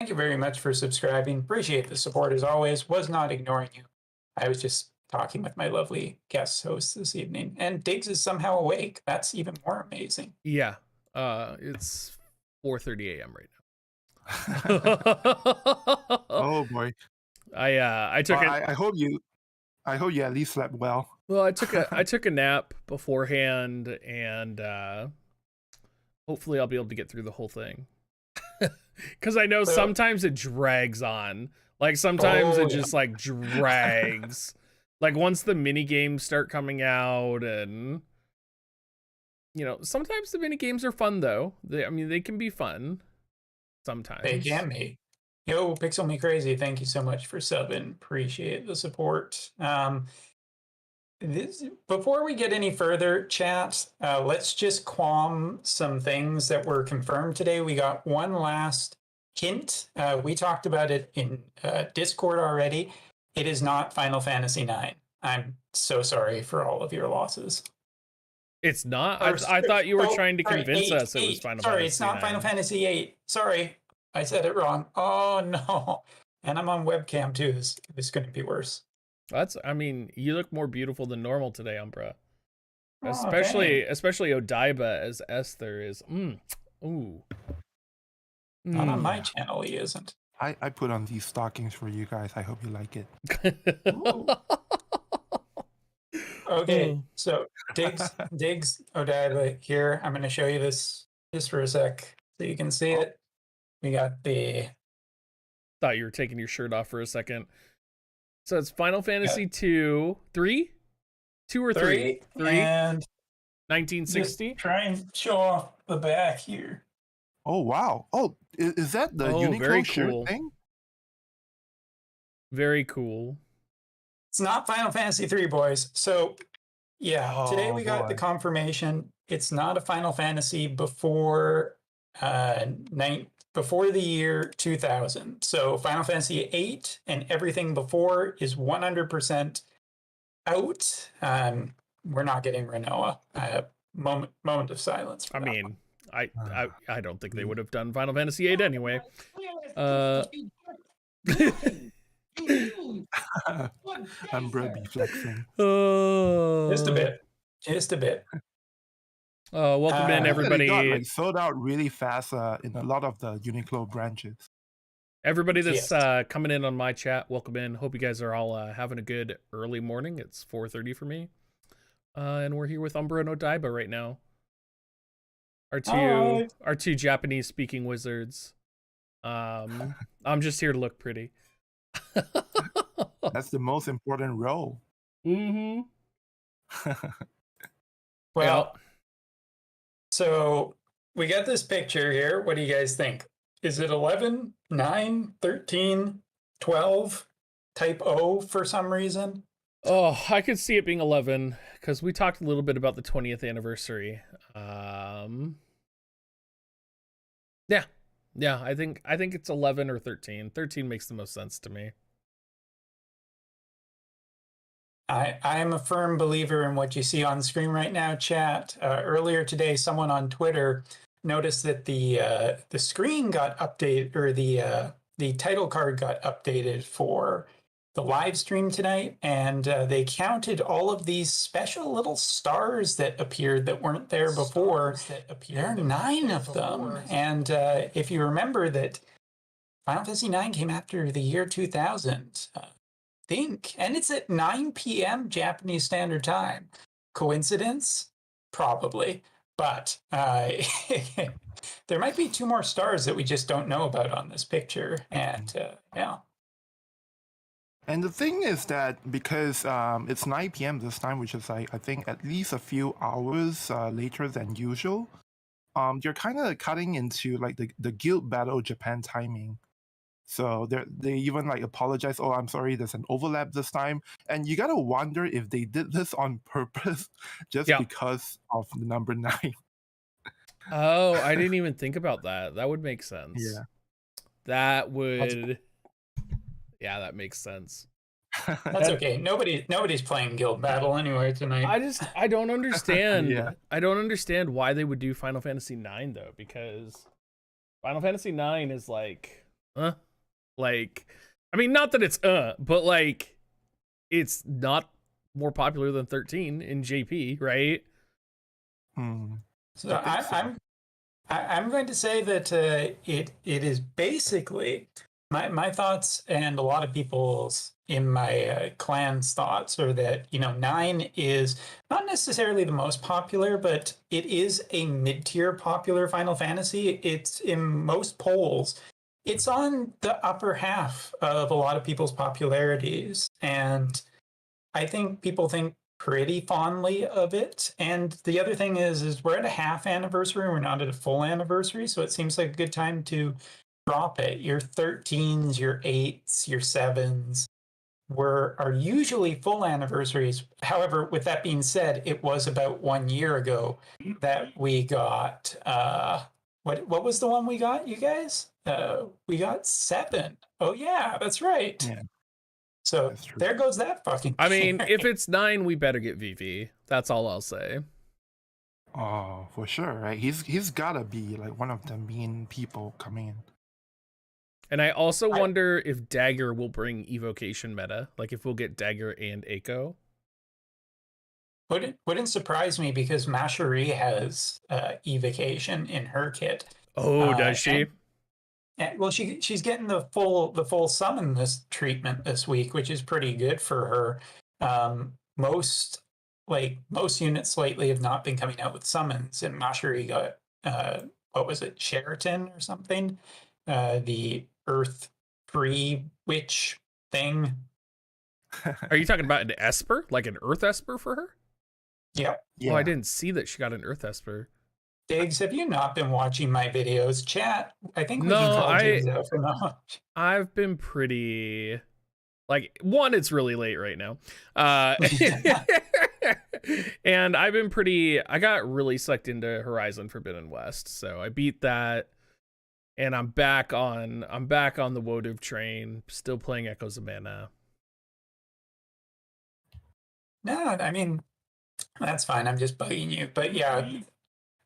Thank you very much for subscribing. Appreciate the support as always. Was not ignoring you. I was just talking with my lovely guest host this evening. And Diggs is somehow awake. That's even more amazing. Yeah. It's 4:30 a.m. right now. Oh boy. I took Well, I hope you at least slept well. Well, I took a nap beforehand, and hopefully I'll be able to get through the whole thing. Because I know sometimes it drags on. Like sometimes it just like drags. Like once the mini games start coming out, and you know, sometimes the mini games are fun though. They can be fun sometimes. They can be. Yo, Pixel Me Crazy, thank you so much for subbing. Appreciate the support. Before we get any further, chat, let's just qualm some things that were confirmed today. We got one last hint. We talked about it in Discord already. It is not Final Fantasy IX. I'm so sorry for all of your losses. It's not? I thought you were trying to convince us it was Final Fantasy. Sorry, it's not Final Fantasy VIII. Sorry, I said it wrong. Oh, no. And I'm on webcam, too. This is going to be worse. You look more beautiful than normal today, Umbra. Oh, especially Odaiba as Esther is. Ooh. Not on my channel, he isn't. I put on these stockings for you guys. I hope you like it. Okay, so Diggs Odaiba here. I'm going to show you this just for a sec so you can see it. We got the... Thought you were taking your shirt off for a second. So it's Final Fantasy 2, 3? 2 or 3? 3. And 1960? Try and show off the back here. Oh, wow. Oh, is that the Uniqlo shirt thing? Very cool. It's not Final Fantasy 3, boys. So, yeah, today we got the confirmation. It's not a Final Fantasy before before the year 2000. So Final Fantasy 8 and everything before is 100% out. We're not getting Renoa. Moment of silence for that one. I don't think they would have done Final Fantasy 8 anyway. Umbra be flexing. Just a bit. Welcome in, everybody. Got, sold out really fast in a lot of the Uniqlo branches. Everybody that's coming in on my chat, welcome in. Hope you guys are all having a good early morning. It's 4:30 for me, and we're here with Umbra and Odaiba right now. Our two Japanese-speaking wizards. I'm just here to look pretty. That's the most important role. Mm-hmm. Well. So we got this picture here. What do you guys think? Is it 11, 9, 13, 12, type O for some reason? Oh, I could see it being 11 because we talked a little bit about the 20th anniversary. Yeah, I think it's 11 or 13. 13 makes the most sense to me. I am a firm believer in what you see on screen right now, chat. Earlier today, someone on Twitter noticed that the screen got updated, or the title card got updated for the live stream tonight, and they counted all of these special little stars that appeared that weren't there before. There are 9 of them, and if you remember that Final Fantasy IX came after the year 2000. And it's at 9 p.m. Japanese Standard Time. Coincidence? Probably. But there might be 2 more stars that we just don't know about on this picture. And yeah. And the thing is that because it's 9 p.m. this time, which is I think at least a few hours later than usual, you're kind of cutting into like the Guild Battle Japan timing. So they even like apologize. Oh, I'm sorry, there's an overlap this time. And you gotta wonder if they did this on purpose just because of the number 9. Oh, I didn't even think about that. That would make sense. Yeah. That makes sense. That's okay. Nobody's playing Guild Battle anyway tonight. I don't understand. Yeah. I don't understand why they would do Final Fantasy IX though, because Final Fantasy IX is like Like, I mean, not that it's but like, it's not more popular than 13 in JP, right? So I'm going to say that it is basically my thoughts, and a lot of people's in my clan's thoughts are that 9 is not necessarily the most popular, but it is a mid-tier popular Final Fantasy. It's in most polls. It's on the upper half of a lot of people's popularities, and I think people think pretty fondly of it. And the other thing is we're at a half anniversary. We're not at a full anniversary, so it seems like a good time to drop it. Your 13s, your 8s, your 7s are usually full anniversaries. However, with that being said, it was about 1 year ago that we got what was the one we got, you guys? We got 7. Oh yeah, that's right. Yeah. So there goes that fucking I mean, thing. if it's 9, we better get VV. That's all I'll say. Oh, for sure, right? He's gotta be like one of the main people coming in. And I also wonder if Dagger will bring evocation meta. Like if we'll get Dagger and Echo. Wouldn't surprise me because Masherie has evocation in her kit. Oh, does she? And, well, she's getting the full summon this treatment this week, which is pretty good for her. Most units lately have not been coming out with summons, and Masherie got what was it, Sheraton or something? The Earth Free Witch thing. Are you talking about an Esper? Like an Earth Esper for her? Yep. Yeah. Oh, I didn't see that she got an Earth Esper. Diggs, have you not been watching my videos? Chat, I think we can call Diggs out for not. I've been pretty... Like, one, it's really late right now. And I've been pretty... I got really sucked into Horizon Forbidden West, so I beat that. And I'm back on the Woduv train, still playing Echoes of Mana. No, I mean, that's fine. I'm just bugging you. But yeah,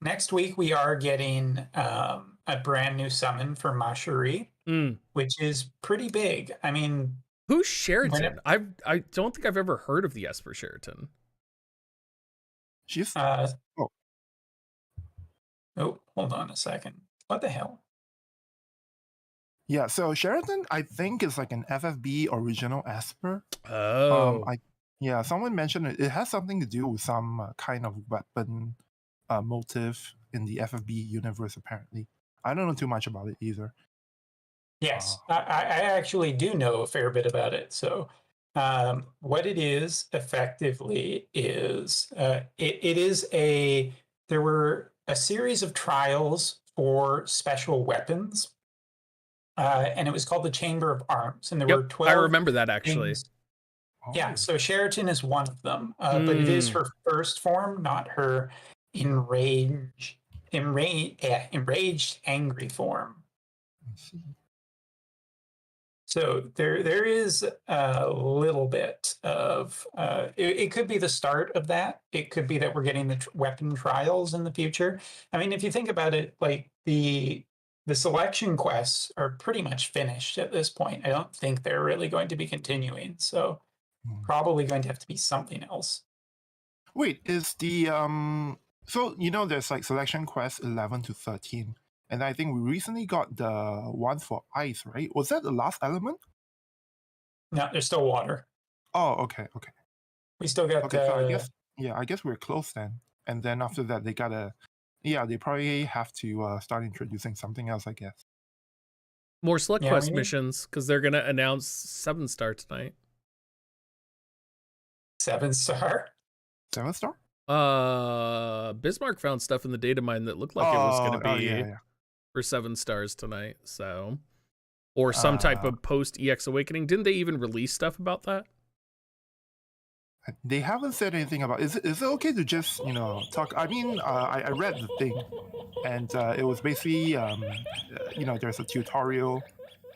next week we are getting a brand new summon for Masherie, which is pretty big. I mean, who's Sheraton? I don't think I've ever heard of the Esper Sheraton. She's oh, hold on a second. What the hell? Yeah, so Sheraton, I think, is like an FFB original Esper. Oh. Someone mentioned it. It has something to do with some kind of weapon motive in the FFB universe, apparently. I don't know too much about it either. Yes, I actually do know a fair bit about it. So what it is effectively is there were a series of trials for special weapons. And it was called the Chamber of Arms, and there were 12. I remember that actually. Things. Oh. Yeah, so Sheraton is one of them, but it is her first form, not her enraged, angry form. So there is a little bit of it could be the start of that. It could be that we're getting the weapon trials in the future. I mean, if you think about it, like the selection quests are pretty much finished at this point. I don't think they're really going to be continuing. So probably going to have to be something else. Wait, is the so there's like selection quests 11 to 13, and I think we recently got the one for ice, right? Was that the last element? No, there's still water. Oh, okay. We still got. Okay, so I guess we're close then. And then after that, they gotta. Yeah, they probably have to start introducing something else, I guess. More select quest missions, because they're going to announce 7-star tonight. 7-star? 7-star? Bismarck found stuff in the data mine that looked like it was going to be for 7 stars tonight, so... Or some type of post-EX Awakening. Didn't they even release stuff about that? They haven't said anything about. Is it okay to just talk? I mean, I read the thing, and it was basically there's a tutorial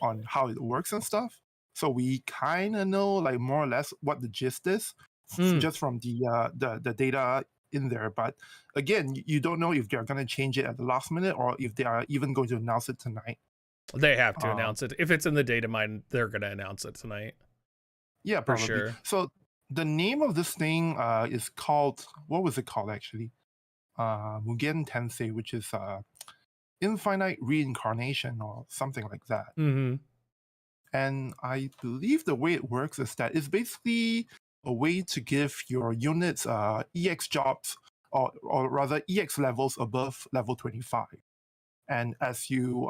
on how it works and stuff. So we kind of know like more or less what the gist is, just from the data in there. But again, you don't know if they're going to change it at the last minute or if they are even going to announce it tonight. They have to announce it. If it's in the data mine, they're going to announce it tonight. Yeah, For probably. sure. So the name of this thing is called, what was it called actually? Mugen Tensei, which is infinite reincarnation or something like that. Mm-hmm. And I believe the way it works is that it's basically a way to give your units EX jobs, or rather EX levels above level 25. And as you,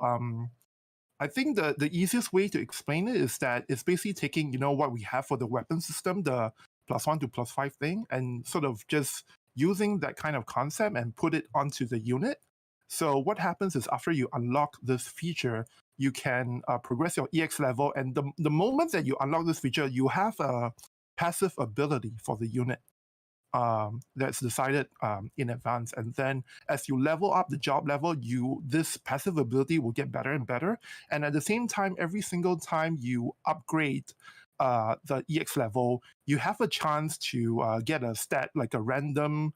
I think the easiest way to explain it is that it's basically taking, what we have for the weapon system, the +1 to +5 thing, and sort of just using that kind of concept and put it onto the unit. So what happens is after you unlock this feature, you can progress your EX level, and the moment that you unlock this feature, you have a passive ability for the unit that's decided in advance. And then as you level up the job level, this passive ability will get better and better. And at the same time, every single time you upgrade the EX level, you have a chance to get a stat, like a random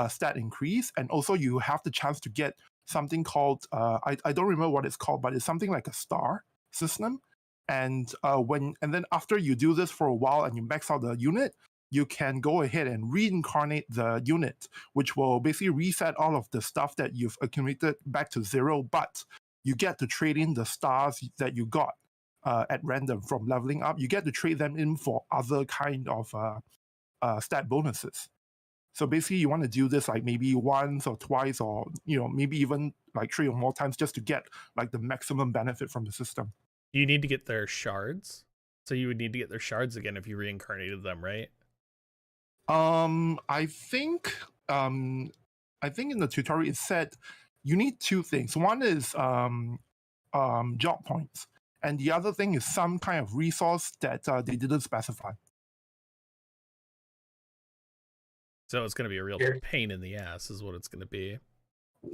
stat increase. And also you have the chance to get something called, I don't remember what it's called, but it's something like a star system. And then after you do this for a while and you max out the unit, you can go ahead and reincarnate the unit, which will basically reset all of the stuff that you've accumulated back to 0, but you get to trade in the stars that you got at random from leveling up. You get to trade them in for other kind of stat bonuses. So basically you want to do this like maybe once or twice, or maybe even like 3 or more times, just to get like the maximum benefit from the system. You need to get their shards. So you would need to get their shards again if you reincarnated them, right? I think in the tutorial it said you need 2 things. One is job points, and the other thing is some kind of resource that they didn't specify. So it's going to be a real pain in the ass, is what it's going to be.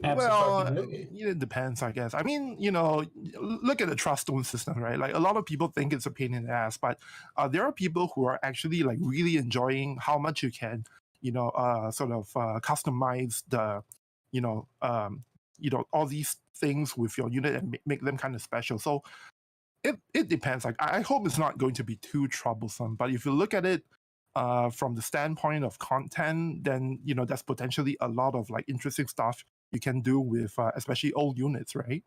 Well, it depends, I guess. I mean, look at the trust stone system, right? Like a lot of people think it's a pain in the ass, but there are people who are actually like really enjoying how much you can, sort of customize the, all these things with your unit and make them kind of special. So it depends. Like I hope it's not going to be too troublesome, but if you look at it from the standpoint of content, then there's potentially a lot of like interesting stuff you can do with especially old units, right?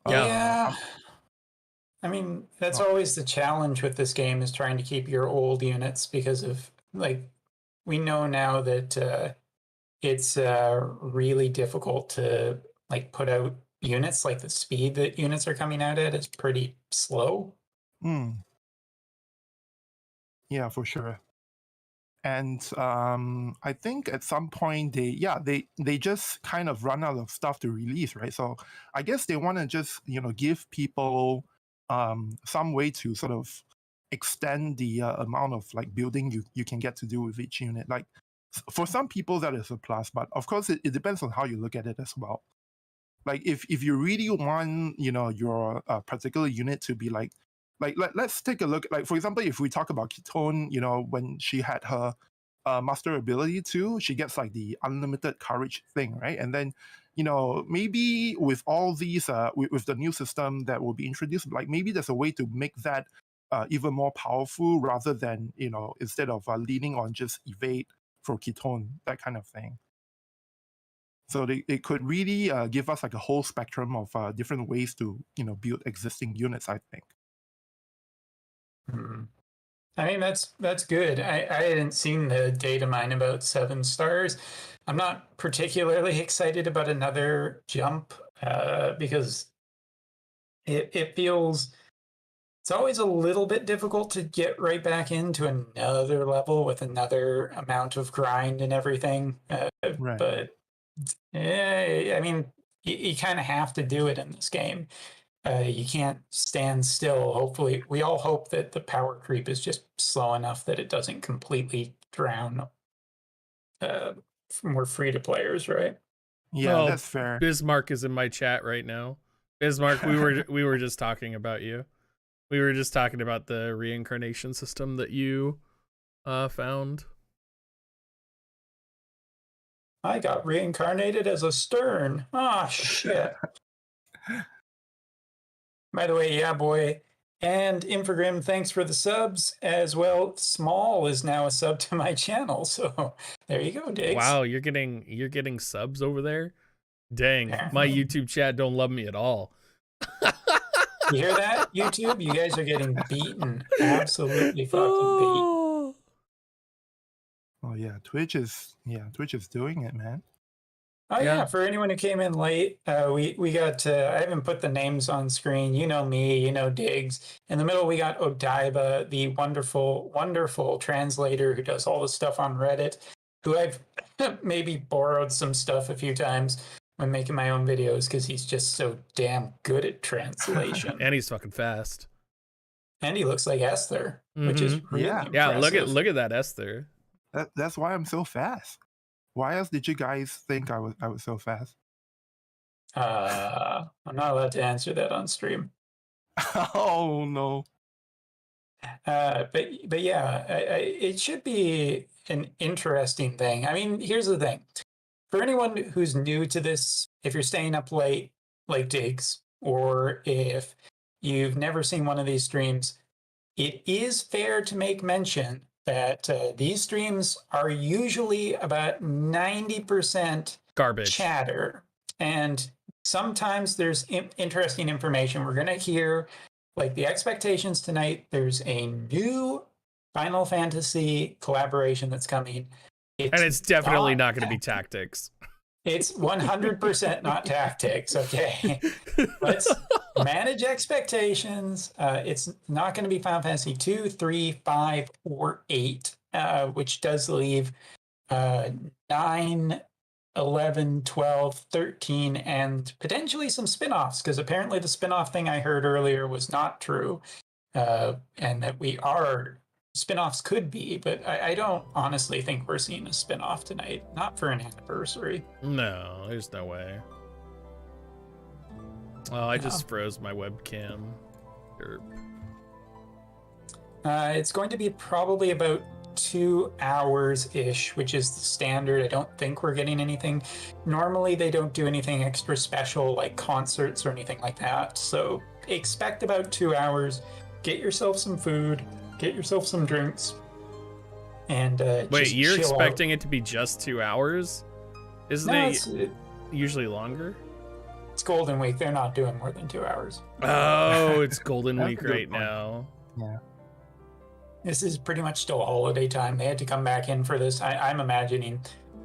Yeah. I mean, that's always the challenge with this game, is trying to keep your old units, because of like, we know now that it's really difficult to like put out units. Like the speed that units are coming out at is pretty slow. Yeah, for sure. And I think at some point they just kind of run out of stuff to release, right? So I guess they want to just give people some way to sort of extend the amount of like building you can get to do with each unit. Like for some people that is a plus, but of course it depends on how you look at it as well. Like if you really want your particular unit to be like let's take a look. Like for example, if we talk about Ketone, when she had her master ability too, she gets like the unlimited courage thing, right? And then maybe with all these with the new system that will be introduced, like maybe there's a way to make that even more powerful, rather than instead of leaning on just evade for Ketone, that kind of thing. So they could really give us like a whole spectrum of different ways to build existing units, I think. I mean, that's good. I hadn't seen the data mine about 7 stars. I'm not particularly excited about another jump because it feels, it's always a little bit difficult to get right back into another level with another amount of grind and everything. Right. But I mean, you kind of have to do it in this game. You can't stand still. Hopefully, we all hope that the power creep is just slow enough that it doesn't completely drown more free-to-players, right? Yeah, that's fair. Bismarck is in my chat right now. Bismarck, we were just talking about you. We were just talking about the reincarnation system that you found. I got reincarnated as a Stern. Ah, shit. By the way, yeah, boy. And Infogrim, thanks for the subs as well. Small is now a sub to my channel, so there you go, Diggs. Wow, you're getting subs over there? Dang, my Apparently. YouTube chat don't love me at all. You hear that, YouTube? You guys are getting beaten. Absolutely fucking beat. Oh, Oh yeah, Twitch is doing it, man. Oh Yeah. yeah, for anyone who came in late, we got I haven't put the names on screen. You know me, you know Diggs. In the middle, we got Odaiba, the wonderful translator who does all the stuff on Reddit, who I've maybe borrowed some stuff a few times when making my own videos because he's just so damn good at translation. and he's fucking fast. And he looks like Esther, which is really Yeah. Yeah, impressive. look at that Esther. That's why I'm so fast. Why else did you guys think I was so fast? I'm not allowed to answer that on stream. Oh no. But yeah, it should be an interesting thing. I mean, here's the thing. For anyone who's new to this, if you're staying up late like Diggs, or if you've never seen one of these streams, it is fair to make mention that these streams are usually about 90% Garbage. chatter. And sometimes there's interesting information. We're going to hear, like, the expectations tonight. There's a new Final Fantasy collaboration that's coming. And it's definitely not going to be tactics. It's 100% not tactics, okay? Let's manage expectations. It's not going to be Final Fantasy 2, 3, 5, or 8, which does leave 9, 11, 12, 13, and potentially some spin-offs, because apparently the spin-off thing I heard earlier was not true, and that spin-offs could be, but I don't honestly think we're seeing a spin-off tonight. Not for an anniversary. No, there's no way. Oh, I just froze my webcam. Derp. It's going to be probably about 2 hours-ish, which is the standard. I don't think we're getting anything. Normally, they don't do anything extra special like concerts or anything like that. So expect about 2 hours. Get yourself some food. Get yourself some drinks. And wait, you're chill expecting out. it to be just 2 hours? Isn't No, it usually longer? it's Golden Week. They're not doing more than 2 hours. Oh, it's Golden That's Week a good right point. now. Yeah. This is pretty much still holiday time. They had to come back in for this. I'm imagining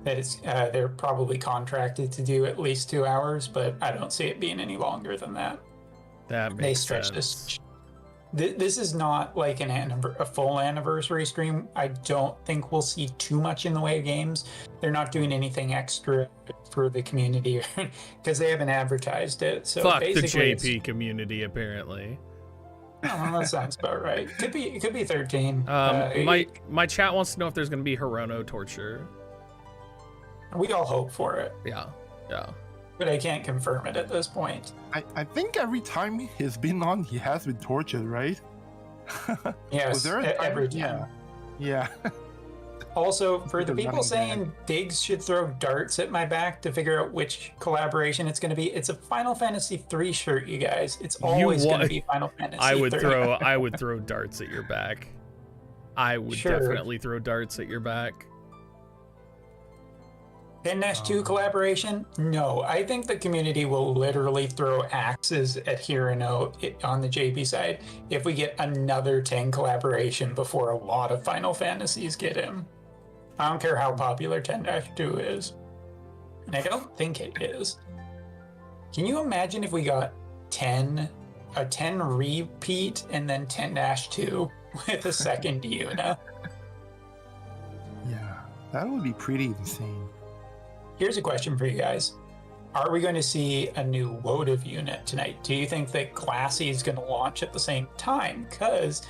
that it's they're probably contracted to do at least 2 hours, but I don't see it being any longer than that. That makes They stretch sense. this is not like a full anniversary stream. I don't think we'll see too much in the way of games. They're not doing anything extra for the community because they haven't advertised it. So Fuck the basically JP community, apparently. Oh, that sounds about right. It could be 13. My chat wants to know if there's going to be Hirono torture. We all hope for it, Yeah. but I can't confirm it at this point. I think every time he's been on, he has been tortured, right? Yes, Was there a time- every time. Yeah. Also, for the The people running saying Diggs should throw darts at my back to figure out which collaboration it's going to be, it's a Final Fantasy 3 shirt, you guys. It's always going to be Final Fantasy I would 3. throw darts at your back. I would definitely throw darts at your back. 10-2 collaboration? No, I think the community will literally throw axes at Hirano on the JP side if we get another 10 collaboration before a lot of Final Fantasies get him. I don't care how popular 10-2 is. And I don't think it is. Can you imagine if we got a 10 repeat and then 10-2 with a second Yuna? Yeah. That would be pretty insane. Here's a question for you guys. Are we going to see a new Wotive unit tonight? Do you think that Classy is going to launch at the same time? Because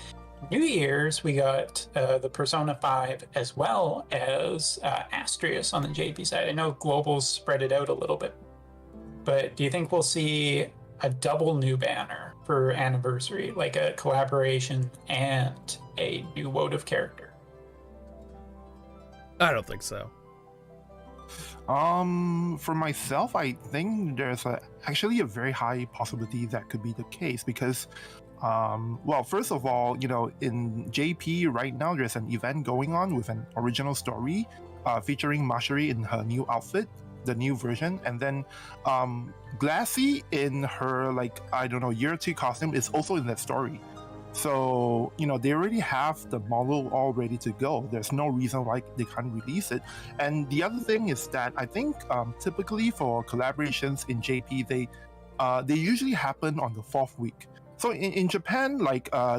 New Year's, we got the Persona 5 as well as Astrius on the JP side. I know Global's spread it out a little bit. But do you think we'll see a double new banner for Anniversary, like a collaboration and a new Wotive character? I don't think so. For myself, I think there's actually a very high possibility that could be the case because, well, first of all, in JP right now, there's an event going on with an original story featuring Marjorie in her new outfit, the new version, and then Glassy in her, year 2 costume is also in that story. So, they already have the model all ready to go. There's no reason why they can't release it. And the other thing is that I think typically for collaborations in JP, they usually happen on the 4th week. So in Japan,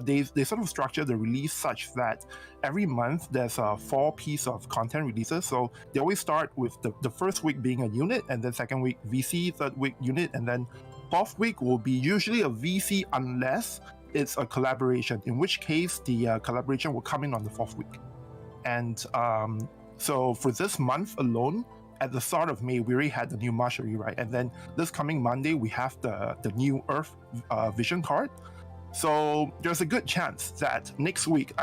they sort of structure the release such that every month there's 4 pieces of content releases. So they always start with the first week being a unit, and then second week VC, third week unit, and then 4th week will be usually a VC unless it's a collaboration, in which case the collaboration will come in on the 4th week. And so for this month alone, at the start of May, we already had the new Marjorie, right? And then this coming Monday, we have the new Earth Vision card. So there's a good chance that next week,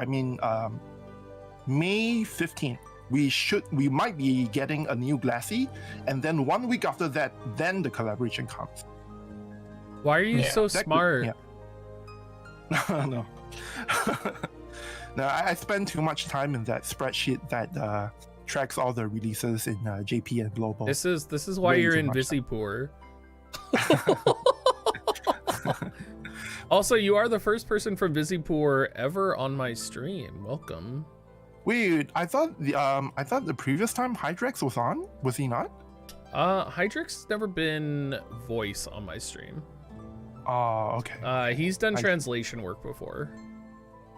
May 15th, we might be getting a new Glassy, and then 1 week after that, then the collaboration comes. Why are you so smart? No. No, I spend too much time in that spreadsheet that tracks all the releases in JP and Global. This is why you're in Visipoor. Also, you are the first person from Visipoor ever on my stream. Welcome. Wait, I thought the previous time Hydrex was on. Was he not? Hydrex never been voice on my stream. Oh, okay. He's done translation work before.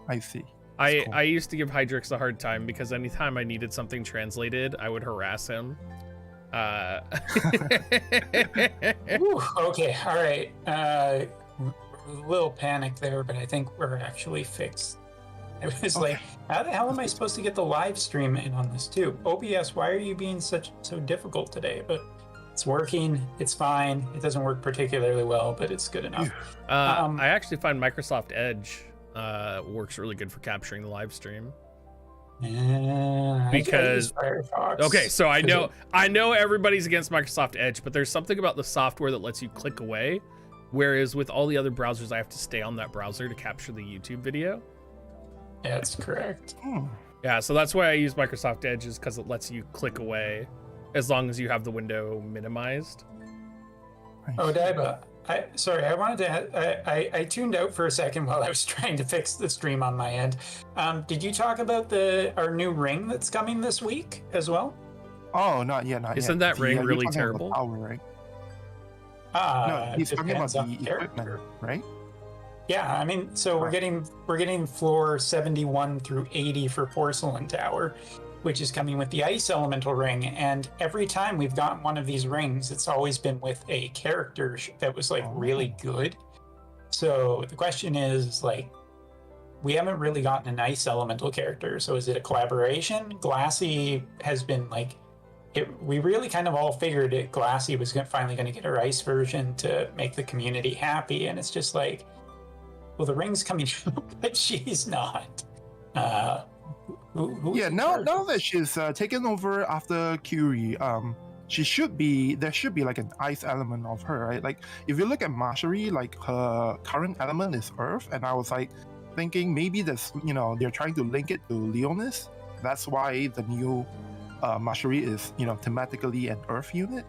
I see. I Cool. I used to give Hydrex a hard time because anytime I needed something translated, I would harass him. Ooh, okay, all right. A little panic there, but I think we're actually fixed. I was like, how the hell am I supposed to get the live stream in on this too? OBS, why are you being so difficult today? But it's working. It's fine. It doesn't work particularly well, but it's good enough. I actually find Microsoft Edge works really good for capturing the live stream. Because Firefox. Okay, so I know everybody's against Microsoft Edge, but there's something about the software that lets you click away, whereas with all the other browsers, I have to stay on that browser to capture the YouTube video. Yeah, that's correct. Yeah, so that's why I use Microsoft Edge, is because it lets you click away as long as you have the window minimized. Odaiba, I wanted to. I tuned out for a second while I was trying to fix the stream on my end. Did you talk about our new ring that's coming this week as well? Oh, not yet. Isn't that ring really terrible? Power, right? No, he's talking about the equipment, right? Yeah, I mean, so we're getting floor 71 through 80 for Porcelain Tower, which is coming with the Ice Elemental ring. And every time we've gotten one of these rings, it's always been with a character that was really good. So the question is, we haven't really gotten an Ice Elemental character. So is it a collaboration? Glassy has been we really kind of all figured Glassy was finally going to get her Ice version to make the community happy. And it's just well, the ring's coming, but she's not. Now that she's taken over after Curie, there should be an ice element of her, right? If you look at Marjorie, her current element is earth, and I was thinking maybe that's they're trying to link it to Leonis. That's why the new Marjorie is thematically an earth unit.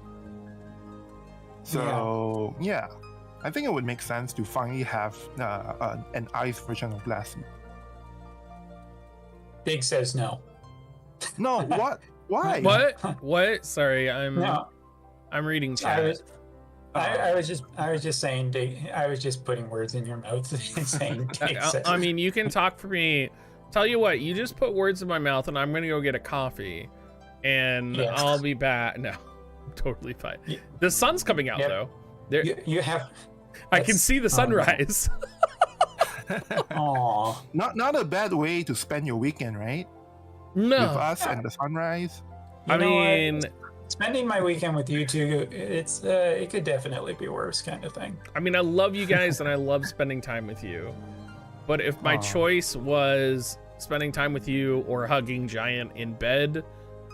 So yeah. I think it would make sense to finally have an ice version of Glassy. Big says no. No, what? Why? What? Sorry, I'm reading chat. I was just saying, I was just putting words in your mouth and saying. I mean, you can talk for me. Tell you what, you just put words in my mouth, and I'm gonna go get a coffee, and I'll be back. No, I'm totally fine. The sun's coming out though. There, you have. I can see the sunrise. Aw. Not a bad way to spend your weekend, right? No. With us and the sunrise. I mean, spending my weekend with you two, it could definitely be worse, kind of thing. I mean, I love you guys and I love spending time with you. But if my choice was spending time with you or hugging Giant in bed,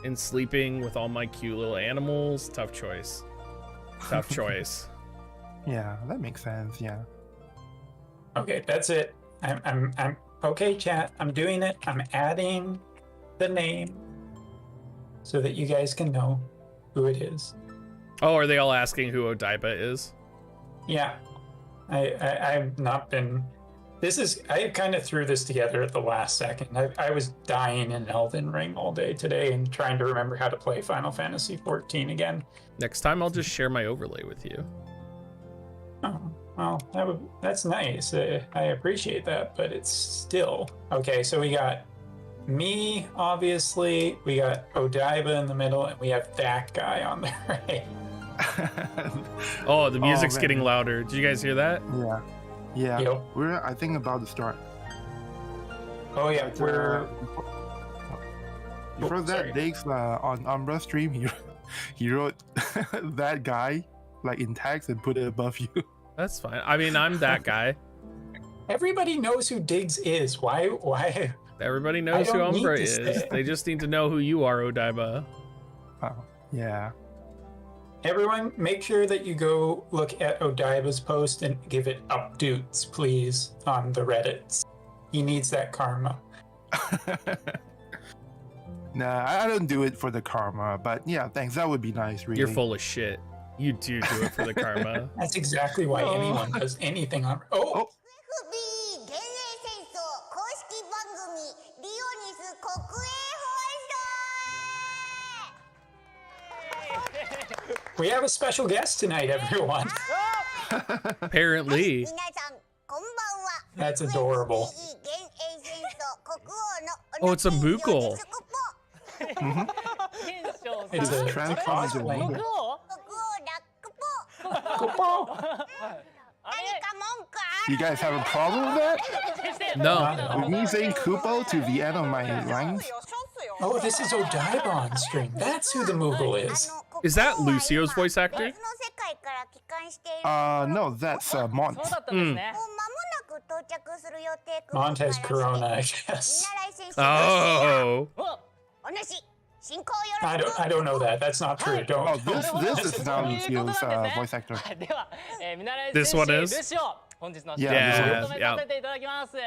and sleeping with all my cute little animals. Tough choice. Tough choice. Yeah, that makes sense. Yeah. Okay, that's it. I'm okay, chat. I'm doing it. I'm adding the name so that you guys can know who it is. Oh, are they all asking who Odaiba is? Yeah, I've not been. I kind of threw this together at the last second. I was dying in Elden Ring all day today and trying to remember how to play Final Fantasy 14 again. Next time I'll just share my overlay with you. Oh, well, that's nice. I appreciate that, but it's still okay. So we got me, obviously. We got Odaiba in the middle, and we have that guy on the right. Oh, the music's man. getting louder. Did you guys hear that? Yeah. Yeah. Yep. We're, I think, about to start. Oh yeah, But, we're. Before sorry. that, Diggs on Umbra stream, he wrote that guy like in text and put it above you. That's fine. I mean, I'm that guy. Everybody knows who Diggs is. Why? Everybody knows who don't need Umbra to is. say. They just need to know who you are, Odaiba. Oh, yeah. Everyone, make sure that you go look at Odaiba's post and give it updates, please, on the Reddits. He needs that karma. Nah, I don't do it for the karma, but yeah, thanks. That would be nice, really. You're full of shit. You do it for the karma. That's exactly why anyone does anything on. Oh, FB 幻影戦争公式番組リオニス国営放送 we have a special guest tonight, everyone. Apparently. 皆さんこんばんは That's adorable. 幻影戦争国王の Oh, it's a Moogle. It's a transformed into a cosplay. Moogle. 国王ラックポ Kupo. 何か文句あ You guys have a problem with that? No. With me saying Kupo to the end of my lines? Oh, this is Odaiba on stream. That's who the Moogle is. Is that Lucio's voice actor? 別の世界から帰還している No, that's Mont. もう間もなく到着する予定 Mont has corona, I guess. 見習い選手 Oh. お主進行よろしく I don't know that. That's not true. Don't. Oh, this is now Lucio's voice actor. では、見習い This 選 one 手 is? ルシオ本日の Yeah, 出演 yeah, を務めさせていただきます、改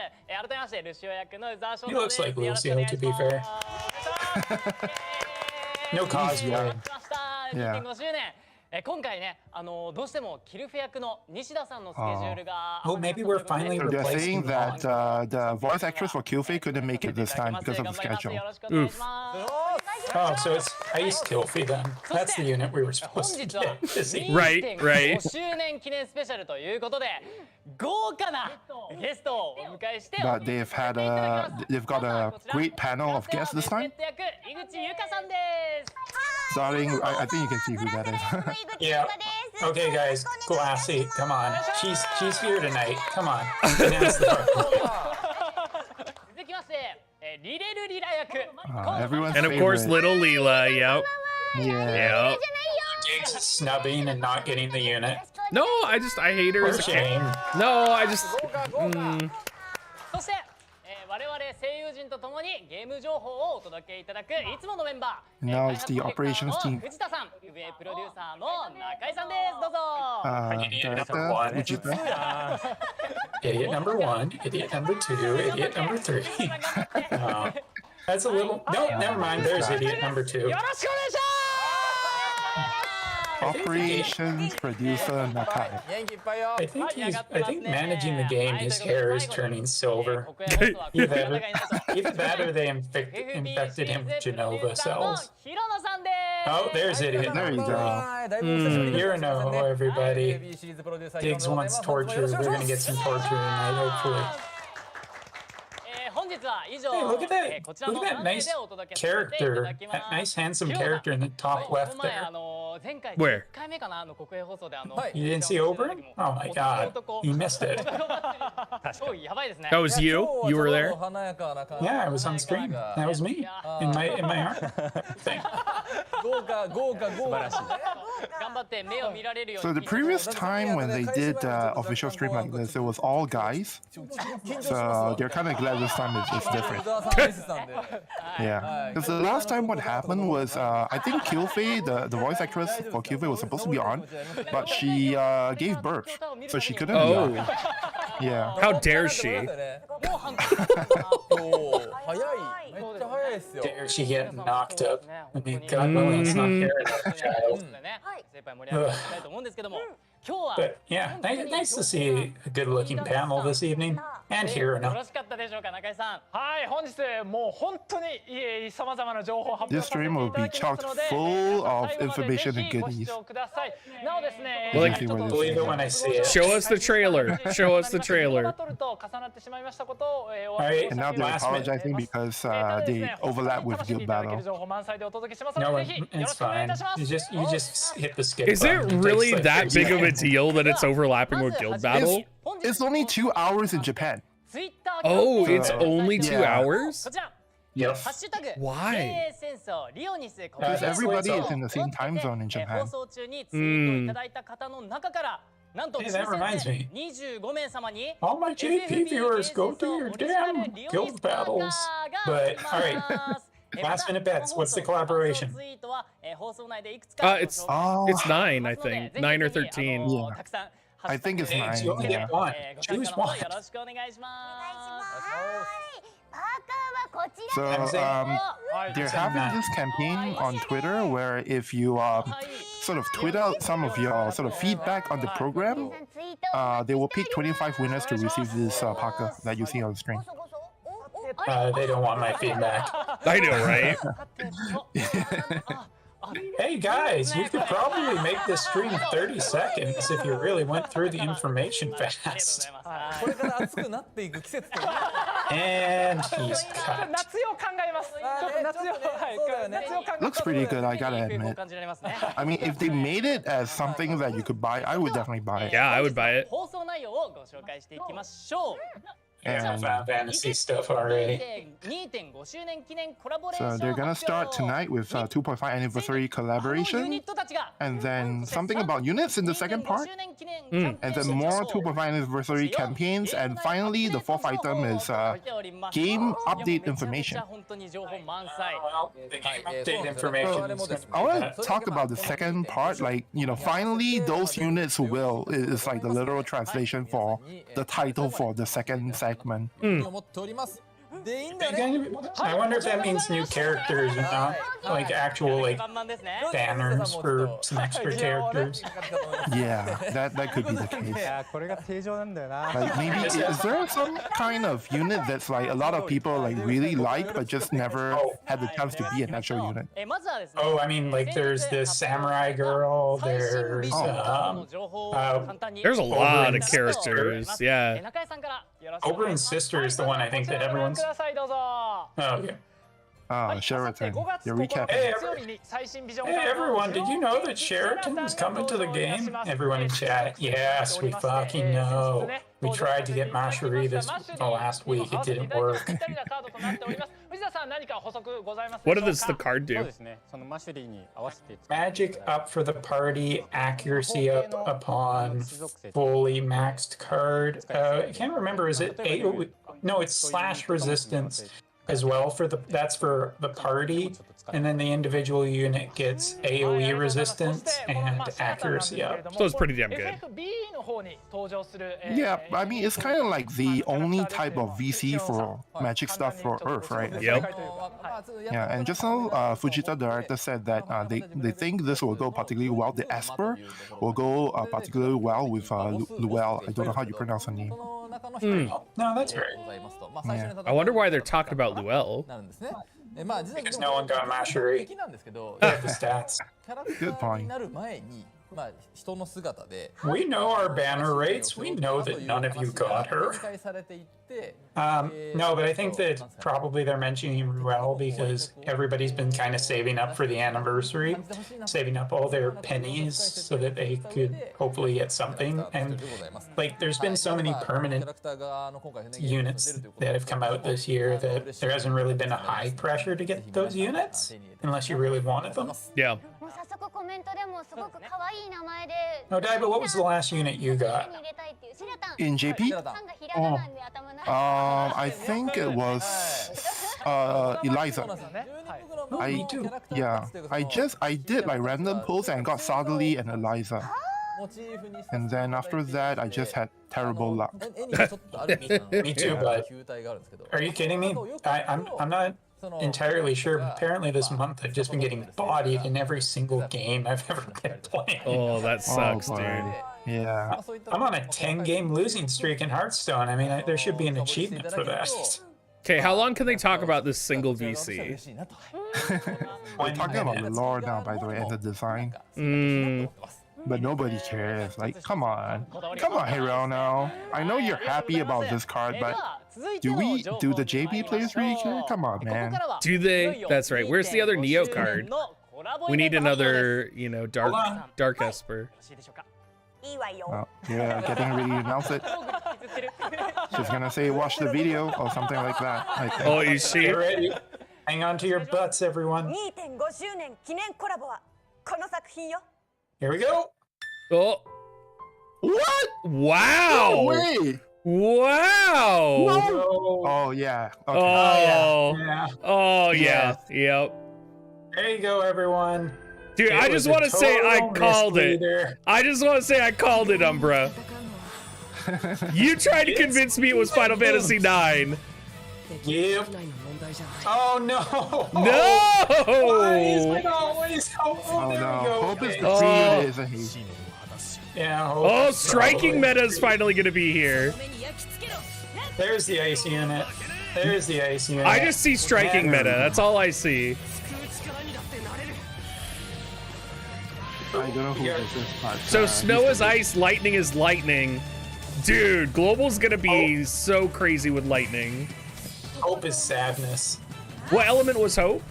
めましてルシオ役の宇沢翔 He 太 looks です like よろしくお願い Lucio, し to be ます fair. No 来 cosplay. ました2.5周年今回ね、どうしてもキルフ役の西田さんのスケジュールが Oh, maybe we're finally So they're saying replacing that Mont. the voice actress for Killfei couldn't make it this time because of the schedule. よろしくお願いします Oh, so it's Ice Kilfy then. That's the unit we were 本 supposed to 日は get to see. Right, right. 2.5周年記念スペシャルということで豪華なゲストをお迎えして But they've got a great panel of guests this time. 井口優香さんです Starting, I think you can see who that is. Yeah. Okay, guys. Glassy, come on. She's here tonight. Come on. Announce the part. 続きましてリレルリラ役 Everyone's And of course, favorite. little Leela. Yep. Yeah. Yep. Diggs snubbing and not getting the unit. No, I hate her For as a kid. shame. No, I just. そして、我々声優陣とともにゲーム情報をお届けいただくいつものメンバー Now it's the operations team. 藤田さん、上プロデューサーの中井さんですどうぞ Director Uchita. Idiot number one, idiot number two, idiot number three. That's a little. No, never mind. There's idiot number two. よろしくお願いし Operations producer Nakai. I think managing the game, his hair is turning silver. Either that or they infected him with Genova cells. 広野さんです Oh, there's idiot. There you go. You're a no, everybody. Diggs wants torture. We're gonna get some torture tonight, hopefully. 本日は以上 Hey, look at that! こちらの Look at that 番組 nice でお届けさせていた character. だきます That nice, handsome character in the top left この前 there. 前回 Where? 1回目かな国営放送でYou didn't see Oberon? Oh my god. You missed it. 超やばいですね。 That was you? You were there? Yeah, I was on screen. That was me. In my arm. Thing. 頑張って目を見られるよう So に。 the previous time when they did official stream like this, it was all guys. So they're kind of glad this time it's different. Yeah, because the last time what happened was I think Killfei, the voice actress for Killfei, was supposed to be on, but she gave birth, so she couldn't be on. Yeah. How dare she? もう半分 Dare she get knocked up? I mean, God willing, it's not fair to that child. 精一杯盛り上げていきたいと思うんですけども、今日は But yeah, nice to see a good-looking panel this evening. And here よ now. ろしかったでしょうか、中井さん。はい、本日もう本当に様々な情報を発表 This させて stream い will た be だきます chock ので、 full of 最後まで information ぜ and ひご goodies. 視聴ください。なおですね、 Like- Believe it when I see it. Show us the trailer. Show us the trailer. バトルと重なってしまいましたことを、お Alright, And now they're Last minute. apologizing because they overlap with Guild Battle. 情報満載でお届けします No, ので、ぜひよろ it's しくお願いい fine. たします。 You just hit the skip Is it button. It really takes, like, that 30 big of a seconds. deal that it's overlapping with Guild Battle? It's only 2 hours in Japan. Oh, it's Yeah. only 2 Yeah. hours? こちら Yep. ハッシュタグ Why? 経営戦争リオニス Because everybody is in the を same time zone in 放 Japan. 送中にツイートいただいた方の中からなんと Hey, that reminds me. 25名様に All my JP viewers, go do your damn guild battles. But, alright. Last minute bets. What's the collaboration? It's Oh, it's 9, I think. 9 or 13. Yeah. I think it's Thanks, you only 9. Yeah. get one. Choose one. よろしくお願いしまはいパーカーはこち So はい、 they're having this campaign on Twitter where if you sort of tweet out some of your sort of feedback on the program, らツイート they will pick 25 winners to receive this parka that you see on the screen. ごそごそお They don't want my feedback. I know, right? Hey guys, you could probably make this stream 30 seconds if you really went through the information す。ありがとうご fast. ざいます これから暑くなっていく季節と And he's ちょっと cut. 夏用考えます。ちょっと夏用、はい、そうだよね。夏用考え Looks pretty good, I gotta 抵抗を admit. 感じられますね I mean, if they made it as something that you could buy, I would definitely buy it. Yeah, I would buy it. 放送内容をご紹介していきましょう Yeah, And Final Fantasy stuff already. 2.5周年記念コラボレーシ so ョン they're gonna start tonight with 2.5 anniversary ユ collaboration, ニットたちが and then something about units in the second part, 2.5周年記念キャンペーン and then more 2.5 anniversary campaigns, and finally the fourth item is game update information. 本当に情報満載 Well, the game update information. is I want to talk about the second part, like, you know, finally those units will is like the literal translation for the title for the second segment. 思っておりますでいいんだよ I ね wonder if that means new characters or not. Like actual like 満々ですね banners for some extra characters. Yeah, that could be the case. これが定常なんだよな。 Like maybe is there some kind of unit that's like a lot of people like really like but just never had the chance to be an actual unit? まずはですね Oh, I mean like there's this samurai girl. There's There's a lot of characters. Yeah. 中井さんからよろしくお願い Oberon's します sister is the one I think that ご覧 everyone's. くださいどうぞ。 Oh, okay. Sheraton, 5月 you're 9日 recapping. 月曜日に最新ビジョン Hey everyone, did you know that Sheraton is coming to the game? Everyone in chat, yes, we fucking know. We tried to get Mashuri last week, it didn't work. What does the card そう do? ですね。そのマシュリーに合わせて Magic up for the party, accuracy up upon fully maxed card. I can't remember, is it AoE? No, it's slash resistance as well for that's for the party. And then the individual unit gets AoE resistance and accuracy up. So it's pretty damn good. Yeah, I mean it's kind of like the only type of VC for magic stuff for Earth, right? Yep. Yeah, and just now Fujita director said that they think this will go particularly well. The Esper will go particularly well with Luel. I don't know how you pronounce her name. No, that's right. I wonder why they're talking about Luel. なるんですねでまあ実は Because no one got Mashuri. 敵なんですけど They have the stats. キャラクターになる前にまあ人の姿で We know our banner rates. We know that none of you got her. 展開されていって、 No, but I think that probably they're mentioning Ruel because everybody's been kind of saving up for the anniversary, saving up all their pennies so that they could hopefully get something. And like, there's been so many permanent units that have come out this year that there hasn't really been a high pressure to get those units unless you really wanted them. Yeah. もう早速コメントでもすごく可愛い名前で Odaiba, what was the last unit you got? 入れたいっていうシラタン In JP? さんがひらがなで頭の I think it was Eliza. そうなんですよね。はい。 I yeah. I did like random pulls and got Sardely and Eliza. モチーフに And then after that, I just had terrible luck. 絵にちょっとある Me too, but 球体があるんですけど are you kidding me? I'm not entirely sure. Apparently, this month I've just been getting bodied in every single game I've ever been playing. Oh, that sucks, boy. dude. Yeah. I'm on a 10-game losing streak in Hearthstone. I mean, there should be an achievement for that. Okay, how long can they talk about this single VC? 嬉しいなと We're talking about the lore now, by the way, and the design. But nobody cares. Like, come on. Come on, Hirono. I know you're happy about this card, but do the JB players really care? Come on, man. Do they? That's right. Where's the other Neo card? We need another, you know, dark Esper. いいわよ Oh, yeah, getting ready to announce it. She's gonna say, watch the video or something like that. I think. Oh, is she? Get ready. Hang on to your butts, everyone. 2.5 周年記念コラボはこの作品よ Here we go. Oh, What? wow. No way! Wow. Oh, Oh, yeah. Okay. Oh, yeah. oh yeah. Yep. There you go, everyone. Dude, I just want to say I called it. I just want to say I called it, Umbra. You tried to convince me it was Final Fantasy IX. Yep. Oh no. Why is it No. always hope? Oh, There we no. go. Hope is Okay. the Oh. pre-unit, isn't he? Yeah. Hope Oh, is striking probably- meta is finally going to be here. There's the ice unit. There's the ice unit. I just see striking meta. That's all I see. I don't know who Yeah. this is, but... So snow is ice, lightning is lightning. Dude, Global's going to be so crazy with lightning. Hope is sadness. What element was Hope?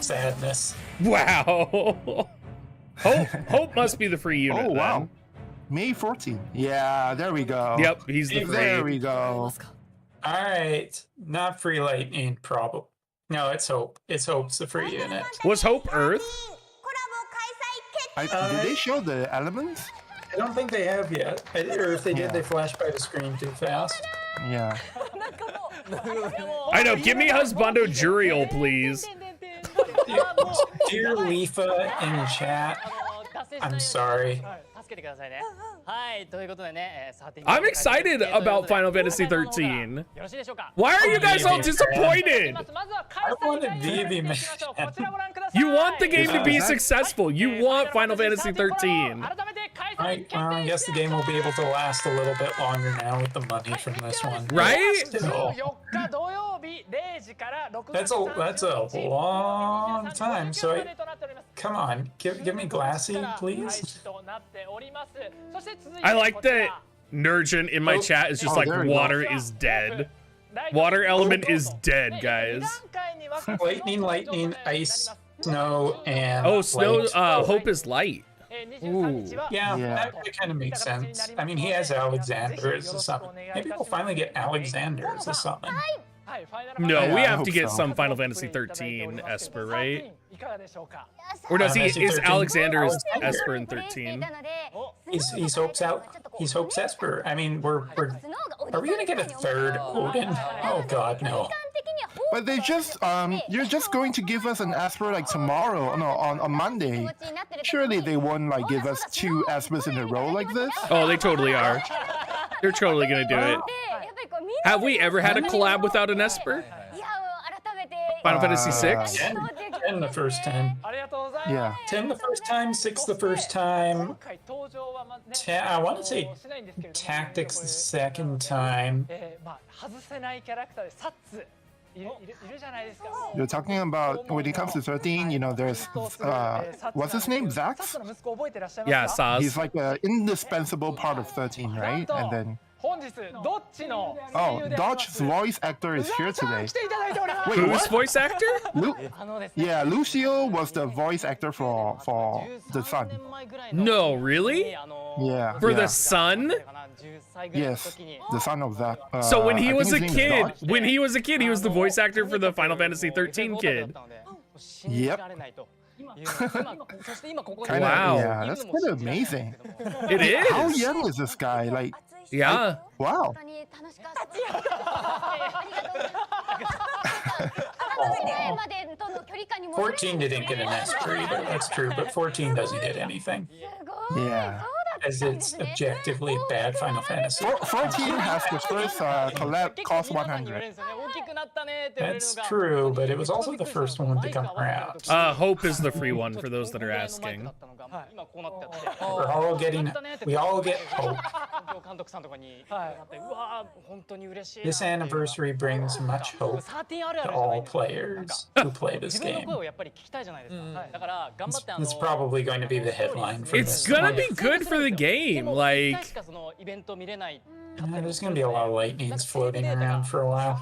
Sadness. Wow. Hope must be the free unit. Oh, wow. then. May 14th. Yeah, there we go. Yep, he's the There free. we go. All right. Not free lightning, probably. No, it's Hope. It's Hope's the free unit. Was Hope Earth? コラボ開催決 Did they show the elements? I don't think they have yet. Or if they did, they flashed by the screen too fast. Yeah. I know, give me Husbando Juriel, please. Dear Lifa in chat, I'm sorry. 助けてくださいね。はい、ということでね、I'm excited about Final Fantasy 13. よろしいでしょうか。 Why are you guys all disappointed? まずは開 I 催 wanted Vivi, man. こちらご覧ください。 You want the game to be successful. You want Final Fantasy 13. 改めて開催 Right, well, I guess the game will be able to last a little bit longer now with the money from this one. Right? Still, 14日土曜日0時から6 that's a long time. So come on, give me Glassy, please. I like that Nurgent in my chat is just Oh, like, there we go. water is dead. Water element is dead, guys. Lightning, ice, snow, and Oh, snow, light. Hope is light. Ooh. Yeah, Yeah. that kind of makes sense. I mean, he has Alexander as a summon. Maybe we'll finally get Alexander as a summon. No, Yeah, we I have hope to get so. some Final Fantasy 13 Esper, right? いかがでしょうか。 Or does he, Fantasy is 13. Alexander is Alexander. Esper in 13? He's Hope's Esper. I mean, are we gonna get a third Odin? Oh God, no. But they just, you're just going to give us an Esper like tomorrow, no, on Monday. Surely they won't like give us 2 Espers in a row like this? Oh, they totally are. They're totally gonna do it. Have we ever had a collab without an Esper? Final Fantasy 6? 10 the first time. ありがとうございます。 Yeah. 10 the first time, 6 the first time. 今回登場はまね I want to say しないんですけれども Tactics the second time. まあ外せないキャラクターでサッツるじゃないですか。 You're talking about when it comes to 13, you know, there's what's his name? Zax? サツの息子覚えてらっしゃいます Yeah, か？ He's Saz. like an indispensable part of 13, right? And then 本日どっちの oh, Dodge's voice actor is here さん today. 来ていただいております。 Wait, Who's what? voice actor? Yeah, Lucio was the voice actor for the son. No, really? Yeah, For yeah. the son? Yes, the son of that. So when he I was a think his name is kid, Dodge. when he was a kid, he was the voice actor for the Final Fantasy 13 kid. Yep. Kinda, Wow. Yeah, that's kind of amazing. It How is. young is this guy? Like, Yeah. wow. 本当に楽しかったです。ありがとうございます。前までとの距離感に戻れるんですね。 14 didn't get an S tree, but that's true. But 14 doesn't get anything, すごい。 Yeah. そうだった as んで it's すね。 objectively a bad Final Fantasy. 14 has the first collab cost 100. 大きくなったねって言われるの That's が true, but it was also the first one to come around. Hope is the free one for those that are asking. 今こうなってあって We're all getting, we all get hope. 監督さんとかにうわ本当に嬉しい This anniversary brings much hope 13あるあ to るじゃない all players who play this 自分の game. 声をやっぱり聞きたいじゃないですかだから頑張って It's probably going to be the headline for It's this gonna one. be good for the game. 1 Like, 回しかそのイベント見れない Yeah, there's going to be a lot of lightnings floating around for a while.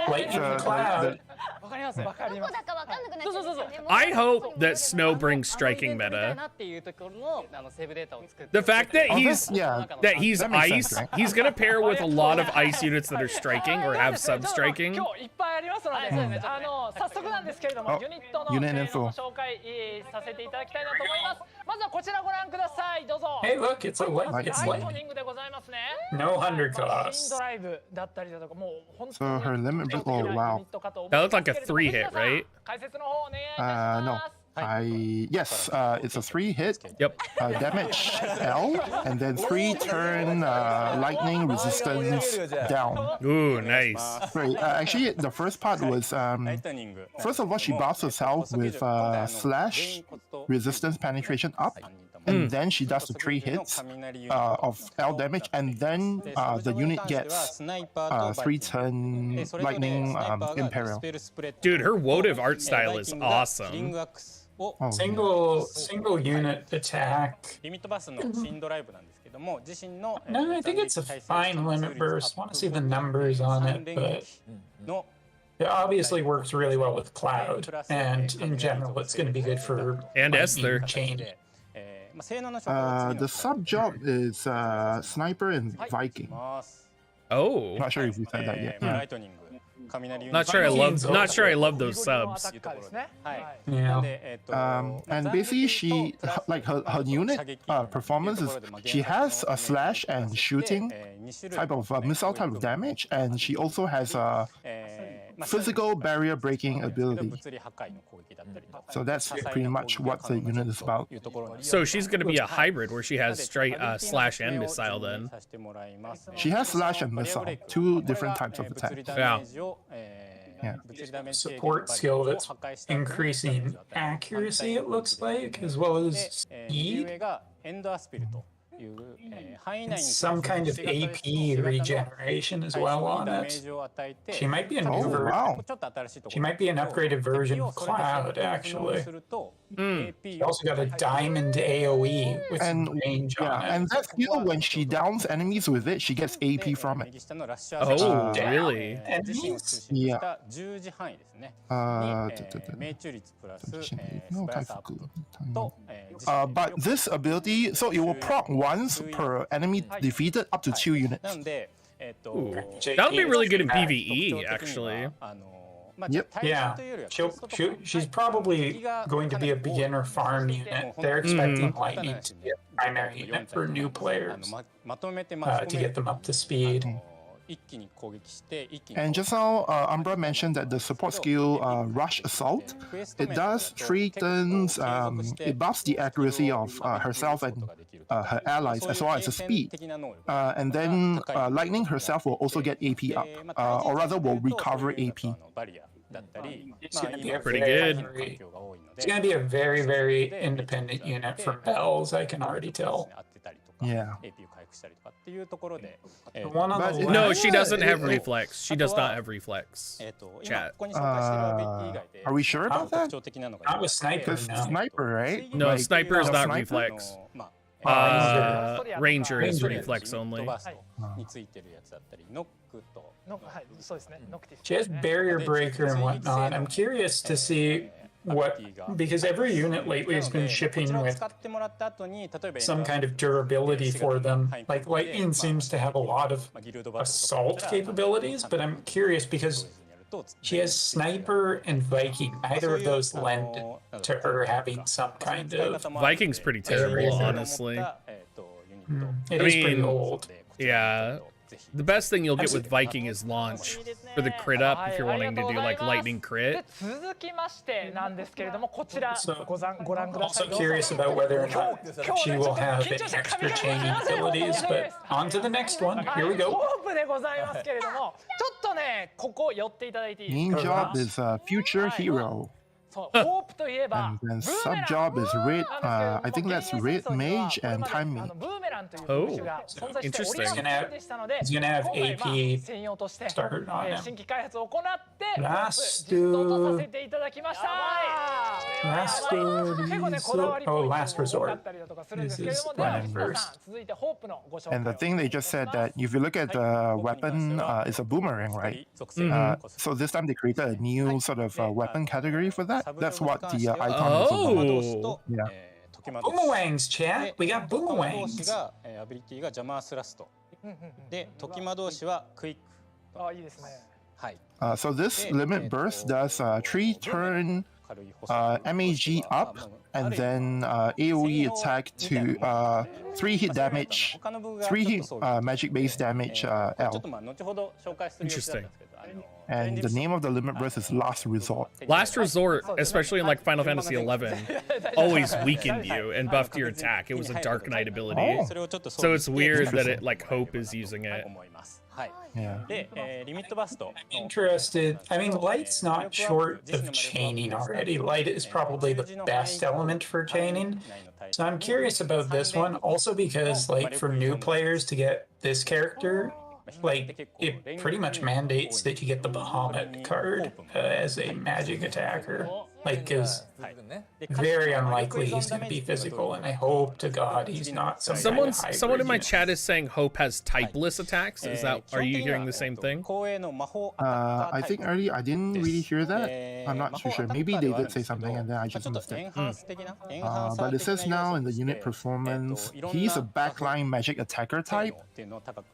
Lightning in the cloud. わかりますわかります。どこだかわかんなくなっちゃうんですよね。 I hope that Snow brings striking 見たい meta. なっていうところのセーブデータを作って The fact that Oh, he's yeah. that he's That makes ice, sense, right? he's gonna pair with a lot of ice units that are striking or have sub striking. 今日いっぱいありますので、早速なんですけれども、あユニットのユニット性能を紹介させていただきたいなと思います。まずはこちらご覧ください。どうぞ。 Hey, look, it's a light. ラ It's イト lightning. ニングでございますね。 No 100シン costs. ドライブだったりだとか、もう本当 So に her limit, oh wow. That looked like a 3-hit, right? 解説の方お願いいたします No. Yes, it's a 3-hit. Yep. Damage L, and then 3-turn lightning resistance down. Ooh, nice. Right. Actually, the first part was first of all, she buffs herself with slash resistance penetration up, and then she does the 3 hits of L damage, and then the unit gets 3-turn lightning imperial. Dude, her votive art style is awesome. Oh, Single unit attack. リミットバスの新ドライブなんですけども、自身の No, I think it's a fine limit burst. Want to see the numbers on it, but の it obviously works really well with Cloud, and in general, it's going to be good for And lightning Esther. chain. で、性能の紹介を次 the の sub job is sniper and Viking. ます。 Oh, Not sure if you said that yet. ライトニング、雷ユニ not sure I love those subs. サッカーですね。はい。 Yeah. で、And basically, she like her unit performance is she has a slash and shooting type of missile type of damage, and she also has a physical barrier breaking ability. 物理破壊の攻撃だったりとか So that's pretty much what the unit is about. いうところに So she's gonna be a hybrid where she has straight slash and missile then. させてもらいます。 She has slash and missile, 2 different types of 物理 attacks. ダメージを Yeah. 物理ダメージ Support skill that's increasing accuracy, it looks like, as well as 右 speed. 上がエンドアスピルという範囲内に Some kind of AP regeneration as well on it. She might be a new Oh, version. wow. She might be an upgraded version of Cloud, actually. She also got a diamond AoE with some And range on yeah, it. and that skill when she downs enemies with it, she gets AP from it. Oh, really? Enemies? Yeah. 10時範囲ですね。 But 命中率プラススプラスアップと this ability, so it will proc once per enemy defeated up to 2 units. なので Ooh, that would be really good in PvE, actually. Yep. Yeah, she's probably going to be a beginner farm unit. They're expecting Lightning to be a primary unit for new players まとめて to get them up to speed. 一気に攻撃して一気に And just now, Umbra mentioned that the support skill Rush Assault, it does 3 turns, it buffs the accuracy of herself and her allies as well as the speed. And then Lightning herself will also get AP up, or rather will recover AP. It's going to be a Pretty very, good. It's going to be a very, very independent unit from Bells, I can already tell. Yeah. したりとかっていうところで、 The one on the But- No, left- she doesn't have it- reflex. She does not have reflex. 今 Chat. ここに紹介しているアビリティ以外で Are we sure about 特 that? 徴的なのが Not with sniper, Because no. sniper, right? No, Like, sniper is no, not sniper? reflex. まあ Ranger is Ranger. reflex リミッ only. トバーストについてるやつだったり、ノックとはいそうですねノクティス She has barrier breaker and whatnot. I'm curious to see what, because every unit lately has been shipping with some kind of durability for them. Like Lightning seems to have a lot of assault capabilities, but I'm curious because she has sniper and Viking. Neither of those lend to her having some kind of. Viking's pretty terrible, honestly. It I is pretty mean, old. Yeah. The best thing you'll get with Viking is launch for the crit up if you're wanting to do like lightning で crit. 続きましてなんですけれどもこちら So, ご覧くださ Also い curious about whether or not she will have any extra chaining abilities, but on to the next one. Here we ホ go. ープでございますけれどもちょっとねここ寄っていただいていいです Main か job is future hero. そうホープといえば And then ブーメラン sub job is red. なん I ですけ think れ that's ども red 現役戦争には mage and これ time まで mage. ブーメランという武器が存在しており Interesting. ませんでしたので He's gonna have 今回 AP 専用として started on him. 新規開発を行ってホープ Last 実装とさせていただきました Last 結構ねこだわりポイン oh, last ト多か resort. ったりだとかするんです This けれ is どもでは Ryan 藤野 first. さん続いてホープのご紹介 And the thing they just said that if you look at the weapon, is a boomerang, right? So this time they created a new sort of weapon category for that. That's what the icon is about. Oh. Yeah. Boomerangs, chat. We got 同士 boomerangs. がアビリティがジャマースラストで時間同士はクイック。あいいですね はい。 So this limit burst does 3 turn MAG up and then AoE attack to 3 hit damage, 3 hit magic base damage ちょっ L. とまあ後ほど紹介する予定なんですけど、And the name of the limit burst is Last Resort. Last resort, especially in like Final Fantasy XI, always weakened you and buffed your attack. It was a Dark Knight ability. So it's weird that it like Hope is using it. 思います。はい。 Yeah. で、リミットバスト。 Interested. I mean, Light's not short of chaining already. Light is probably the best element for chaining. So I'm curious about this one, also because, like, for new players to get this character, like, it pretty much mandates that you get the Bahamut card as a magic attacker. Like, because very unlikely he's going to be physical, and I hope to God he's not some kind of hybrid Someone in my unit. chat is saying Hope has typeless attacks. Is that? Are you hearing the same thing? I think earlier I didn't really hear that. I'm not too sure. Maybe they did say something and then I just missed it. But it says now in the unit performance, he's a backline magic attacker type.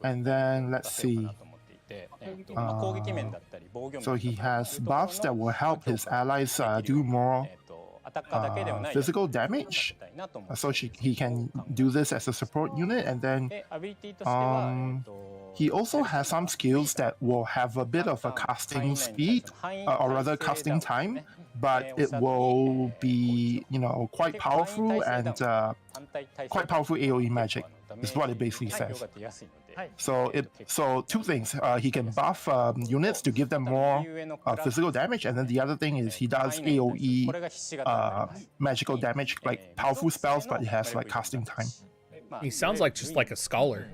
And then let's see. So he has buffs that will help his allies do more physical damage. So he can do this as a support unit. And then he also has some skills that will have a bit of a casting speed, or rather casting time. But it will be, you know, quite powerful and quite powerful AoE magic, is what it basically says. So two things. He can buff units to give them more physical damage, and then the other thing is he does AoE magical damage, like powerful spells, but it has like casting time. He sounds like just like a scholar,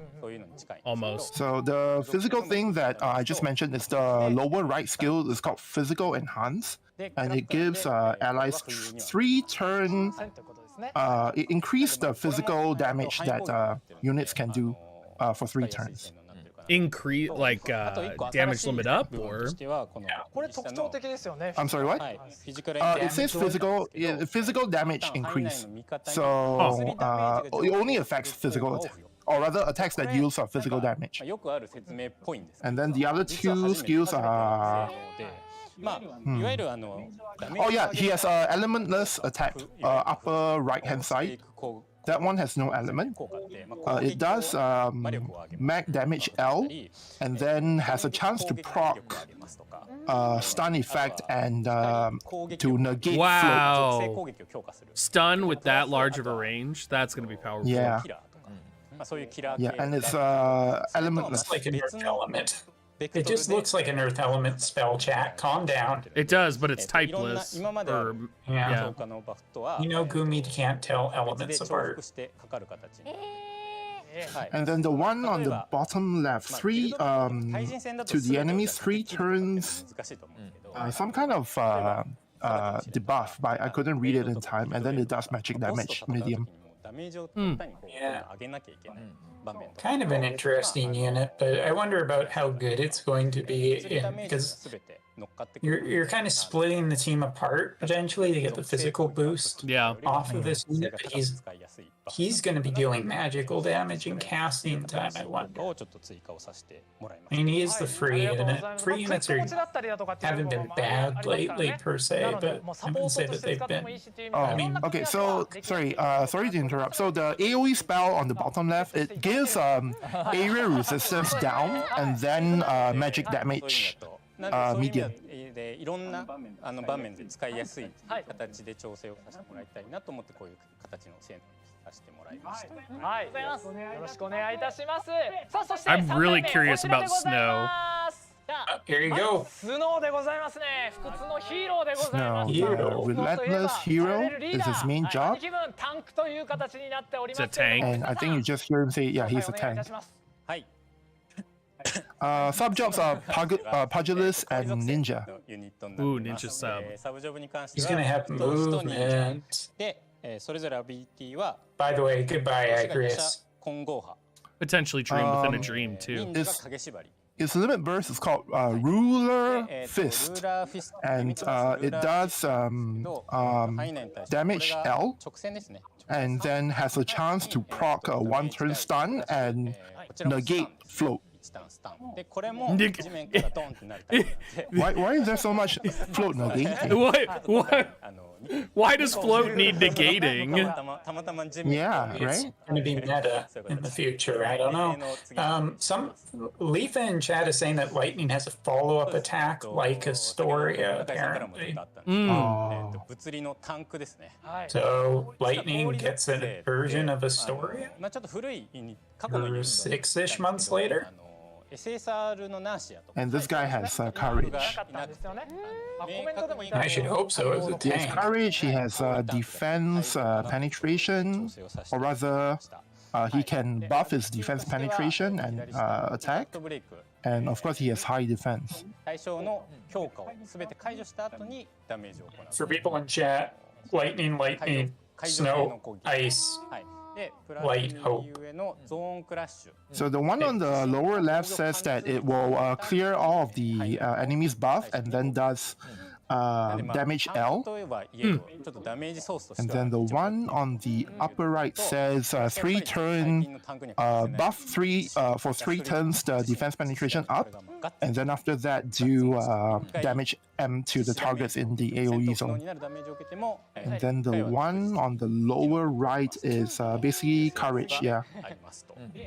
almost. So the physical thing that I just mentioned is the lower right skill is called Physical Enhance, and it gives allies 3 turn. It increased the physical damage that units can do for 3 turns. Increase like damage limit up, or これ特徴的ですよね I'm sorry, what? It says physical damage increase. So it only affects physical, or rather attacks that use physical damage. And then the other 2 skills are. Oh yeah, he has elementless attack, upper right hand side. That one has no element. It does mag damage L, and then has a chance to proc stun effect and to negate float. wow, stun with that large of a range. That's gonna be powerful. Yeah. Yeah, and it's elementless. It's like an earth element. It just looks like an earth element spell, chat. Calm down. It does, but it's typeless. Or, Yeah. yeah. You know Gumi can't tell elements apart. And then the one on the bottom left, 3 to the enemies, 3 turns, some kind of debuff, but I couldn't read it in time, and then it does magic damage, medium. Yeah. Kind of an interesting unit, but I wonder about how good it's going to be because you're kind of splitting the team apart potentially to get the physical boost off of this unit, but he's going to be dealing magical damage in casting time, I wonder. I mean, he is the free unit. Free units haven't been bad lately per se, but I wouldn't say that they've been. Okay, so sorry to interrupt. So the AoE spell on the bottom left, it gives area resistance down and then magic damage medium. いろんな場面で使いやすい形で調整をさせてもらいたいなと思ってこういう形の支援をさせてもらいました。はい、よろしくお願いいたします。さあ、そして I'm really curious about Snow. Here you go. スノーでございますね。不屈のヒーローでございます。 Snow, relentless hero is his main job. 気分タンクという形になっております。 It's a tank. And I think you just hear him say, yeah, he's a tank. はい。 Sub-jobs are Pugilist and Ninja. Ooh, Ninja sub. He's going to have movement. で、それぞれアビリティは By the way, goodbye, Agrius. 混合波。 Potentially dream within a dream too. Its limit burst is called Ruler Fist, and it does damage L, and then has a chance to proc a 1-turn stun and negate float. Why is there so much float negating? Why does float need negating? Yeah, right? It's going to be meta in the future. I don't know. Some Leafa in chat is saying that lightning has a follow-up attack like Astoria, apparently. So lightning gets a version of Astoria 6-ish months later. And this guy has courage. I should hope so as a He has tank. courage, he has defense penetration, or rather, he can buff his defense penetration and attack. And of course, he has high defense. For people in chat, lightning, snow, ice, light, hope. So the one on the lower left says that it will clear all of the enemy's buff and then does damage L. And then the one on the upper right says 3-turn buff 3 for 3 turns the defense penetration up, and then after that do damage M to the targets in the AoE zone. And then the one on the lower right is basically courage, yeah.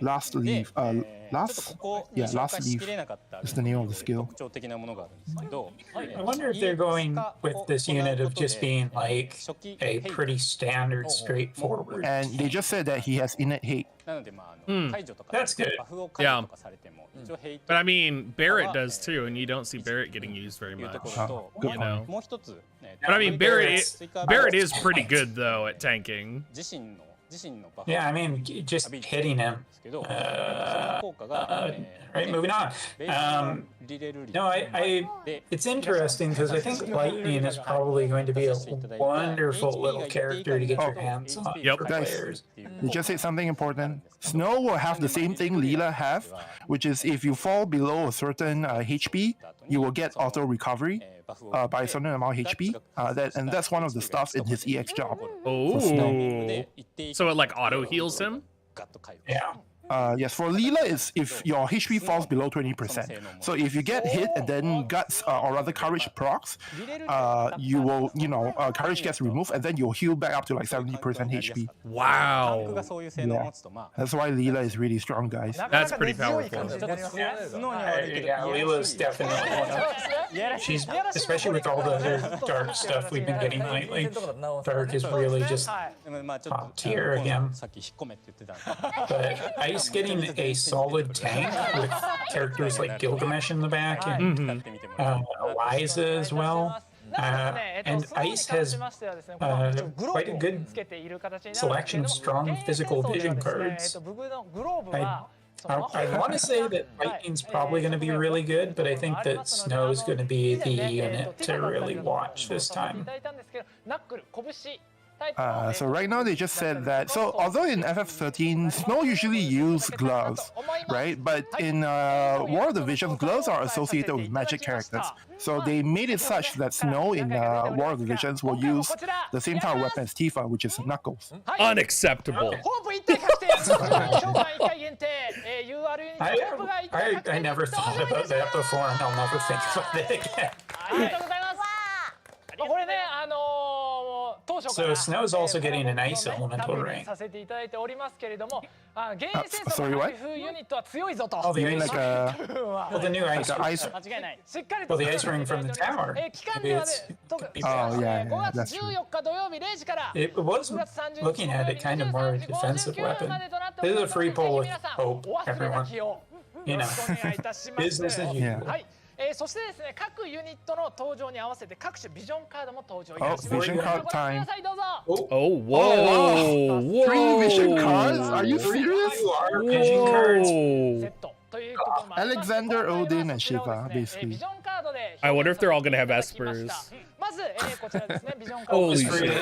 Last leave, last leave is the name of the skill. I wonder if they're going with this unit of just being like a pretty standard, straightforward. And they just said that he has innate hate. That's good. Yeah. But I mean, Barrett does too, and you don't see Barrett getting used very much. Good You know. point. But I mean, Barrett is pretty good though at tanking. Yeah, I mean, just hitting him. Right, moving on. No, it's interesting because I think Lightning is probably going to be a wonderful little character to get your hands on for players. You just said something important. Snow will have the same thing Leela have, which is if you fall below a certain HP, you will get auto recovery by a certain amount of HP. And that's one of the stuff in his EX job. Oh, so it like auto heals him? Yeah. Yes, for Leela, it's if your HP falls below 20%. So if you get hit and then guts or rather courage procs, you will, courage gets removed and then you'll heal back up to like 70% HP. Wow. Yeah. That's why Leela is really strong, guys. That's pretty powerful. Yeah, Leela's definitely one of. She's, especially with all the other dark stuff we've been getting lately, dark is really just top tier again. But Ice getting a solid tank with characters like Gilgamesh in the back and Eliza as well. And Ice has quite a good selection of strong physical vision cards. I want to say that Lightning's probably going to be really good, but I think that Snow's going to be the unit to really watch this time. So right now they just said that, so although in FF13, Snow usually use gloves, right? But in War of the Visions, gloves are associated with magic characters. So they made it such that Snow in War of the Visions will use the same type of weapon as Tifa, which is Knuckles. Unacceptable. I never thought about that before, and I'll never think about it again. So Snow's also getting an ice elemental ring. Sorry, what? Oh, the You mean ice like a... well, the new ice. ice... Well, the ice ring from the tower. Maybe it could be Oh, yeah, that's true. It was, looking at it, kind of more a defensive weapon. This is a free pull with hope, everyone. You know, business as usual. そしてですね、各ユニットの登場に合わせて各種ビジョンカードも登場いたします。Oh, vision card time. どうぞ。 Oh, whoa, whoa. 3 vision cards? Are you serious? Vision cards. Whoa. Alexander, Odin, and Shiva, basically. I wonder if they're all going to have espers. Holy shit.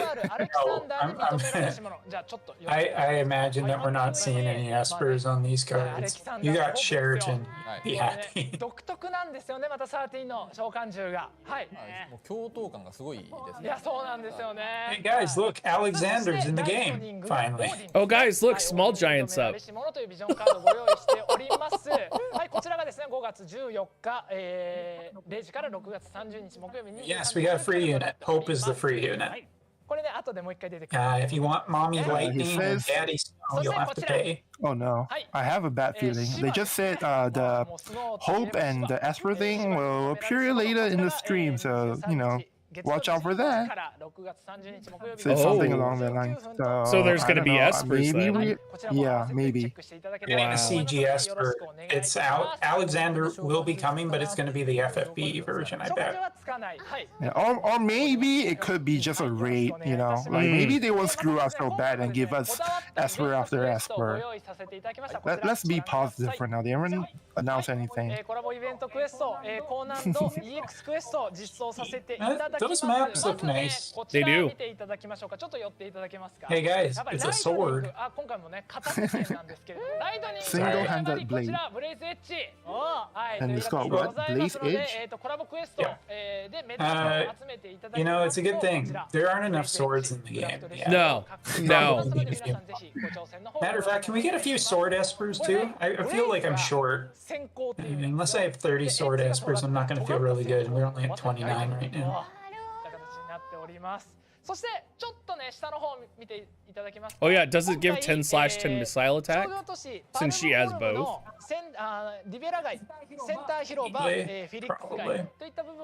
I imagine that we're not seeing any espers on these cards. You got Sheraton. Be happy. 独特なんですよね、また13の召喚獣が。はい。もう共闘感がすごいですね。いや、そうなんですよね。 Hey guys, look, Alexander's in the game, finally. Oh, guys, look, Small Giant's up. 嬉しいものというビジョンカードをご用意しております。はい、こちらがですね、5月14日、0時から6月30日木曜日に。Yes, we got a free unit. Hope is the free unit. これね、後でもう一回出てくる。If you want Mommy Lightning and Daddy Snow, you'll have to pay. Oh no, I have a bad feeling. They just said the Hope and the Esper thing will appear later in the stream, so, you know, watch out for that. Say something along that line. So there's going to be espers maybe then. Yeah, maybe. Getting a CG Esper. It's out. Alexander will be coming, but it's going to be the FFB version, I bet. Yeah, or maybe it could be just a raid, you know? Like maybe they will screw us so bad and give us Esper after Esper. Let's be positive for now. They haven't announced anything. Those maps look nice. They do. Hey guys, it's a sword. Single-handed blade. And it's got what? Blaze Edge? You know, it's a good thing. There aren't enough swords in the game. Yeah. No, no. Matter of fact, can we get a few sword espers too? I feel like I'm short. Unless I have 30 sword espers, I'm not going to feel really good. And we're only at 29 right now. Oh yeah, does it give 10/10 missile attack? Since she has both. Probably.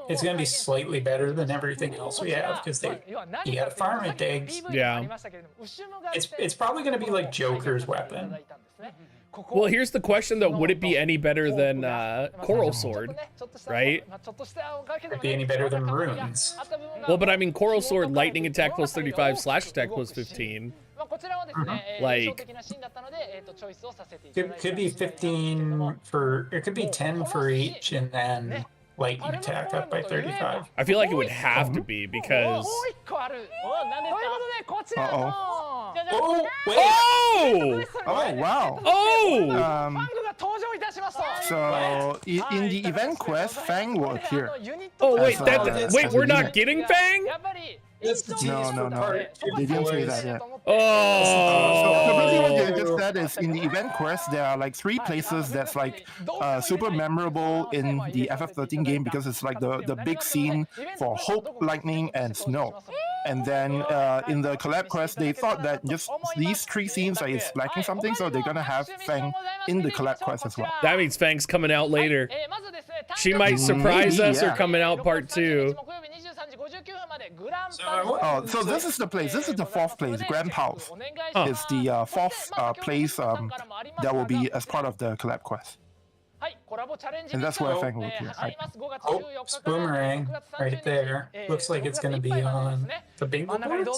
It's going to be slightly better than everything else we have because you got farming digs. Yeah. It's probably going to be like Joker's weapon. Well, here's the question though: would it be any better than Coral Sword, right? Would it be any better than Runes? Well, but I mean, Coral Sword, lightning attack plus 35, slash attack plus 15. Like, could be 15 for, it could be 10 for each, and then lightning attack up by 35. I feel like it would have to be because. Oh, wait. Oh! Oh, wow. Oh! So in the event quest, Fang will appear. Oh wait, wait, we're not unit. getting Fang? No. They didn't say that yet. Oh. So basically what they just said is in the event quest, there are like 3 places that's like super memorable in the FF13 game because it's like the big scene for Hope, Lightning, and Snow. And then in the collab quest, they thought that just these 3 scenes are lacking something, so they're gonna have Fang in the collab quest as well. That means Fang's coming out later. She might surprise us or coming out part 2. So this is the place. This is the 4th place. Grand Palace is the 4th place that will be as part of the collab quest. And that's what I think would be Hope's boomerang right there. Looks like it's going to be on the bingo boards.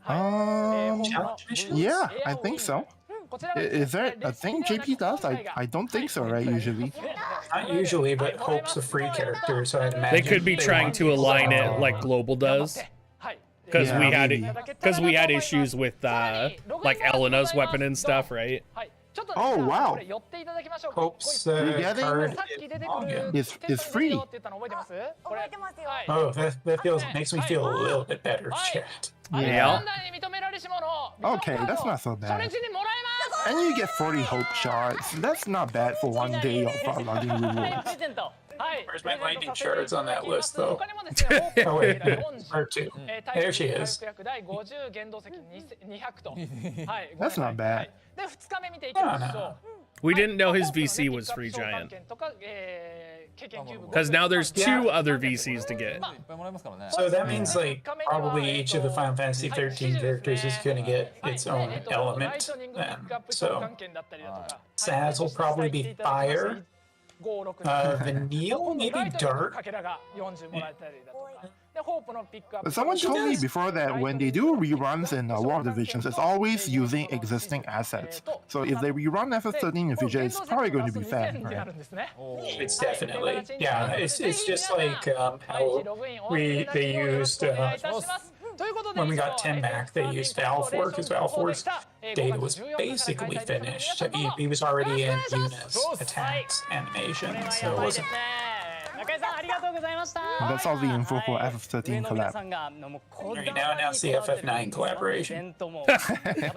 Challenge missions? Yeah, I think so. Is there a thing JP does? I don't think so, right? Usually. Not usually, but Hope's a free character, so I'd imagine They could be trying to align it like Global does. Because we had issues with like Elena's weapon and stuff, right? Oh wow! Hope's card is free. Oh, that makes me feel a little bit better, chat. Yeah. Okay, that's not so bad. And you get 40 hope shards. That's not bad for one day of logging rewards. Where's my lightning shards on that list, though? Oh, wait, part 2. There she is. That's not bad. We didn't know his VC was free, Giant. Because now there's 2 other VCs to get. So that means, like, probably each of the Final Fantasy 13 characters is going to get its own element then. So, Saz will probably be fire. Vanille, maybe dark. Someone told me before that when they do reruns in War Divisions, it's always using existing assets. So if they rerun FF13 in the future, it's probably going to be fun, right? It's definitely, yeah. It's just like how they used when we got Tim back, they used Val4 because Val4's data was basically finished. He was already in Yuna's attacks animation, so it wasn't. And that's all the info for FF13 collab. Right, now announce the FF9 collaboration.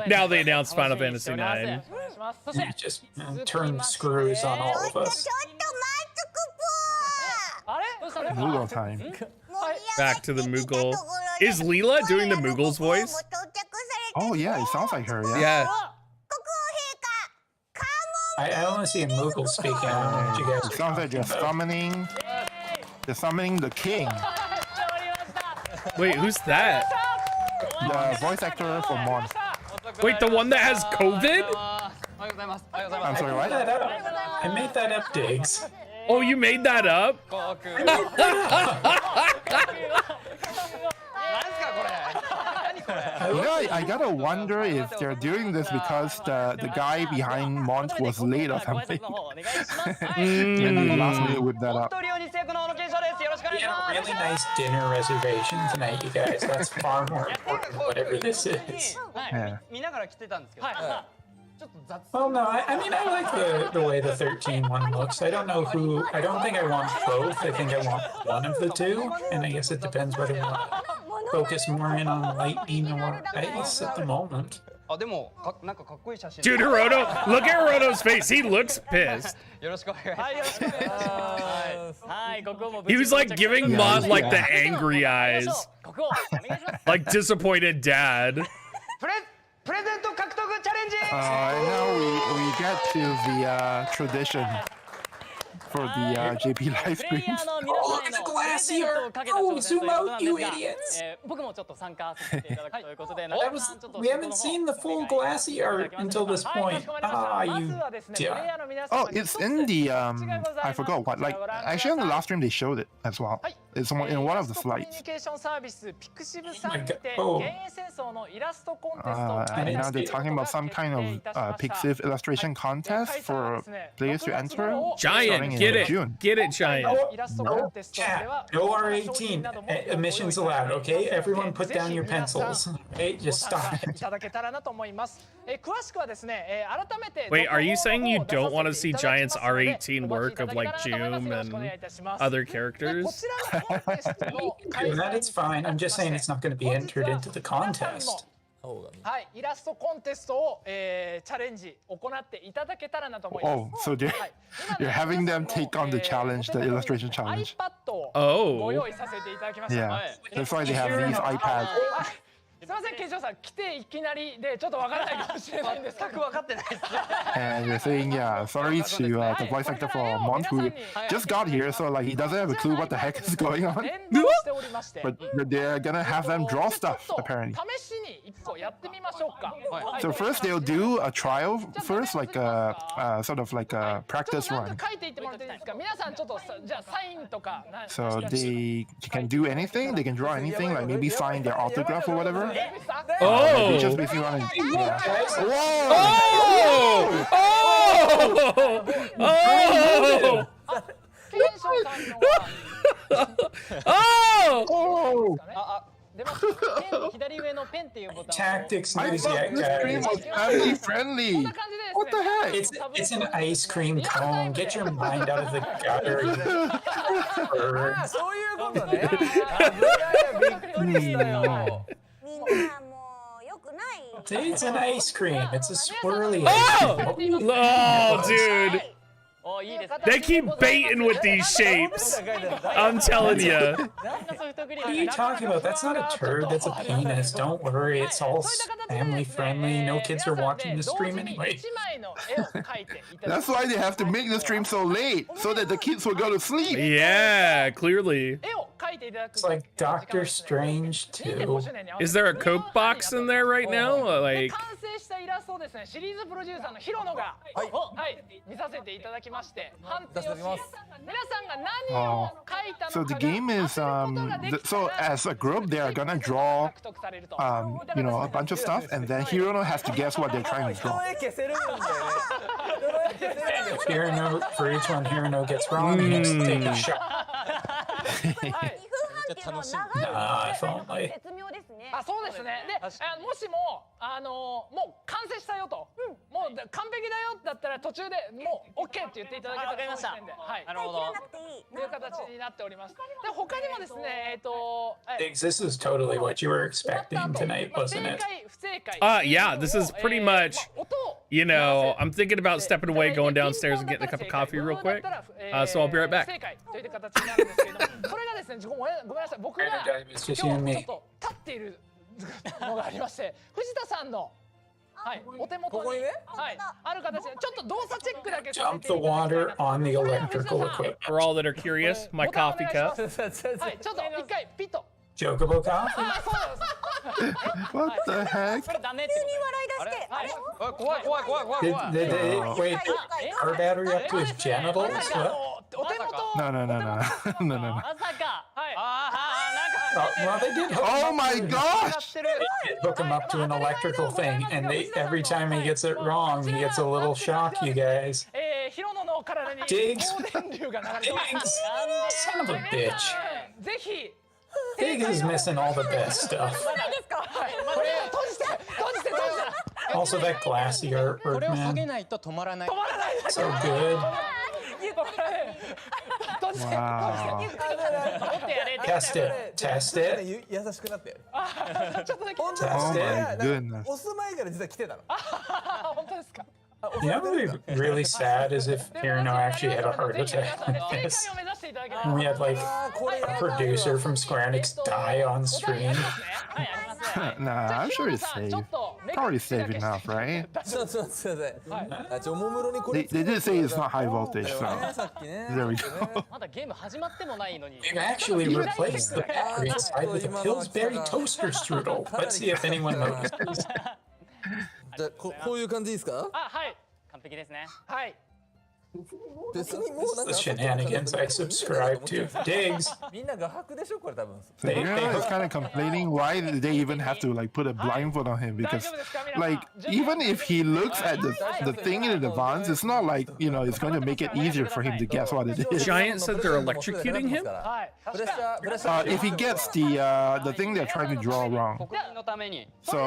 Now they announced Final Fantasy 9. Just turn the screws on all of us. Moogle time. Back to the Moogle. Is Leela doing the Moogle's voice? Oh yeah, it sounds like her, yeah. Yeah. I only see a Moogle speaking. I don't know what you guys It sounds like they're summoning the king. Wait, who's that? The voice actor for Mon. Wait, the one that has COVID? I'm sorry, what? I made that up, Diggs. Oh, you made that up? You know, I gotta wonder if they're doing this because the guy behind Mont was late or something. And they last minute whipped that up. We had a really nice dinner reservation tonight, you guys. That's far more important than whatever this is. Yeah. Well, no, I mean, I like the way the 13 one looks. I don't know who, I don't think I want both. I think I want one of the two. And I guess it depends whether I want to focus more in on lightning or ice at the moment. Dude, Hiroto, look at Hiroto's face. He looks pissed. He was like giving Mod like the angry eyes. Like disappointed dad. Now we get to the tradition for the JP live streams. Oh, look at the glacier! Oh, zoom out, you idiots! We haven't seen the full glacier until this point. Ah, you... Oh, it's in the, I forgot what, like, actually on the last stream they showed it as well. It's in one of the slides. Oh. And now they're talking about some kind of Pixiv illustration contest for players to enter. Giant, get it. June. Get it, Giant. No, chat. No R18 emissions allowed, okay? Everyone put down your pencils. Okay, just stop it. Wait, are you saying you don't want to see Giant's R18 work of like Joom and other characters? That it's fine. I'm just saying it's not going to be entered into the contest. Oh, so you're having them take on the challenge, the illustration challenge. Oh. Yeah, that's why they have these iPads. すみません、ケンショウさん、来ていきなりでちょっとわからないかもしれないんですけど。全く分かってないですね。 And you're saying, yeah, sorry to the voice actor for Mont who just got here, so like he doesn't have a clue what the heck is going on. 連動しておりまして。 But they're gonna have them draw stuff, apparently. 試しに一個やってみましょうか。 So first they'll do a trial first, like a sort of like a practice ちょっとな run. んか書いていってもらっていいですか。皆さんちょっじゃあサインとか。 So they can do anything, they can draw anything, like maybe sign their autograph or whatever. Oh! They just basically want to. Yeah. Whoa! Oh! Oh! ケンショウさんのは。 Oh! 出ます。左上のペンっていうボタンを。 Tactics I news thought yet, this stream was guys. family friendly. こんな感じでですね。 What the heck? It's an ice cream cone. Get your mind out of the gutter. you birds. そういうことね。いやびっくりしたよ。みんなもう良くない。 It's an ice cream. It's a swirly Oh! ice cream. Oh, dude. お、いいですね。 They keep baiting with these shapes. I'm telling you. What are you talking about? That's not a turd. That's a penis. Don't worry. It's all family friendly. No kids are watching the stream anyway. That's why they have to make the stream so late, so that the kids will go to sleep. Yeah, clearly. It's like Doctor Strange too. Is there a Coke box in there right now? Like, 完成したイラストをですね、シリーズプロデューサーのヒロノが、はい見させていただきまして、判定をし、皆さんが何を書いたのか So the game is so as a group they are gonna draw you know, a bunch of stuff, and then Hirono has to guess what they're trying to draw. 消せるんだよね。 Hirano, for each one Hirano gets wrong, he has to take a shot. 2分半っていうのは長いあ、絶妙ですね。あ、そうですね。で、もしももう完成したよと、もう完璧だよだったら途中でもう OK って言っていただけたら。わかりました。はい。なるほど。切らなくていい。という形になっております。で、他にもですね、Diggs, this is totally what you were expecting tonight, wasn't it? yeah, this is pretty much, you know, I'm thinking about stepping away, going downstairs and getting a cup of coffee real quick. So I'll be right back. という形になるんですけど、それがですね、ごめんなさい、僕が今日ちょっと立っているのがありまして、藤田さんの、はい、お手元に、はい、ある形でちょっと動作チェックだけさせ Dump て the いただき water on the electrical equipment. For all that are curious, my coffee cup. はい、ちょっと一回ピッと。 Chocobo coffee? あ、そうです。 What the heck? これダメって急に笑い出して、あれ？ 怖い怖い怖い怖い Did, 怖い did they wait? Car battery up to his genitals? What? お手元。 No, no, no, no, no, no, no. まさか。はい。Well, they did hook Oh him my up. gosh! They did hook him up to an electrical thing, and every time he gets it wrong, he gets a little shock, you guys. ヒロノの体に Diggs. 光電流が流れてま Diggs, す。 son of a bitch. ぜひ。 Diggs is missing all the best stuff. これ閉じて閉じて閉じて。 Also, that glassy これを artwork, 下げ man. ないと止まらない。 So good. 閉じて。 Wow. 持ってやれ。 Test it. Test it. 優しくなってる。ちょっとだけ。本当 Oh に my goodness. 押す前から実は来てたの。本当ですか。 You know what would be really sad is if Hirano actually had a heart attack 正 like 解 this. を目指していただけれ And ば。 we had like a producer from Square Enix die on stream. はい、あります。 Nah, I'm sure it's ちょ safe. っと Probably safe enough, right? ちょっとすいません。おもむろにこれ They did say it's not high voltage, so さっきね。 there we go. まだゲーム始まってもないのに。 They've actually replaced the battery inside with a Pillsbury toaster strudel. Let's see if anyone notices. じゃあこういう感じですか？あ、はい。完璧ですね。はい。別にもうなん The か shenanigans I subscribe to. Diggs. みんな画伯でしょこれ多分。 So Hirano is kind of complaining why did they even have to like put a blindfold on him, because like even if he looks at the thing in advance, it's not like, you know, it's going to make it easier for him to guess what it is. Giant said they're electrocuting him? はい。 プレッシャープレッシャー。 If he gets the thing they're trying to draw wrong. 国民のために。 So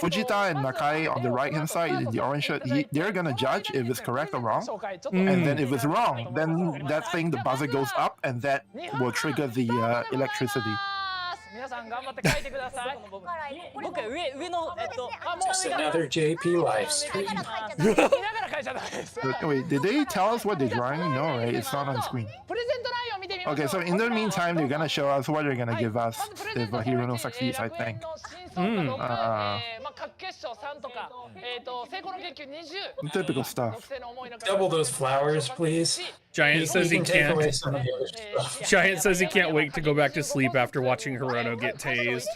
Fujita and Nakai on the right hand side in the orange shirt, they're gonna judge if it's correct or wrong. 紹介ちょっと。 And then if it's wrong, then that thing, the buzzer goes up, and that will trigger the electricity. 皆さん頑張って書いてください。僕上のJust another JP live stream. 見ながら書いちゃダメです。 But wait, did they tell us what they're drawing? No, right? It's not on screen. プレゼント内容を見てみましょう。 Okay, so in the meantime, they're gonna show us what they're gonna give us if Hirono succeeds, I think. 6、まあ各決勝3とか、成功の研究20。 Typical stuff. Double those flowers, please. Giant says he can take away can't. some of the other stuff. Giant says he can't wait to go back to sleep after watching Hirono get tased.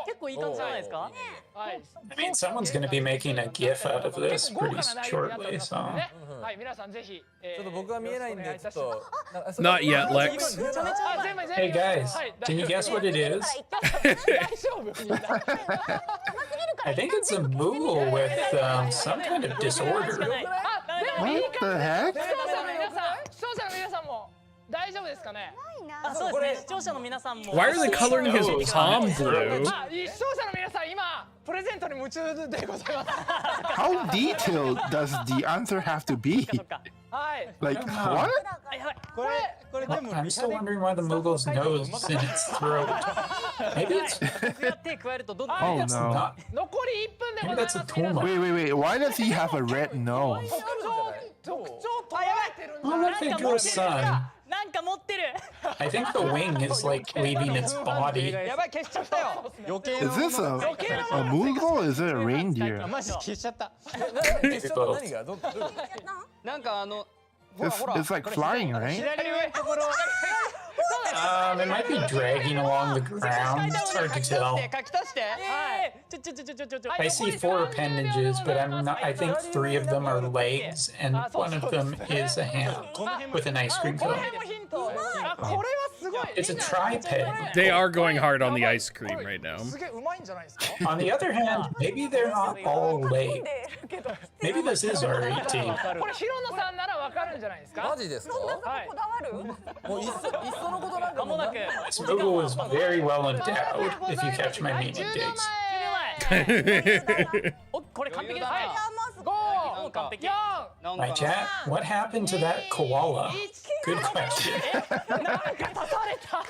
結構いい感じじゃないですか？ I mean, someone's going to be making a GIF out of this pretty shortly, so. はい、皆さんぜひ。ちょっと僕は見えないんでちょっと。Not yet, Lex. Hey guys, can you guess what it is? I think it's a Moogle with some kind of disorder. What the heck? 視聴者の皆さんも大丈夫ですかね？あ、そうですね。視聴者の皆さんも。 Why are they coloring his palm blue? あ、視聴者の皆さん今プレゼントに夢中でございます。 How detailed does the answer have to be? はい。 Like what? これでも I'm still wondering why the Moogle's nose is in its throat. Maybe it's 手加えるとどんどん Oh no. not. 残り1分で Maybe ござい that's ま a す。 tumor. Wait. Why does he have a red nose? 特徴捉えてるんじゃ Oh, ない look, they drew a sun. なんか持ってる。 I think the wing is like leaving its body. やばい消しちゃったよ。 余計 Is this a Moogle or is it a reindeer? マジ消しちゃった。何がどうなんかIt's like flying, right? 左上のところ。 It might be dragging along the ground. It's hard to tell. 書き足して。はい。 I see 4 appendages, but I think 3 of them are legs, and 1 of them is a hand with an ice cream この cone. 辺もヒント。あ、これはすごい。 It's a triped. They are going hard on the ice cream right now. すげえうまいんじゃないですか。 On the other hand, maybe they're not all legs. Maybe this is R18. これヒロノさんならわかるんじゃないですか。マジですか？はい。もういっそのことなんかもう This Moogle is very well endowed, if you catch my meaning, Diggs. お、これ完璧ですね。 5、完璧。 4、 My chat, what happened to that koala? Good question. なんか刺された。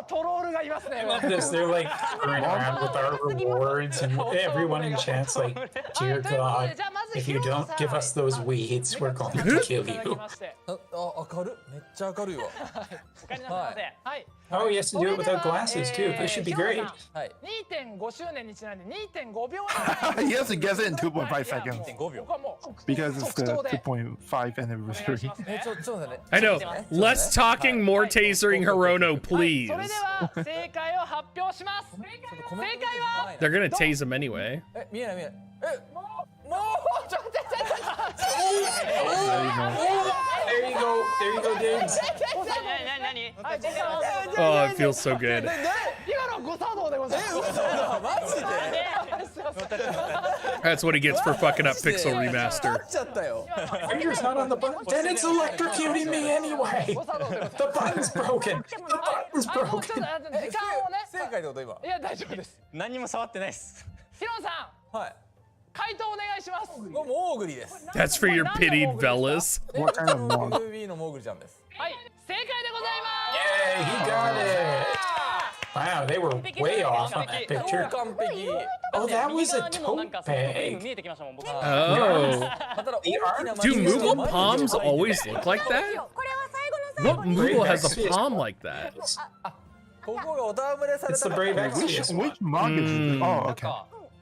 トロールがいますね。 I love this. They're like screwing around with our rewards, and everyone in chat's like, dear God, if you don't give us those weeds, we're going to kill you. 明るいめっちゃ明るいわ。はい。 Oh, he has to do it without glasses too. This should be great. はい。 2.5 周年にちなんで 2.5 秒 He has to guess it in 2.5 seconds 5秒。 because it's the 2.5 anniversary. ちょっと待ってね。 I know. Less talking, more tasering Hirono, そ please. れでは正解を発表します。正解は They're gonna tase him anyway. え、見えない見えない。もうちょっと待って There you go. There you go, Diggs. 何 Oh, it feels so good. 今の誤作動でございます。マジで？ That's what he gets for fucking up Pixel 立 Remaster. っちゃったよ。 Finger's not on the button. Then it's electrocuting me anyway. The button's broken. The button's もうちょっ broken. と時間をね。正解ってこと今。いや大丈夫です。何にも触ってないです。ヒロンさん、はい。回答お願いします。もうモーグリです。 That's for your pitied Velas. What kind of Moogle? FB のモーグリちゃんです。はい、正解でございます。 Yay, he got it. Wow, they were way off on that 超 picture. 完璧。 Oh, that was a tote 見 bag. えてきましたもん僕。 Oh. まただ The art- Do Moogle palms always look like that? これは最後の What Moogle has a palm like that? ここがお戯れされ It's た the Brave Which Exvius one. mug is it? Oh, okay.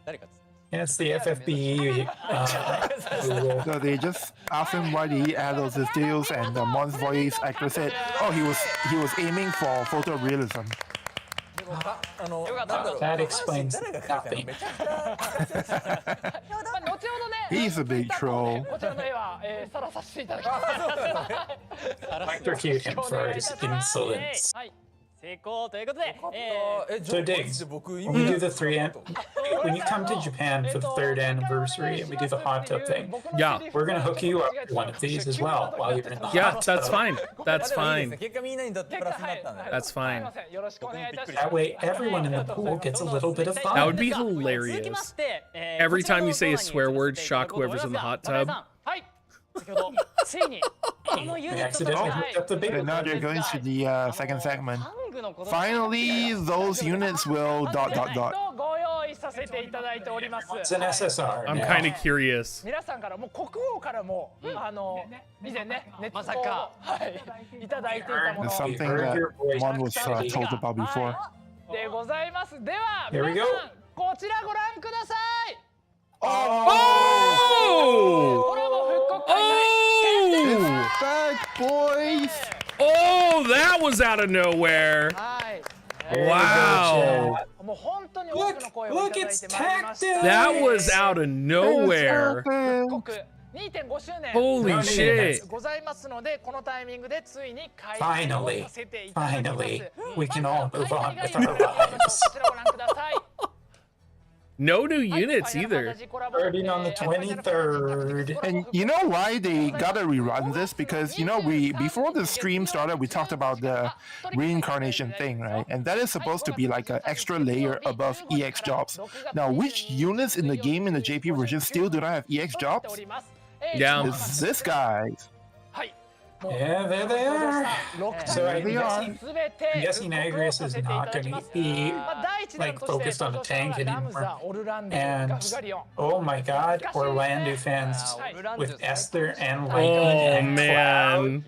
誰か Yeah, it's the FFB. Google. So they just asked him why did he add those details, and the Mon's voice actor said, "Oh, he was aiming for photorealism." あのなんだろう That explains 誰が描いたの nothing. めちゃくちゃまあ後ほどね。 He's a big troll. こちらの絵はさらさせていただきます。 Electrocute him for his insolence. はい。成功ということで、So Diggs, when we do the when you come to Japan for the 3rd anniversary and we do the hot tub thing, Yeah. we're gonna hook you up to one of these as well while you're in the Yeah, hot that's tub. fine. That's でもいいです fine. ね結果みんなにとってプラスになったんで That's すい fine. ません。よろしくお願いいたします。 That way, everyone in the pool gets a little bit of That fun. would be 続きま hilarious. して、Every time you say a swear word, shock whoever's in the hot tub. はい。先ほどついにこのユ We ニット accidentally たち hooked up the big And now one. they're going to the second segment. ハングの子供 Finally, those units will ... ご用意させていただいております。 It's an SSR. I'm now. kind of curious. 皆さんからもう国王からも以前ね熱投はいいただいていたも It's の something that one was told about before. でございます。では Here we 皆 go. さんこちらご覧ください。 Oh! コラボ復刻開催 Oh! Back, boys! Oh, that was out of nowhere. はい。 Wow. もう本当に多くの声をいただいてまいりました。 That was out of nowhere. 復刻 2.5 周年 Holy shit. ございますので、このタイミングでついに開催 Finally, させていただきます。 finally, we can all move on with こ our lives. ちらご覧ください。 No new units either. Starting on the 23rd. And you know why they gotta rerun this? Because you know before the stream started we talked about the reincarnation thing, right? And that is supposed to be like an extra layer above EX jobs. Now which units in the game in the JP version still do not have EX jobs? Yeah. It's this guy. Yeah, there they are. So I'm guessing Agrius is not going to be like focused on a tank anymore. And oh my god, Orlando fans with Esther and Lightning Oh and man.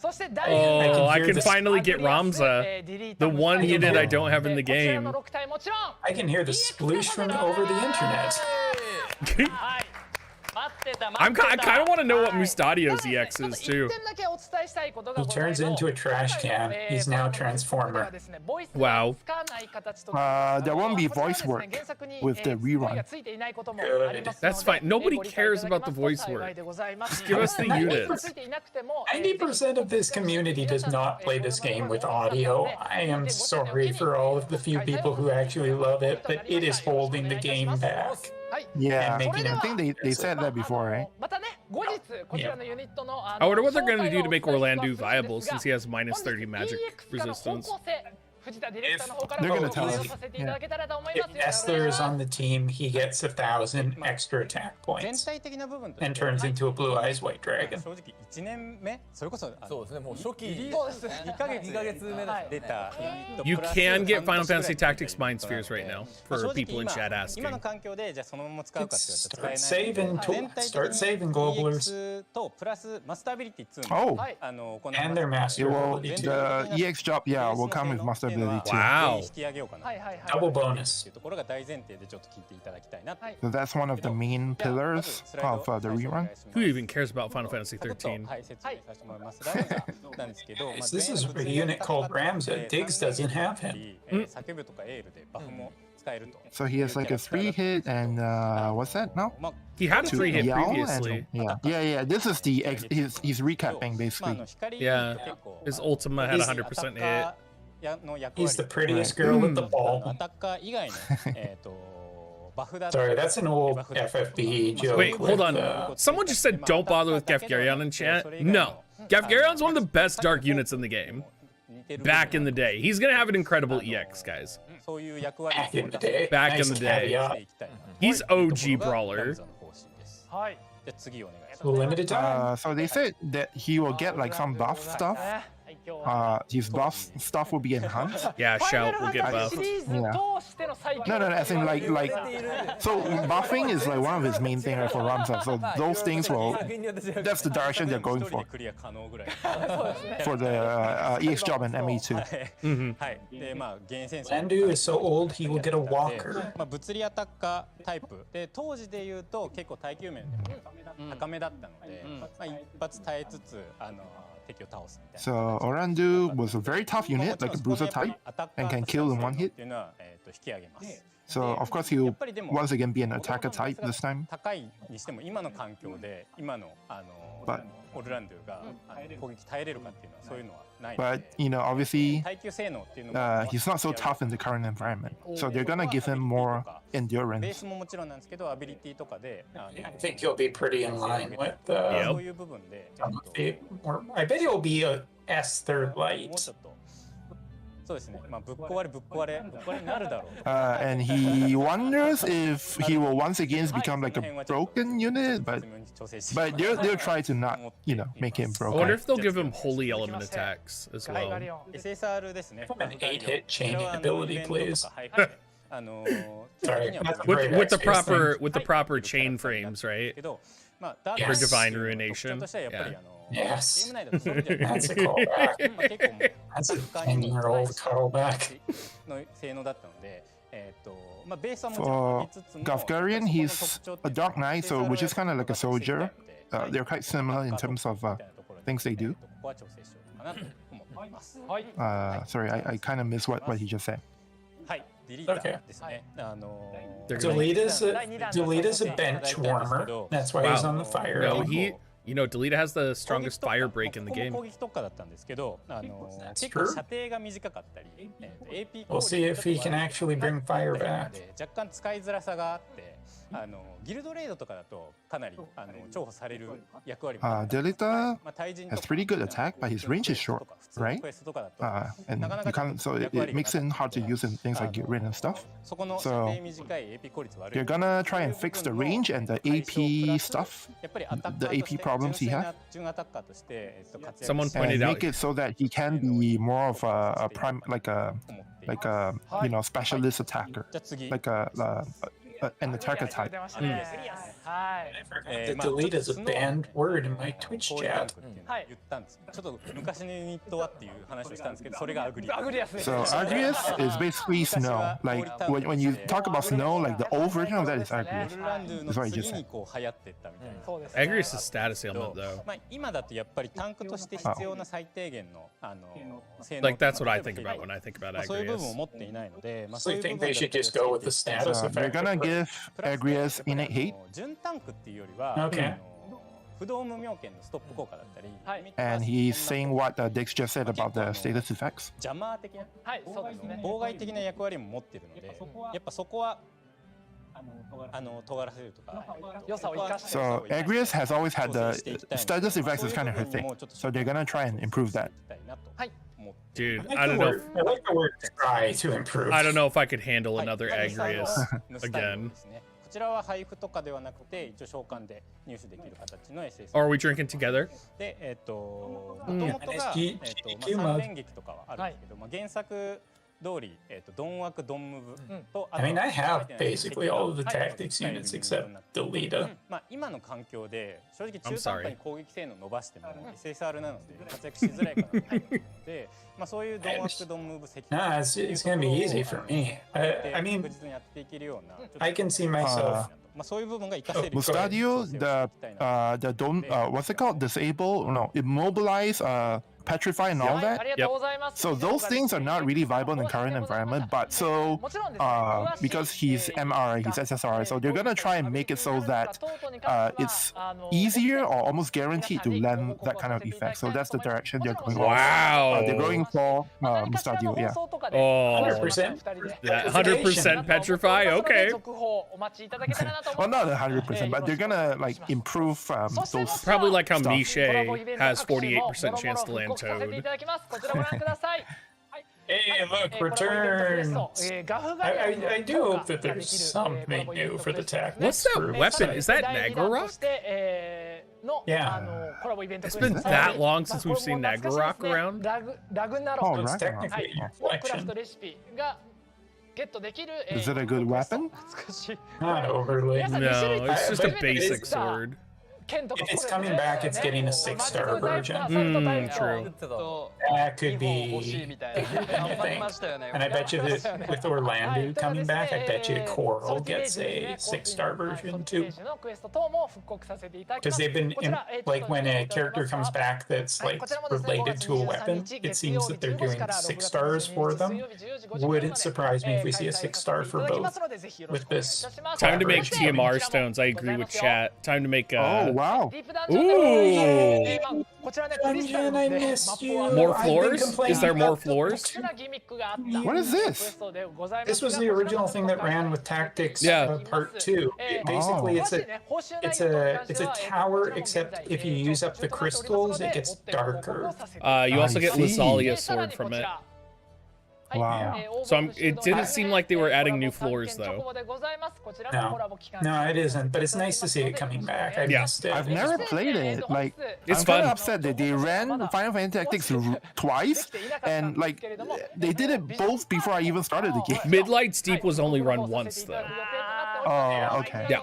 Oh, I can finally get Ramza, the one unit I don't have in the game. I can hear the sploosh from over the internet. I kind of want to know what Mustadio's EX is too. He turns into a trash can. He's now Transformer. Wow. There won't be voice work with the rerun. Good. That's fine. Nobody cares about the voice work. Just give us the units. 90% of this community does not play this game with audio. I am sorry for all of the few people who actually love it, but it is holding the game back. Yeah, And making I think they said that before, right? I wonder what they're going to do to make Orlando viable since he has minus 30 magic resistance. They're gonna tell us. Yeah. If Esther is on the team, he gets 1,000 extra attack points and turns into a Blue Eyes White Dragon. そうですね、もう初期2ヶ月目だ出た。 You can get Final Fantasy Tactics Mind Spheres right now for people in chat asking. 今の環境でじゃあそのまま使うかって言われたら Start saving Globalers. とプラスマスタービリティ2 Oh, も行 And their master well, ability too. the EX job, yeah, will come with master ability too. Wow. 引き上げようかな Double bonus. っていうところが大前提でちょっと聞いていただきたいな。 So that's one of the main pillars of the rerun. Who even cares about Final Fantasy 13? はい、説明させてもらいます。ラムザなんですけど、 This is a unit called Ramza. Diggs doesn't have him. 叫ぶとかエールでバフも使えると。 So he has like a 3-hit and what's that now? He had a 3-hit Yell previously. and yeah. This is the he's recapping basically. Yeah. His Ultima had 100% hit. He's the prettiest girl with the ball. アタッカー以外のバフだ。 Sorry, that's an old FFB joke. Wait, hold on. with, Someone just said don't bother with Gefgarion in chat. No. Gefgarion's one of the best dark units in the game. Back in the day. He's gonna have an incredible EX, guys. back in the day. Back in Nice the day. caveat. He's OG Brawler. じゃあ次お願いします。 Limited time. So they said that he will get like some buff stuff. His buff stuff will be enhanced. Yeah, Shout will get buffed. Yeah. No, as in like so buffing is like one of his main things for Ramza. So those things will that's the direction they're going for クリア可能ぐらい。 for the EX job and ME2. はい。でまあ厳選 Landu is so old he will get a walker. まあ物理アタッカータイプで当時で言うと結構耐久面でも高めだったので、まあ一発耐えつつ敵を倒すみたいな。 So Orandu was a very tough unit, like a bruiser type, and can kill in one hit. っていうのは引き上げます。 So of course he'll once again be an attacker type this time. 高いにしても今の環境で今のオルランドゥが攻撃耐えれるかっていうのはそういうのはないの But で。 you know, obviously, 耐久性能っていうのが he's not so tough in the current environment. So they're gonna give him more ベー endurance. スももちろんなんですけどアビリティとかで I think he'll be pretty in line with そういう部分で I bet he'll be a S third もう light. ちょっとそうですね。まあぶっ壊れになるだろう。 And he wonders if he will once again become like a broken unit, but they'll try to not, you know, make him I wonder broken. if they'll give him holy element attacks as well. SSR ですね。 An 8-hit chaining ability, please. Sorry, with the proper chain frames, right? For divine ruination. Yeah. Yes. That's a callback. That's a 10-year-old callback. For Gafgarian, he's a Dark Knight, so which is kind of like a soldier. They're quite similar in terms of things they do. Sorry, I kind of missed what he just said. Okay. Delita's a bench warmer. That's why he's on the fire. No, Delita has the strongest fire break in the game. That's true. We'll see if he can actually bring fire back. Delita has pretty good attack, but his range is short, right? And you can't, so it makes it hard to use in things like Grid and stuff. So they're gonna try and fix the range and the AP stuff, the AP problems he has. Someone pointed out make it so that he can be more of a prime, like a specialist attacker, like an attacker type. The delete is a banned word in my Twitch chat. So Agrius is basically snow. Like when you talk about snow, like the old version of that is Agrius. That's what I just said. Agrius is status ailment though. Like that's what I think about when I think about Agrius. So you think they should just go with the status effect? They're gonna give Agrius innate hate. Okay. And he's saying what Dix just said about the status effects. So Agrius has always had the status effects is kind of her thing. So they're gonna try and improve that. Dude, I don't know. I like the word try to improve. I don't know if I could handle another Agrius again. Or are we drinking together? I mean, I have basically all of the tactics units except Delita. I'm sorry. Nah, it's gonna be easy for me. I mean, I can see myself. Mustadio, the don't what's it called? Disable? No, immobilize, petrify, and all that. Yep. So those things are not really viable in the current environment. But so because he's MR, he's SSR, so they're gonna try and make it so that it's easier or almost guaranteed to land that kind of effect. So that's the direction they're going. Wow. They're going for Mustadio. Yeah. Oh, 100%. 100% petrify. Okay. Well, not 100%, but they're gonna like improve those. Probably like how stuff. Miche has 48% chance to land Toad. Hey, look, returns! I do hope that there's something new for the tactics. What's that weapon? Is that Nagarok? Yeah. It's been that long since we've seen Nagarok around. Oh, It's right. technically a reflection. Is it a good weapon? Not overly. No, it's just a But basic sword. If it's coming back, it's getting a 6-star version. True. That could be anything. And I bet you that with Orlando coming back, I bet you Coral gets a 6-star version too. Because they've been, like when a character comes back that's like related to a weapon, it seems that they're doing 6 stars for them. Wouldn't surprise me if we see a 6-star for both with this. Time to make collaboration. TMR stones. I agree with chat. Time to make Oh wow! Ooh. Dungeon, I missed you. More I've been floors? complaining Is there more about the- floors? What is this? This was the original thing that ran with Tactics Yeah. Part 2. Basically, it's a tower, except if you use up the crystals, it gets darker. You also I get see. Lazalia sword from it. Wow. So it didn't seem like they were adding new floors though. No, it isn't. But it's nice to see it coming back. I missed it. I've never played it. Like, It's I'm fun. kind of upset that they ran Final Fantasy Tactics twice, and like they did it both before I even started the game. Midlight's Deep was only run once though. Oh, okay. Yeah.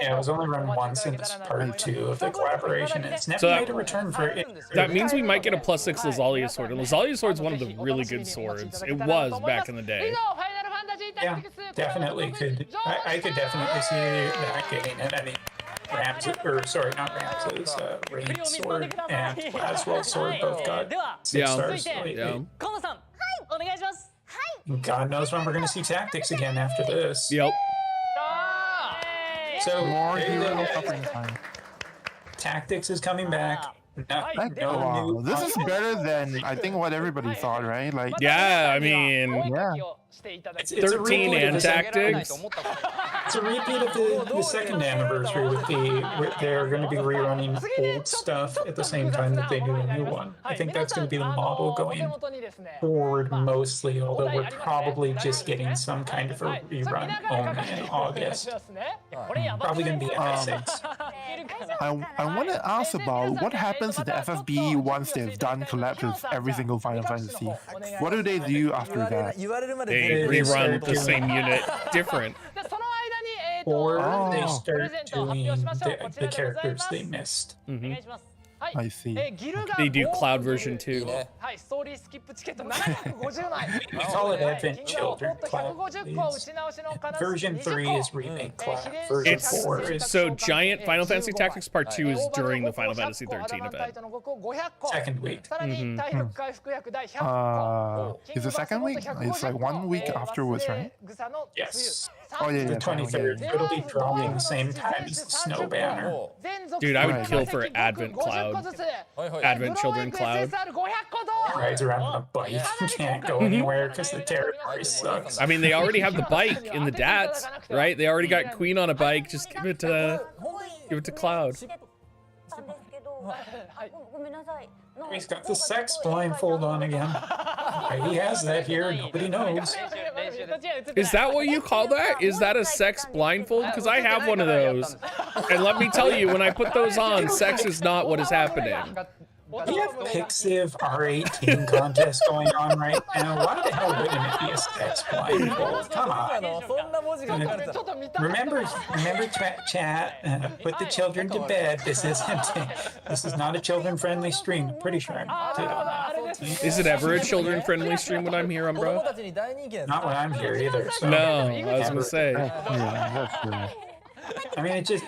Yeah, it was only run once in this part 2 of the collaboration. And it's never So made a return for it. That means we might get a +6 Lazalia sword. And Lazalia sword's one of the really good swords. It was back in the day. Yeah, definitely could. I could definitely see that getting it. I mean, Ramses, or sorry, not Ramses, Rain's sword and Laswell's sword both got 6 stars lately. Yeah. God knows when we're going to see Tactics again after this. Yep. So, More there you go, hero guys. suffering time. Tactics is coming back. Wow, new this is content. better than I think what everybody thought, right? Like, Yeah, I mean, yeah. It's a 13 repeat of and the second- tactics. It's a repeat of the second anniversary with they're going to be rerunning old stuff at the same time that they do a new one. I think that's going to be the model going forward mostly, although we're probably just getting some kind of a rerun only in August. Probably going to be FF6. I want to ask about what happens to the FFB once they've done collabs with every single Final Fantasy. What do they do after that? They rerun the same unit different. Or they Oh. start doing the characters they missed. I see. They do Cloud version 2. We call it Advent Children Cloud. Version 3 is Remake Cloud. Version It's 4 is so Giant Final Fantasy Tactics Part 2 is during the Final Fantasy 13 event. second week. Is the second week? It's like 1 week afterwards, right? Yes. Oh yeah, The yeah. 23rd. It'll be dropping the same time as the Snow Banner. Dude, I would Right. kill for Advent Cloud. Advent Children Cloud. Rides around on a bike. Can't go anywhere because the territory sucks. I mean, they already have the bike in the DATs, right? They already got Queen on a bike. Just give it to Cloud. He's got the sex blindfold on again. He has that here. Nobody knows. Is that what you call that? Is that a sex blindfold? Because I have one of those. And let me tell you, when I put those on, sex is not what is happening. We have Pixiv R18 contest going on right now. Why the hell wouldn't it be a sex blindfold? Come on. Remember, chat. Put the children to bed. This is not a children-friendly stream. I'm pretty sure I'm did on that. Is it ever a children-friendly stream when I'm here, Umbra? Not when I'm here either. So. No, I was gonna say. Yeah, that's good. I mean, it just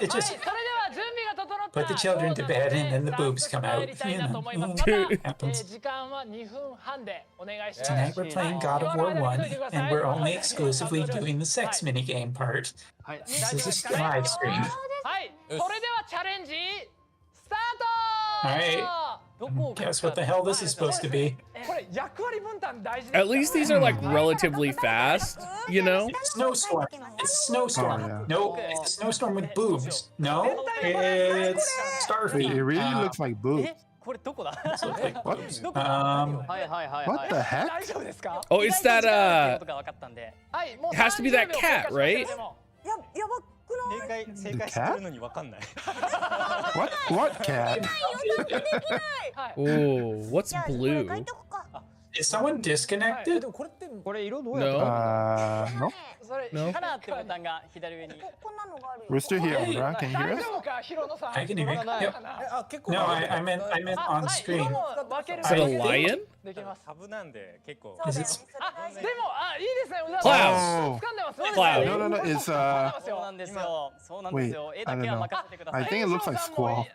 put the children to bed and then the boobs come out. You know, happens. Tonight we're playing God of War 1, and we're only exclusively doing the sex minigame part. This is a live stream. Alright. Guess what the hell this is supposed to be? At least these are like relatively fast, you know? Snowstorm. It's Snowstorm. Oh, yeah. No, it's a snowstorm with boobs. No, it's Starfleet. It really looks like boobs. Looks like boobs. What the heck? Oh, it's that it has to be that cat, right? What cat? Oh, what's blue? Is someone disconnected? No. No. No. We're still here, Umbra. Can you hear us? I can hear you. Yep. No, I meant on screen. Is it a lion? Is it? Cloud. Oh. Cloud. No. It's wait. I don't know. I think it looks like squall.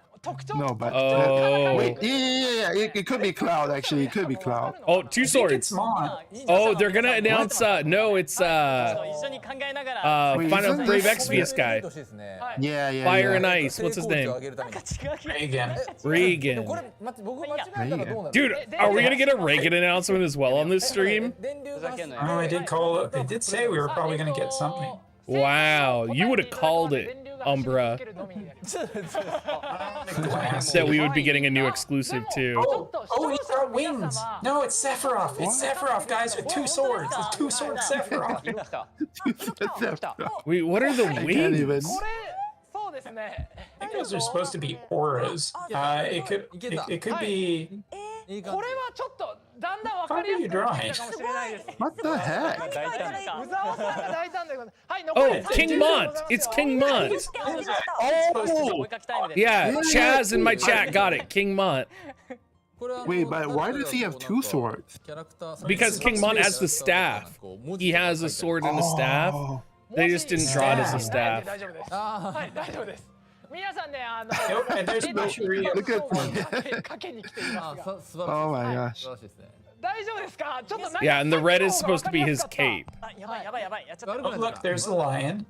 No, but Oh. wait. Yeah. It could be Cloud. Actually, it could be Cloud. Oh, two It's swords. Mon. Oh, they're gonna announce. No, it's Final isn't Brave this- Exvius guy. Yeah. Fire yeah. and Ice. What's his name? Reagan. Reagan. Dude, are we gonna get a Reagan announcement as well on this stream? Oh, I did say we were probably gonna get something. Wow, you would have called it. Umbra that we would be getting a new exclusive too. Oh, he's got wings. No, it's Sephiroth. It's Sephiroth, guys, with 2 swords. It's 2 sword Sephiroth. Wait, what are the wings? I think those are supposed to be auras. It could be. How are you drawing? What the heck? Oh, King Mont. It's King Mont. Oh, yeah. Chaz in my chat got it. King Mont. Wait, but why does he have 2 swords? Because King Mont has the staff. He has a sword and a staff. They just didn't draw it as a staff. And there's Masheria. Look at oh my gosh. Yeah, and the red is supposed to be his cape. Oh, look, there's the lion.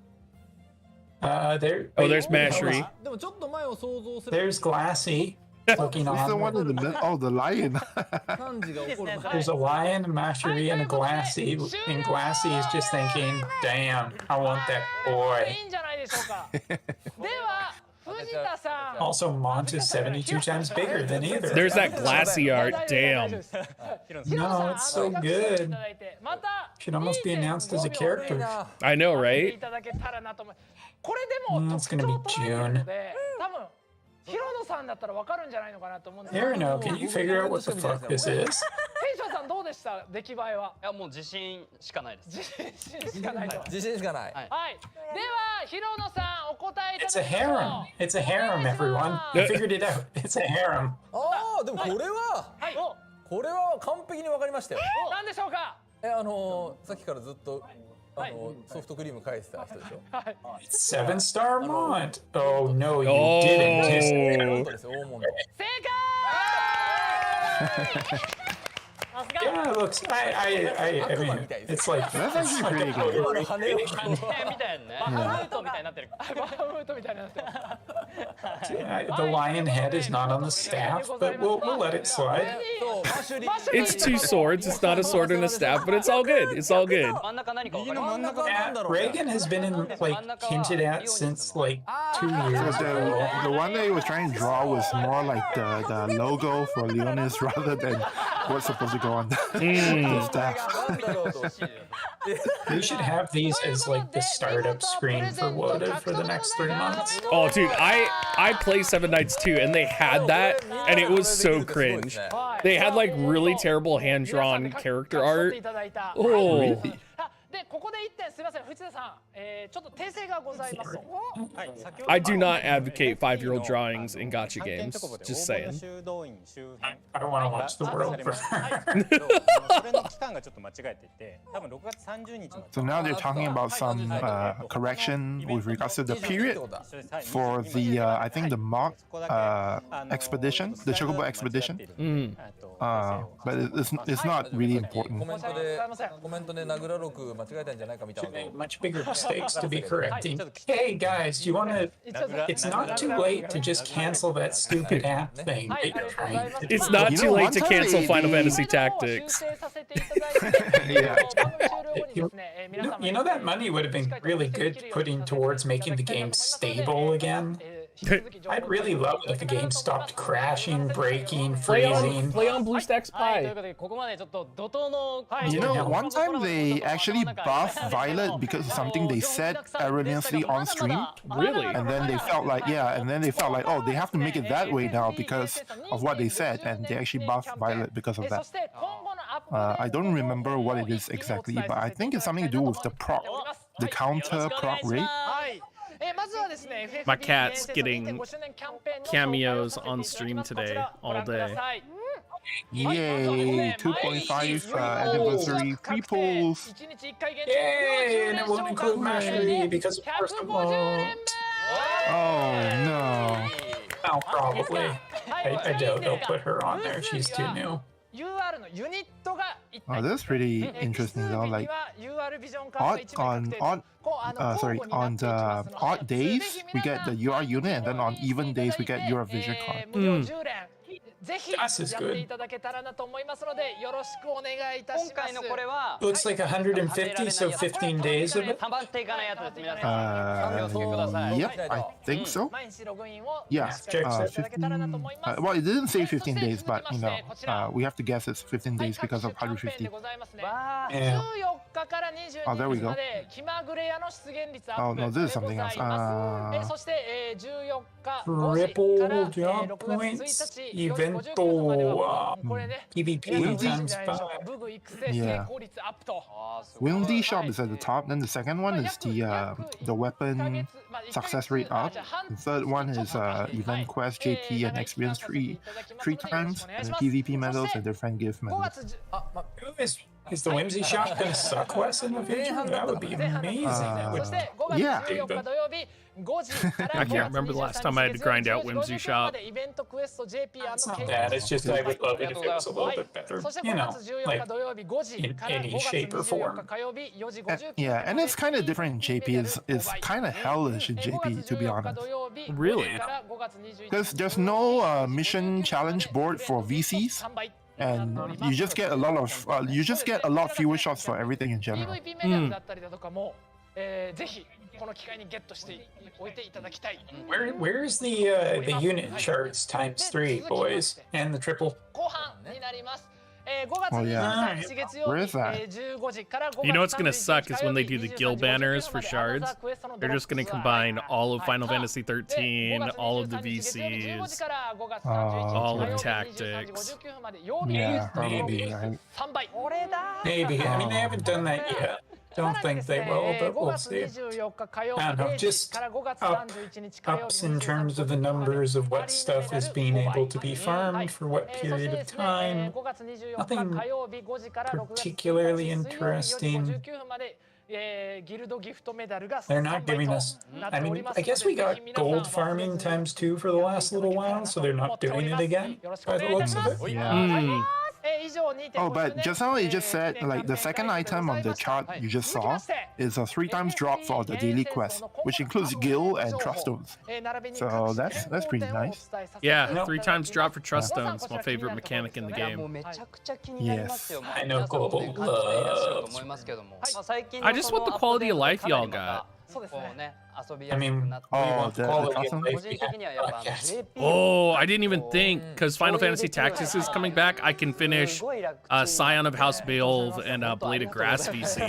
There. Oh, there's Mashery. There's Glassy. Looking Who's the on. one in the middle? Oh, the lion. There's a lion, a Mashery, and a Glassy. And Glassy is just thinking, damn, I want that boy. Also, Mont is 72 times bigger than either. There's that Glassy art. Damn. No, it's so good. Should almost be announced as a character. I know, right? It's gonna be June. Arano, can you figure out what the fuck this is? It's a harem. It's a harem, everyone. I figured it out. It's a harem. でもこれは完璧にわかりましたよ。何でしょうか。さっきからずっとソフトクリーム返してた人でしょ。It's 7-star Mont. Oh no, you didn't. 正解。Yeah, it looks. I mean, it's like That's actually pretty good. The lion head is not on the staff, but we'll let it slide. It's 2 swords. It's not a sword and a staff, but it's all good. It's all good. Reagan has been hinted at since like 2 years ago. The one that he was trying to draw was more like the logo for Leonis rather than what's supposed to go on the staff. We should have these as like the startup screen for Woda for the next 3 months. Oh, dude, I play 7 Nights too, and they had that, and it was so cringe. They had like really terrible hand-drawn character art. Oh. Really? ここで1点すみません藤田さん、ちょっと訂正がございます。 I do not advocate 5-year-old drawings in gacha games. Just saying. I don't want to watch the world burn. So now they're talking about some correction with regards to the period for the I think the mock expedition, the Chocobo expedition. But it's not really important. Much bigger mistakes to be correcting. Hey guys, do you want to? It's not too late to just cancel that stupid app thing that you're trying to do. It's not too late to cancel Final Fantasy Tactics. Yeah. You know that money would have been really good putting towards making the game stable again. I'd really love it if the game stopped crashing, breaking, freezing. Play on BlueStacks Pi. You know, one time they actually buffed Violet because of something they said erroneously on stream. Really? And then they felt like, oh, they have to make it that way now because of what they said, and they actually buffed Violet because of that. I don't remember what it is exactly, but I think it's something to do with the proc, the counter proc rate. My cat's getting cameos on stream today, all day. Yay! 2.5 anniversary free pools. Yay! And it won't include Mashery because of course it won't. Oh no. Oh, probably. I doubt they'll put her on there. She's too new. Oh, that's pretty interesting though. Like on the odd days we get the UR unit, and then on even days we get UR Vision card. ぜひやっていただけたらなと思いますのでよろしくお願いいたします。今回のこれは Looks like 150, so 15 days of it. 溜まっていかないやつです。皆さんお気をつけください。 Yep, I think so. 毎日ログインを Yeah, しっかりしていただけたらなと思います。 well, it didn't say 15 days, but we have to guess it's 15 days because of 150. Yeah. 14日から22日まで気まぐれ屋の出現率アッ Oh プ no, で this is ござ something い else. ます。そして14日5 Triple 時から jump 6月 points 1日 event 4時59分までは to これね PvP 皆さんご存知 times じゃないでしょうか。 5. ブグ育成成功率アップと。 Windy Shop is at the top. Then the second one is the weapon success rate up. The third one is event quest, JP, and experience three times, and then PvP medals and different gift 5 medals. 月 Is the Whimsy Shop going to suck Wes in the future? That would be amazing. そして5月 Yeah. 14日土曜日5時から I can't remember the last time I had to grind out Whimsy Shop. イベントクエスト JP It's not bad. It's just I would love it if it was a little bit better. そして You 5 know, 月14日 like 土曜日5時から in 5 any 月 shape or 24 form. 日火曜日4時59 Yeah, and it's kind of different in JP. It's kind of hellish in JP, to be honest. Really? Because there's no mission challenge board for VCs, and you just get a lot fewer shots for everything in general. PVP メダルだったりだとかもぜひこの機会にゲットしておいていただきたい。 Where's the unit charts times 3, boys, and the triple? 後半になります。5月 Oh, yeah. 23日月曜 Where 日 is that? 15時から5 You know what's 月 gonna 31 suck is when they do the guild banners for shards. They're just gonna combine all of Final Fantasy 13, all of the VCs, all of tactics. Yeah, probably, Maybe. right? Maybe. I mean, they haven't done that yet. Don't think they will, but we'll see. I don't know, just ups in terms of the numbers of what stuff is being able to be farmed for what period of time. Nothing particularly interesting. They're not giving us. I mean, I guess we got gold farming times 2 for the last little while, so they're not doing it again by the looks of it. Yeah. Oh, but just now you just said like the second item on the chart you just saw is a 3 times drop for the daily quest, which includes Gil and Trust Stones. So that's pretty nice. Yeah, 3 times drop for Trust Stones, my favorite mechanic in the game. Yes. I know global loves. I just want the quality of life y'all got. I mean, we want the quality of awesome. life. Yes. Oh, I didn't even think, because Final Fantasy Tactics is coming back, I can finish Scion of House Beowulf and Blade of Grass VC.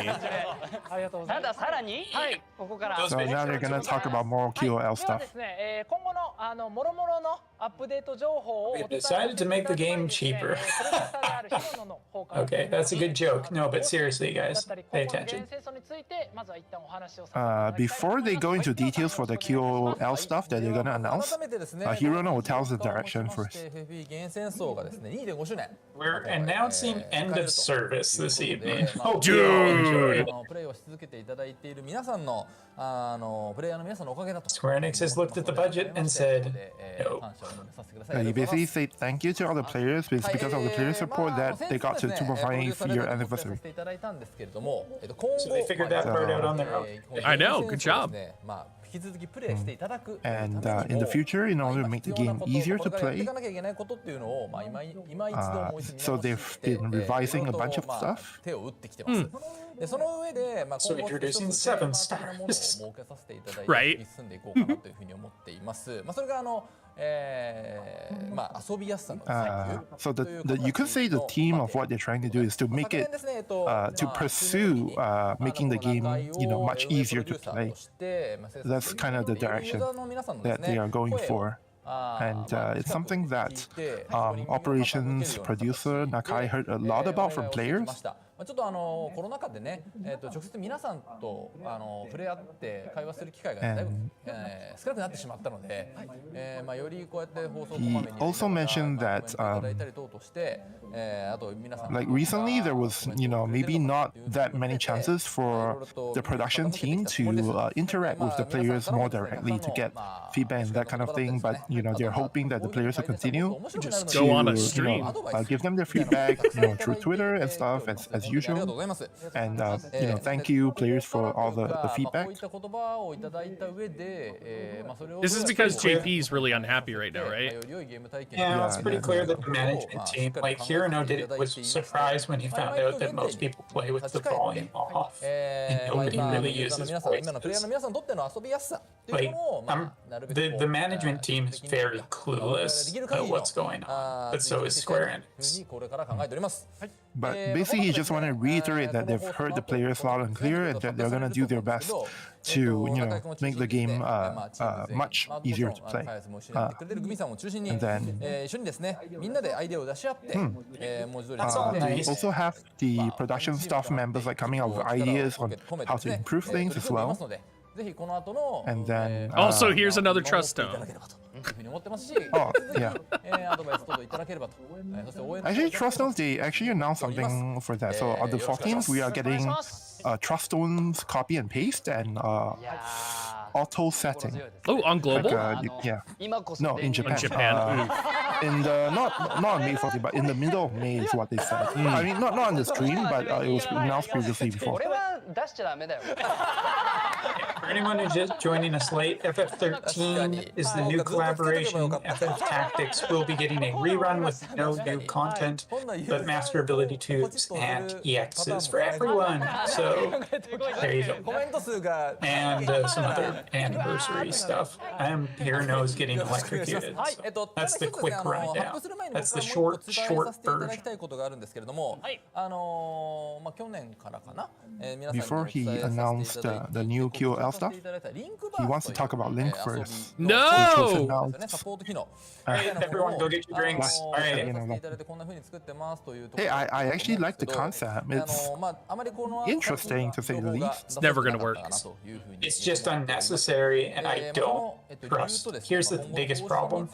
So now they're gonna talk about more QOL stuff. We decided to make the game cheaper. Okay, that's a good joke. No, but seriously, guys, pay attention. Before they go into details for the QOL stuff that they're gonna announce, Hirono will tell us the direction first. We're announcing end of service this evening. Hope you all enjoy it. Square Enix has looked at the budget and said, no. You basically say thank you to all the players. It's because of the player support that they got to the 2.5 year anniversary. So they figured that part out on their own. I know, good job. And in the future, in order to make the game easier to play, so they've been revising a bunch of stuff. So introducing 7 stars. Right. So you could say the theme of what they're trying to do is to make it to pursue making the game much easier to play. That's kind of the direction that they are going for. And it's something that operations producer Nakai heard a lot about from players. ちょっとコロナ禍でね、直接皆さんと触れ合って会話する機会がだいぶ少なくなってしまったので、よりこうやって放送こまめに He also mentioned that like recently there was maybe not that many chances for the production team to interact with the players more directly to get feedback and that kind of thing, but they're hoping that the players will continue just go on a stream, give them their feedback through Twitter and stuff as as usual. And thank you players for all the feedback. This is because JP's really unhappy right now, right? Yeah, it's pretty clear that the management team, like Hirano was surprised when he found out that most people play with the volume off and nobody really uses voices. Like, the management team is very clueless about what's going on, but so is Square Enix. But basically, he just want to reiterate that they've heard the players loud and clear, and that they're gonna do their best to make the game much easier to play. And then they also have the production staff members like coming up with ideas on how to improve things as well. And then also, here's another trust stone. Oh, yeah. Actually, Trust Stones, they actually announced something for that. So on the 14th, we are getting Trust Stones copy and paste and auto setting. Oh, on global? Yeah. No, in Japan. In Japan. In the not on May 14th, but in the middle of May is what they said. I mean, not on the screen, but it was announced previously before. For anyone who's just joining us late, FF13 is the new collaboration. FF Tactics will be getting a rerun with no new content, but master ability tubes and EXs for everyone. So there you go. And some other anniversary stuff. Hirano is getting electrocuted. So that's the quick rundown. That's the short version. Before he announced the new QOL stuff, he wants to talk about Link first. No! Hey, everyone go get your drinks. All right. Hey, I actually like the concept. It's interesting to say the least. It's never going to work. It's just unnecessary, and I don't trust. Here's the biggest problem.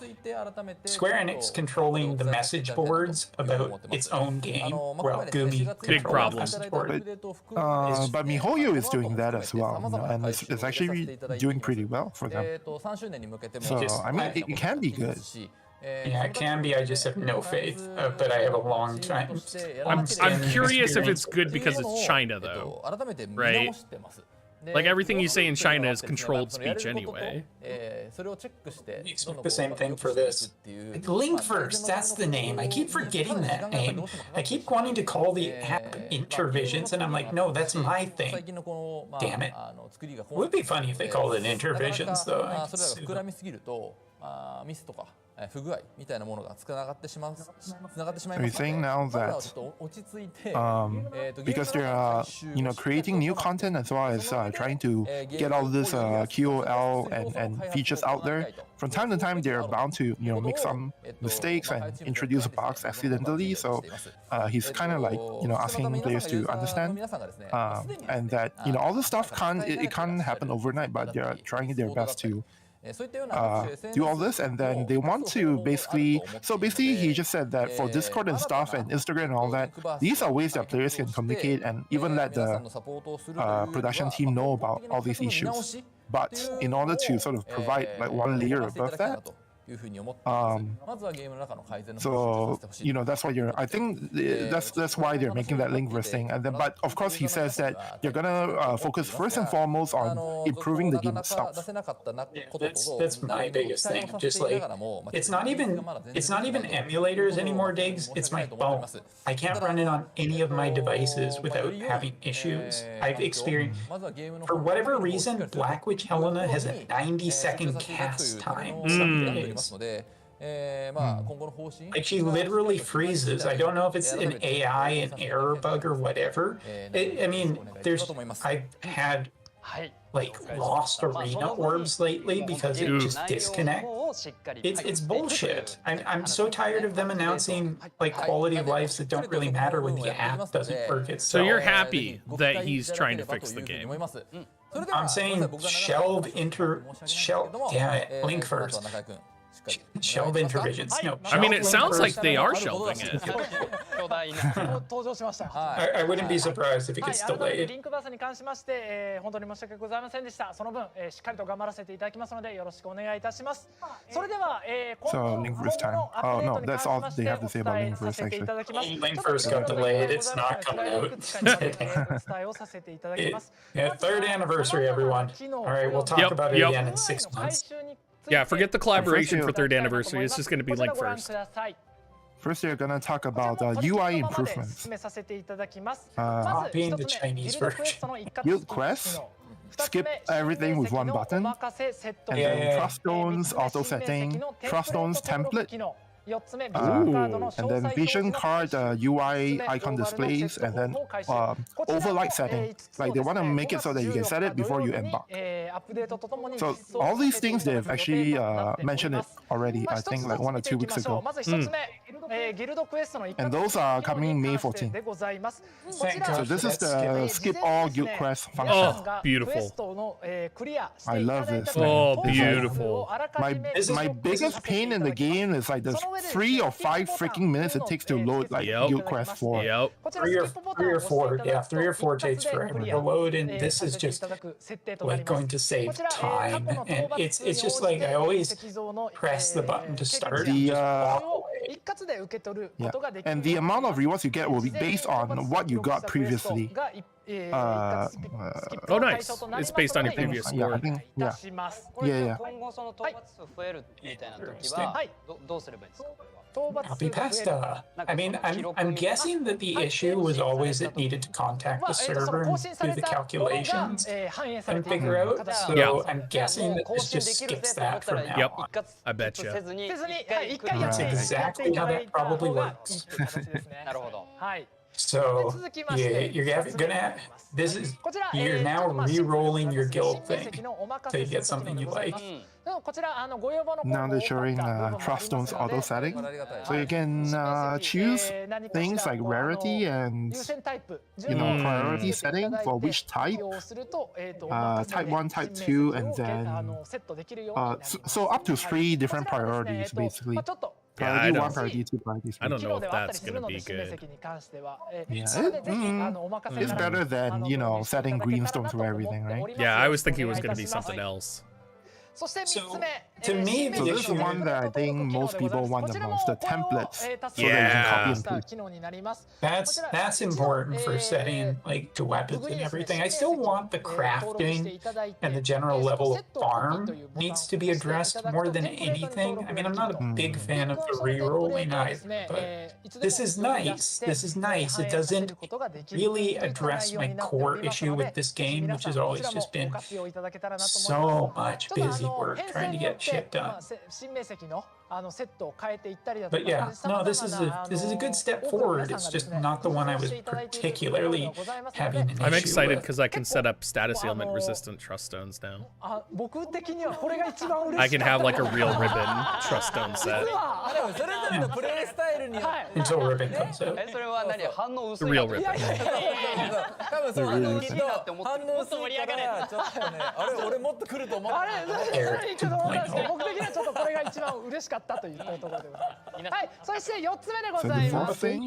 Square Enix controlling the message boards about its own game, while Gumi controls the message board. But MiHoYo is doing that as well, and it's actually doing pretty well for them. So, I mean, it can be good. Yeah, it can be. I just have no faith, but I have a long time. I'm curious if it's good because it's China, though, right? Like everything you say in China is controlled speech anyway. The same thing for this. Link first, that's the name. I keep forgetting that name. I keep wanting to call the app Intervisions, and I'm like, no, that's my thing. Damn it. It would be funny if they called it Intervisions, though. I could sue them. Are you saying now that because they are creating new content as well as trying to get all this QOL and features out there, from time to time they're bound to make some mistakes and introduce bugs accidentally, so he's kind of like asking players to understand and that all this stuff can't happen overnight, but they're trying their best to do all this, and then they want to basically he just said that for Discord and stuff and Instagram and all that, these are ways that players can communicate and even let the production team know about all these issues. But in order to sort of provide like one layer above that, so that's why I think that's why they're making that link verse thing. And then, but of course, he says that they're gonna focus first and foremost on improving the game itself. That's my biggest thing. Just like it's not even emulators anymore, Diggs. It's my phone. I can't run it on any of my devices without having issues. I've experienced, for whatever reason, Black Witch Helena has a 90-second cast time. Some days. Like she literally freezes. I don't know if it's an AI, an error bug or whatever. I've had like lost arena orbs lately because it just disconnects. It's bullshit. I'm so tired of them announcing like quality of lives that don't really matter when the app doesn't work itself. So you're happy that he's trying to fix the game? I'm saying damn it, Link first. Shelve Intervisions. No, I mean, it sounds like they are shelving it. 登場しました。I wouldn't be surprised if it gets 改めて delayed. リンクバースに関しまして、本当に申し訳ございませんでした。その分、しっかりと頑張らせていただきますのでよろしくお願いいたします。それでは、So Linkverse time. Oh no, that's all they have to say about Linkverse actually. Linkverse got delayed. It's not coming out. Yeah, third anniversary, everyone. All right, we'll talk about it again in 6 months. Yeah, forget the collaboration for third anniversary. It's just going to be Link first. First, you're gonna talk about UI improvements. Copying the Chinese version. Guild Quest. Skip everything with one button. And then Trust Stones auto setting. Trust Stones template. And then vision card UI icon displays, and then overlight setting. Like they want to make it so that you can set it before you embark. So all these things they've actually mentioned it already. I think like 1 or 2 weeks ago. And those are coming May 14th. So this is the skip all guild quest function. Oh, beautiful. I love this. Oh, beautiful. My biggest pain in the game is like the 3 or 5 freaking minutes it takes to load like Guild Quest 4. Yep. 3 or 4. Yeah, 3 or 4 takes forever to load, and this is just like going to save time. And it's just like I always press the button to start and just walk away. Yeah. And the amount of rewards you get will be based on what you got previously. Oh, nice. It's based on your previous score. Yeah, I think, yeah. Copy pasta. I mean, I'm guessing that the issue was always it needed to contact the server and do the calculations and figure out. So I'm guessing that this just skips that from now on. I bet you. That's exactly how that probably works. So you're gonna you're now re-rolling your guild thing till you get something you like. Now they're showing Trust Stones auto setting, so you can choose things like rarity and priority setting for which type, type 1, type 2, and then so up to 3 different priorities basically. Yeah, priority 2, priority 3. I don't know if that's gonna be good. Yeah, it's better than setting green stones for everything, right? Yeah, I was thinking it was gonna be something else. So to me, so this is one that I think most people want the most, the templates. Yeah. That's important for setting like to weapons and everything. I still want the crafting and the general level of farm needs to be addressed more than anything. I mean, I'm not a big fan of the re-rolling either, but this is nice. This is nice. It doesn't really address my core issue with this game, which has always just been so much busy work trying to get shit done. But yeah, no, this is a good step forward. It's just not the one I was particularly having an issue I'm excited with. because I can set up status ailment resistant trust stones now. I can have like a real ribbon trust stone set. Until ribbon comes out. The real ribbon. Eric 2.0。はい、そして4つ目でございます。はい、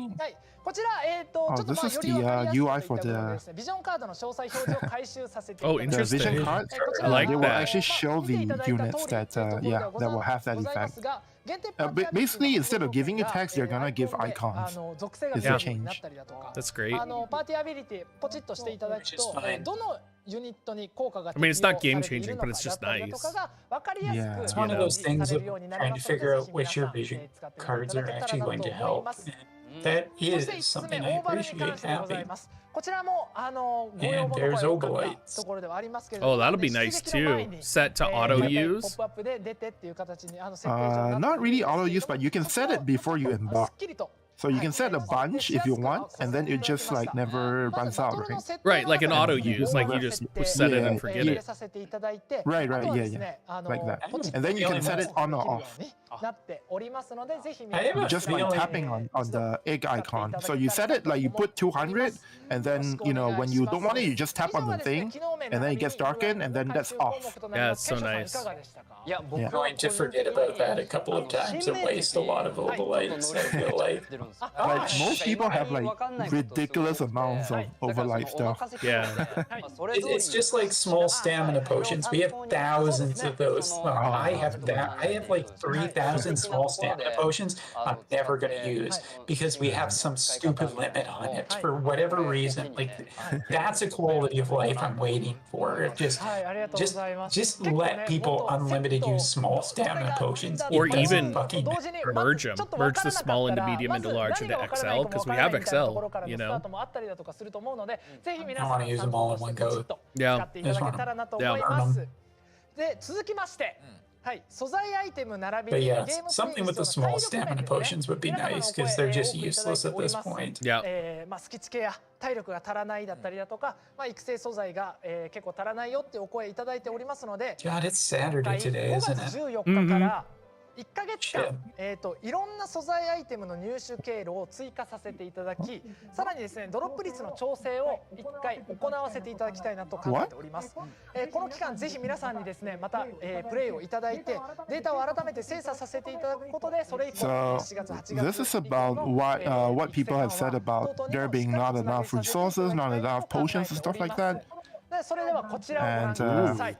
こちらちょっとthis is the UI for the ビジョンカードの詳細表示を回収させていただきます。Oh, interesting. vision cards. I like they will that. actually show the units that that will have that effect. Basically, instead of giving you text, they're gonna give icons. It's a change. That's great. I mean, it's not game changing, but it's just nice. Yeah. It's one of those things of trying to figure out which your vision cards are actually going to help. That is something I appreciate having. And there's Obolites. Oh, that'll be nice too. Set to auto use. Not really auto use, but you can set it before you embark. So you can set a bunch if you want, and then it just like never runs out, right? Right, like an auto use, like you just set it and forget it. Right, yeah. Like that. And then you can set it on or off. Just by tapping on the egg icon. So you set it like you put 200, and then when you don't want it, you just tap on the thing, and then it gets darkened, and then that's off. Yeah, it's so nice. I'm going to forget about that a couple of times and waste a lot of Obolites, I feel like. Like most people have like ridiculous amounts of overlife stuff. Yeah. It's just like small stamina potions. We have thousands of those. Well, I have that. I have like 3,000 small stamina potions I'm never going to use because we have some stupid limit on it for whatever reason. Like that's a quality of life I'm waiting for. Just let people unlimited use small stamina potions. Or even fucking merge them. Merge the small into medium into large into XL because we have XL, you know. I want to use them all in one go. Yeah. Just want them. But yeah, something with the small stamina potions would be nice because they're just useless at this point. Yeah. スキチ系や体力が足らないだったりだとか、育成素材が結構足らないよってお声いただいておりますので、 God, it's Saturday today, 5 isn't 月 it? 14日から1ヶ月間、いろんな素材アイテムの入手経路を追加させていただき、さらにですねドロップ率の調整を1回行わせていただきたいなと考えております。この期間ぜひ皆さんにですねまた、プレイをいただいてデータを改めて精査させていただくことで、それ以降 So 4月8月 this is about what people have said about there being not enough resources, not enough potions and stuff like that. それではこちらをご覧ください。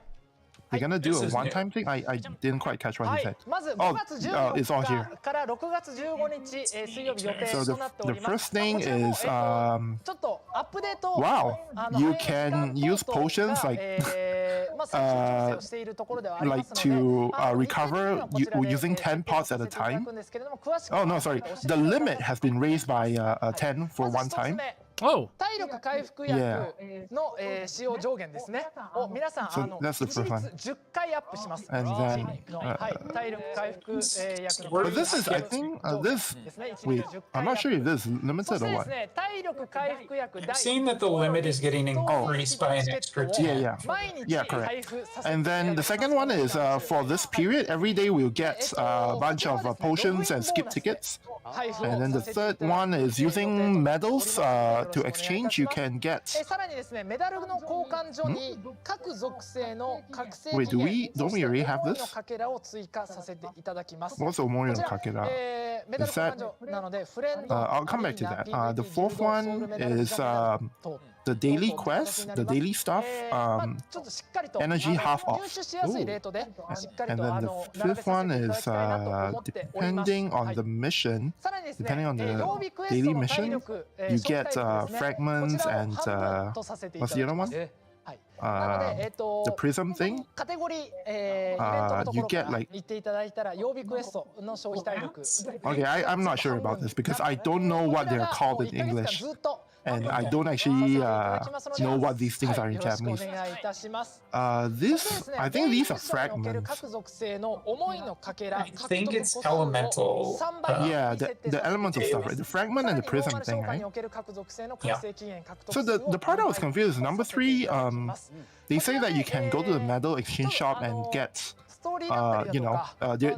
They're gonna do a one-time thing? I didn't quite catch what he said. まず5月 it's all here. 14日から6月15日、水曜日予定 So となってお the ります。 first thing is ちょっとアップデート wow, you can use potions like to recover using 10 pots at a time. Oh no, sorry. The limit has been raised by 10 for one time. Oh. 体力回復薬の使用上限ですね。を皆さん一律10回アップします。体力回復薬の。 But this is, I think, wait, I'm not sure if this is limited or what. I've seen that the limit is getting increased by an extra 10. Yeah, correct. And then the second one is for this period, every day we'll get a bunch of potions and skip tickets. And then the third one is using medals to exchange. You can get. Wait, don't we already have this? What's Omori no Kakera? Is that? I'll come back to that. The fourth one is the daily quest, the daily stuff, energy half off. Ooh. And then the fifth one is depending on the mission, depending on the daily mission, you get fragments and what's the other one? The prism thing. You get like. Okay, I'm not sure about this because I don't know what they're called in English. And I don't actually know what these things are in Japanese. This, I think these are fragments. I think it's elemental. Yeah, the elemental stuff, right? The fragment and the prism thing, right? Yeah. So the part I was confused is number 3. They say that you can go to the medal exchange shop and get.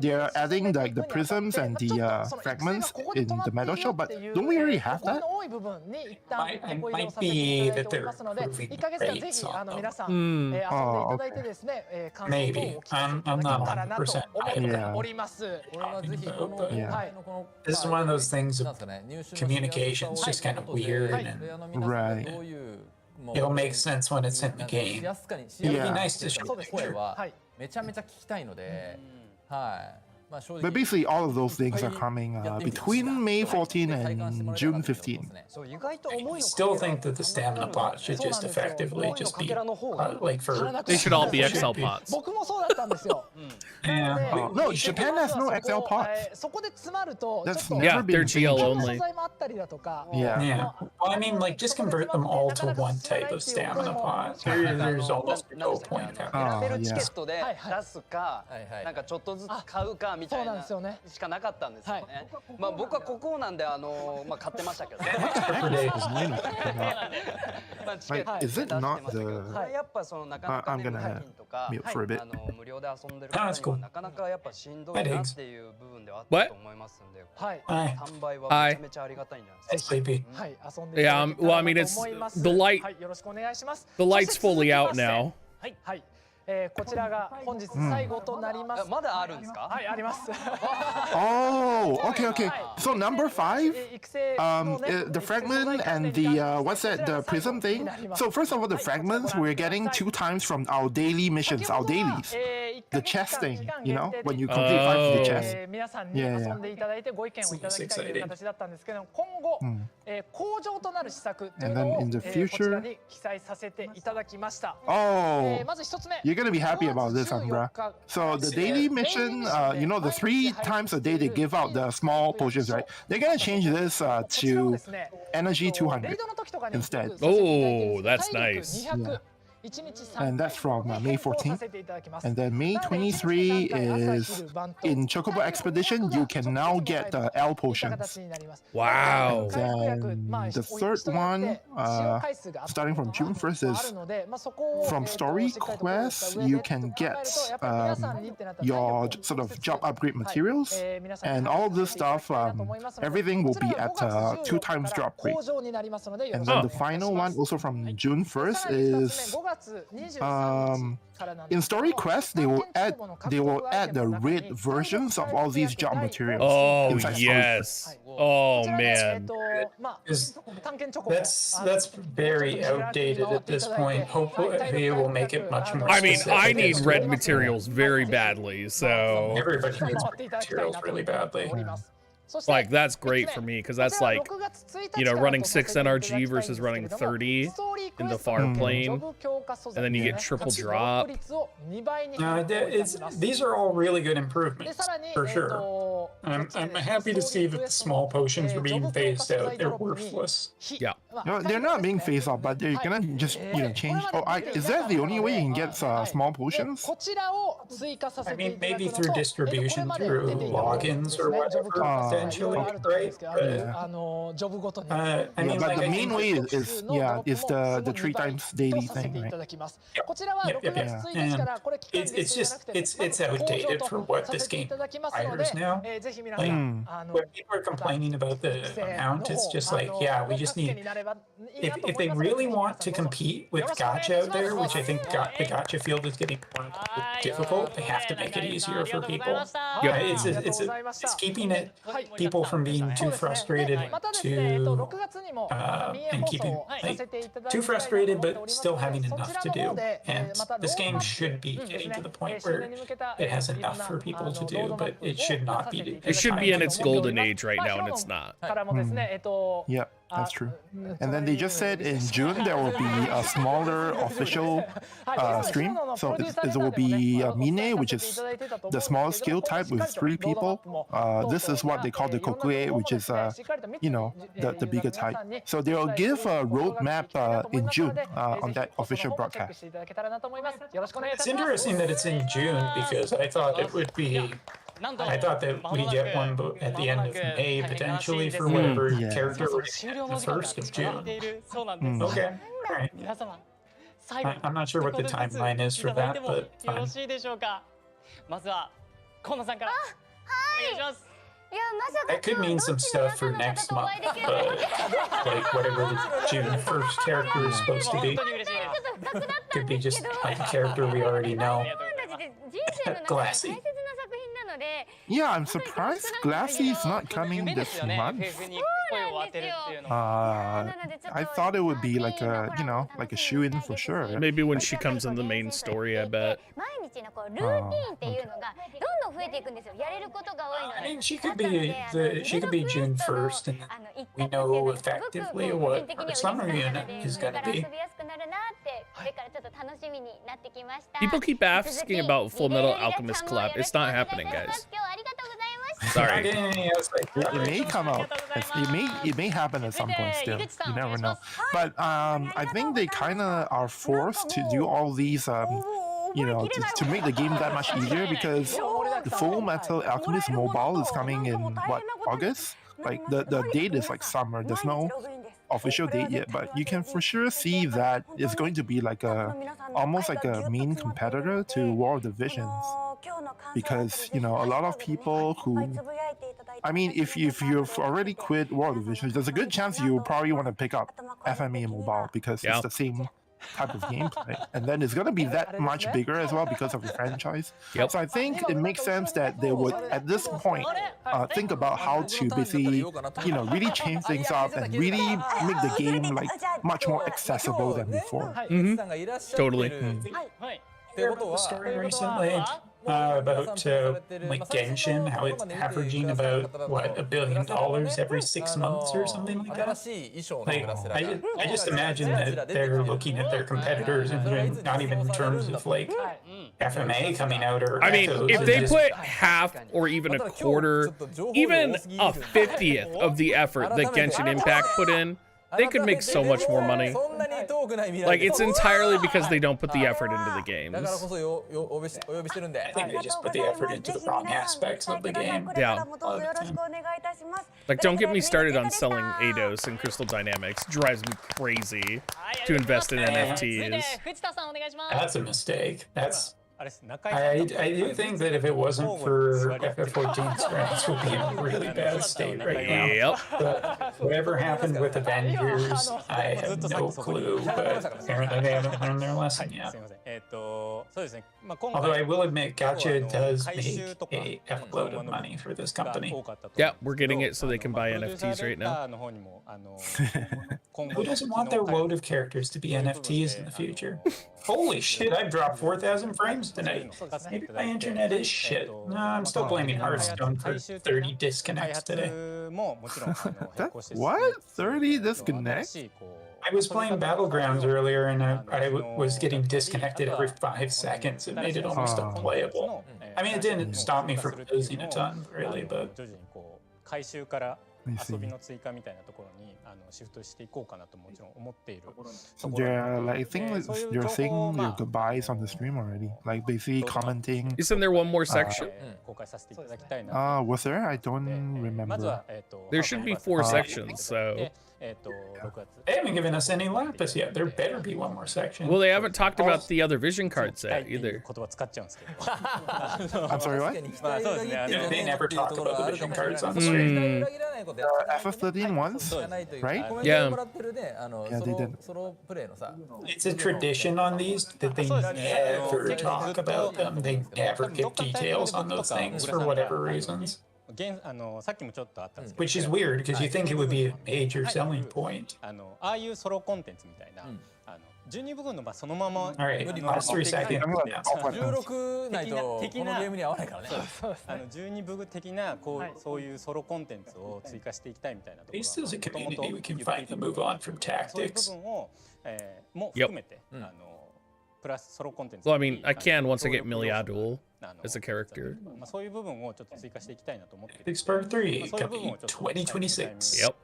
They're adding like the prisms and the fragments in the medal shop, but don't we already have that? It might be that they're improving the rates on them. Maybe. I'm not 100%. Yeah. This is one of those things of communication's just kind of weird and right. It'll make sense when it's in the game. It'll be nice to show the picture. めちゃめちゃ聞きたいので、はい。 But basically, all of those things are coming between May 14 and June 15. I still think that the stamina pot should just effectively just be like for. They should all be XL pots. No, Japan has no XL pots. That's never been they're GL only. Yeah. Well, I mean, like, just convert them all to one type of stamina pot. There's almost no point. Yeah. みたいなしかなかったんですよね。まあ僕はここなんで買ってましたけど。Is it not the? やっぱそのなかなか課金とか無料で遊んでる方はなかなかやっぱしんどいなっていう部分ではあったと思いますんで、販売はめちゃめちゃありがたいんじゃないですか。はい、遊んでいただけたらと思います。 the light. はい、よろしくお願いします。 The light's fully out now. はい。こちらが本日最後となります。まだあるんですか？はい、あります。Oh, okay. So number 5, the fragment and the what's that? The prism thing. So first of all, the fragments we're getting 2 times from our daily missions, our dailies. The chest thing, you know, when you complete 5 of the chest. 皆さんに遊んでいただいてご意見をいただきたいという形だったんですけど、今後向上となる施策というのをこちらに記載させていただきました。まず1つ目。 You're gonna be happy about this, Umbra. So the daily mission, you know, the 3 times a day they give out the small potions, right? They're gonna change this to energy 200 instead. Oh, that's nice. Yeah. And that's from May 14th. And then May 23 is in Chocobo Expedition, you can now get L potions. Wow. And then the third one, starting from June 1st, is from Story Quest, you can get your sort of job upgrade materials. And all this stuff, everything will be at 2 times drop rate. And then the final one, also from June 1st, is in Story Quest, they will add the red versions of all these job materials. Oh yes. Oh man. That's very outdated at this point. Hopefully it will make it much more. I mean, I need red materials very badly, so everybody needs red materials really badly. Like, that's great for me, because that's like, you know, running 6 NRG versus running 30 in the far plane, and then you get triple drop. These are all really good improvements, for sure. I'm happy to see that the small potions are being phased out. They're worthless. Yeah. No, they're not being phased out, but they're gonna just, you know, change. Oh, is that the only way you can get small potions? I mean, maybe through distribution, through logins or whatever. Potentially, right? I mean, but the main way is the 3 times daily thing, right? Yeah. And it's just it's outdated for what this game requires now. Like, when people are complaining about the amount, it's just like, yeah, we just need. If they really want to compete with gacha out there, which I think the gacha field is getting more difficult, they have to make it easier for people. It's keeping people from being too frustrated and keeping too frustrated, but still having enough to do. And this game should be getting to the point where it has enough for people to do, but it should not be. It should be in its golden age right now, and it's not. Yeah, that's true. And then they just said in June there will be a smaller official stream. So it will be Mine, which is the smallest skill type with 3 people. This is what they call the Kokue, which is you know, the bigger type. So they will give a roadmap in June on that official broadcast. It's interesting that it's in June, because I thought it would be. I thought that we get one at the end of May potentially for whatever character we're getting the 1st of June. Okay, all right. I'm not sure what the timeline is for that, but fine. That could mean some stuff for next month, but like whatever the June 1st character is supposed to be. Could be just like a character we already know. Glassy. Yeah, I'm surprised Glassy is not coming this month. I thought it would be like a, you know, like a shoe-in for sure. Maybe when she comes in the main story, I bet. I mean, she could be June 1st, and we know effectively what our summer unit is going to be. People keep asking about Full Metal Alchemist collab. It's not happening, guys. Sorry. It may come out. It may happen at some point still. You never know. But I think they kind of are forced to do all these, you know, to make the game that much easier, because the Full Metal Alchemist mobile is coming in what, August? Like the date is like summer. There's no official date yet, but you can for sure see that it's going to be like almost like a main competitor to War of the Visions, because, you know, a lot of people who, I mean, if you've already quit War of the Visions, there's a good chance you probably want to pick up FME Mobile, because it's the same type of gameplay, and then it's going to be that much bigger as well because of the franchise. Yep. So I think it makes sense that they would, at this point, think about how to basically, really change things up and really make the game like much more accessible than before. Totally. Heard a story recently about like Genshin, how it's averaging about what $1 billion every 6 months or something like that. Like I just imagine that they're looking at their competitors and not even in terms of like FMA coming out or. I mean, if they put half or even a quarter, even a 50th of the effort that Genshin Impact put in, they could make so much more money. Like, it's entirely because they don't put the effort into the games. I think they just put the effort into the wrong aspects of the game. Yeah. Like, don't get me started on selling Eidos and Crystal Dynamics. Drives me crazy to invest in NFTs. That's a mistake. I do think that if it wasn't for FF14, Strengths would be in a really bad state right now. Yep. But whatever happened with Avengers, I have no clue, but apparently they haven't learned their lesson yet. Although I will admit, Gacha does make a F-load of money for this company. Yeah, we're getting it so they can buy NFTs right now. Who doesn't want their load of characters to be NFTs in the future? Holy shit, I've dropped 4,000 frames tonight. Maybe my internet is shit. No, I'm still blaming Hearthstone for 30 disconnects today. What? 30 disconnects? I was playing Battlegrounds earlier and I was getting disconnected every 5 seconds. It made it almost unplayable. I mean, it didn't stop me from losing a ton, really, but... So yeah, like I think you're saying your goodbyes on the stream already, like basically commenting. Isn't there one more section? Was there? I don't remember. There should be 4 sections, so. They haven't given us any lapis yet. There better be one more section. Well, they haven't talked about the other vision card set either. I'm sorry, what? They never talk about the vision cards on the stream. FF13 once, right? Yeah. Yeah, they did. It's a tradition on these that they never talk about them. They never give details on those things for whatever reasons. Which is weird because you think it would be a major selling point. Alright, last 3 seconds. At least as a community we can finally move on from tactics. Yep. Well, I mean, I can once I get Miliadul as a character. Tactics Part 3 coming 2026. Yep.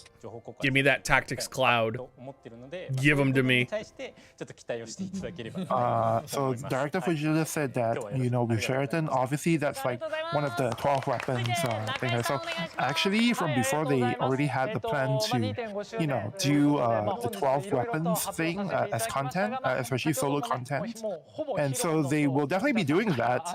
Give me that Tactics Cloud. Give them to me. So Director Fujita said that, with Sheraton, obviously that's like one of the 12 weapons thing. So actually, from before they already had the plan to, do the 12 weapons thing as content, especially solo content. And so they will definitely be doing that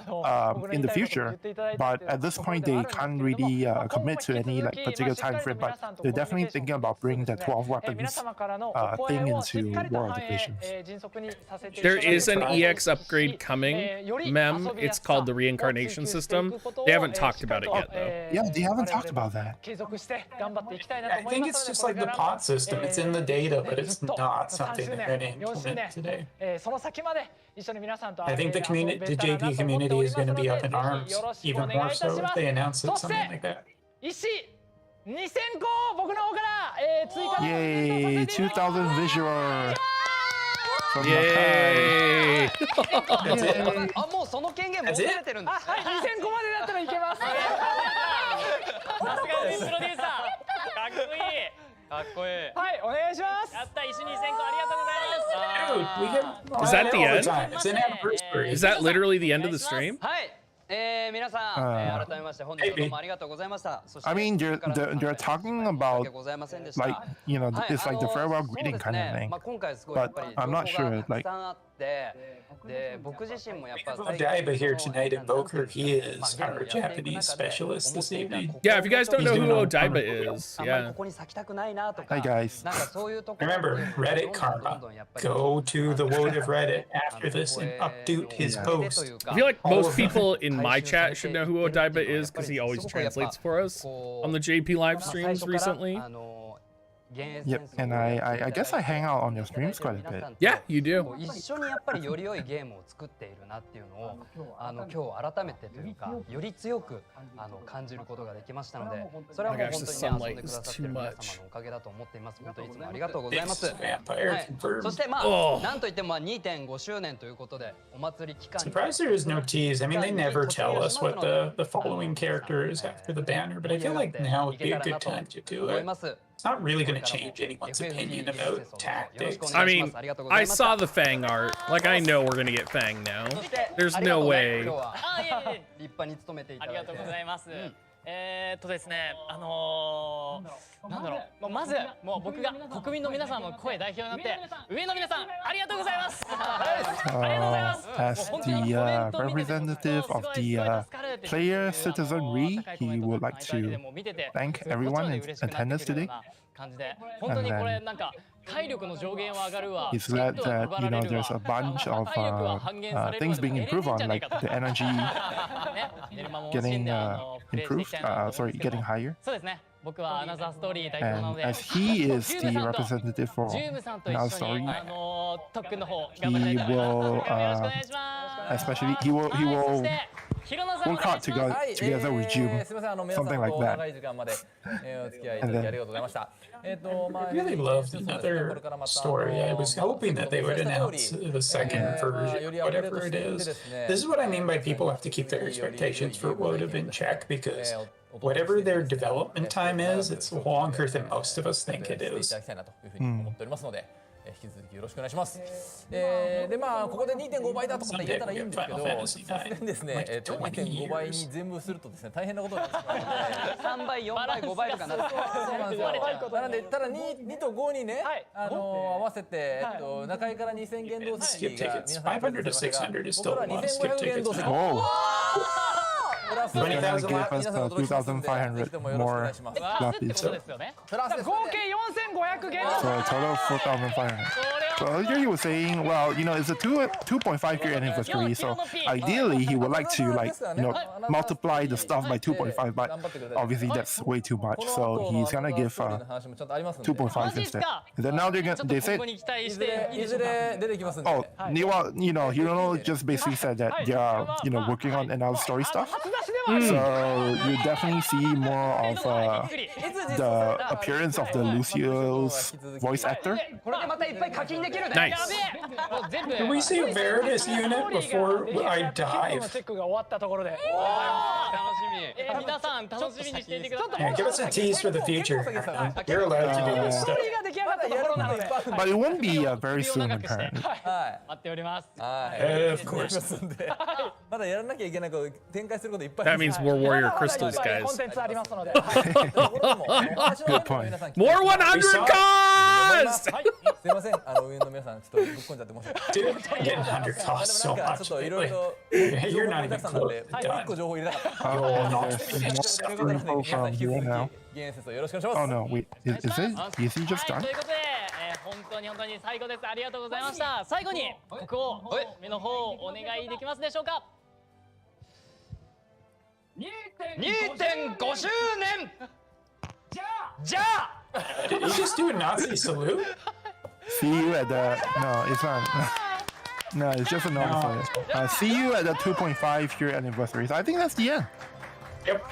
in the future. But at this point, they can't really commit to any particular time frame. But they're definitely thinking about bringing the 12 weapons thing into War of the Visions. There is an EX upgrade coming, Mem. It's called the Reincarnation System. They haven't talked about it yet, though. Yeah, they haven't talked about that. I think it's just like the pot system. It's in the data, but it's not something they're going to implement today. I think the JP community is going to be up in arms, even more so if they announce it, something like that. Yay, 2,000 visual. Yay! That's it? Is that the end? It's an anniversary. Is that literally the end of the stream? I mean, they're talking about, it's like the farewell greeting kind of thing. But I'm not sure, て、で僕自身もやっぱ Odaiba here tonight, Invoker. He is our Japanese specialist this evening. Yeah, if you guys don't know who Odaiba is, あんまりここに咲きたくないなとか、 Hi guys. なんかそういうところ Remember, Reddit karma. Go to the Woad of Reddit after this and update his post. I feel like most people in my chat should know who Odaiba is because he always translates for us on the JP live streams recently. Yep, and I guess I hang out on your streams quite a bit. Yeah, you do. 一緒にやっぱりより良いゲームを作っているなっていうのを今日改めてというかより強く感じることができましたので、それはもう本当に遊んでくださっている皆様のおかげだと思っています。本当にいつもありがとうございます。はい、そしてまあなんといっても2.5周年ということでお祭り期間に Surprised there is no tease. I mean, they never tell us what the following character is after the banner, but I feel like now would be a good time to do it. It's not really going to change anyone's opinion about tactics. I mean, I saw the Fang art. Like, I know we're going to get Fang now. There's no way. 立派に務めていただいて。ありがとうございます。ですね、なんだろう、まずもう僕が国民の皆さんの声代表になって上の皆さんありがとうございます。ありがとうございます。 As the representative of the player citizenry, he would like to thank everyone in attendance today. 感じで本当にこれなんか体力の上限は上がるわ。 He's glad that there's a bunch of things being improved on, like the energy getting improved. Sorry, getting higher. そうですね。僕はアナザーストーリー代表なの And で、 as he is the representative for ジュームさんと Another 一緒に Story, 特訓の方頑張りたいと思います。よろしくお願いします。 especially he will work hard to go together with June, すみません、皆さん something like と that. 長い時間までお付き合いいただきありがとうございました。I really loved another story. I was hoping that they would announce the second version, whatever it is. This is what I mean by people have to keep their expectations for Woad of in check, because whatever their development time is, it's longer than most of us think it is. 引き続きよろしくお願いします。でまあここで 2.5 倍だとかって言えたらいいんですけど、さすがにですね、2.5 倍に全部するとですね大変なことになってしまうので、3倍、4倍、5倍とかなって。そうなんですよ。なのでただ 2と5にね、合わせて中井から2000元動席が皆さん500 to 600 is still a lot of skip 2500元動 tickets 席。 now. 20,000 gave us 2,500 more copies. そうですよね。合計4500元。 So a total of 4,500. So earlier he was saying, well, it's a 2.5 year anniversary, so ideally he would like to multiply the stuff by 2.5, but obviously that's way too much. So he's gonna give 2.5 instead. And then now they said, oh, Hirono just basically said that they are working on another story stuff. So you definitely see more of the appearance of the Lucio's voice actor. Nice. Can we see a Veritas unit before I dive? チェックが終わったところで。皆さん楽しみにしていてください。 Yeah, give us a tease for the future. You're allowed to do this stuff. ストーリーが出来上がったところなので。 But it won't be very soon, apparently. 待っております。 Of course. まだやらなきゃいけないこと展開することいっぱい That means more warrior crystals, コン guys. テンツありますので。 Good point. More 100 costs! すいません、上の皆さんちょっとぶっ込んじゃって申し訳ない。 Dude, getting 100 costs so ちょっ much. といろいろ You're not even たくさんなんで、 close to 1個 done. 情報入れたかった。 Oh, and there's more suffering from here now. ゲーム説をよろしくお願いします Oh no, wait, is he just はい、 done? ということで、本当に最後です。ありがとうございました。最後にここを目の方お願いできますでしょうか。 2.5 周年。じゃあ。 Did he just do a Nazi salute? See you at the... No, it's not. No, it's just a normal salute. See you at the 2.5 year anniversary. So I think that's the end. Yep.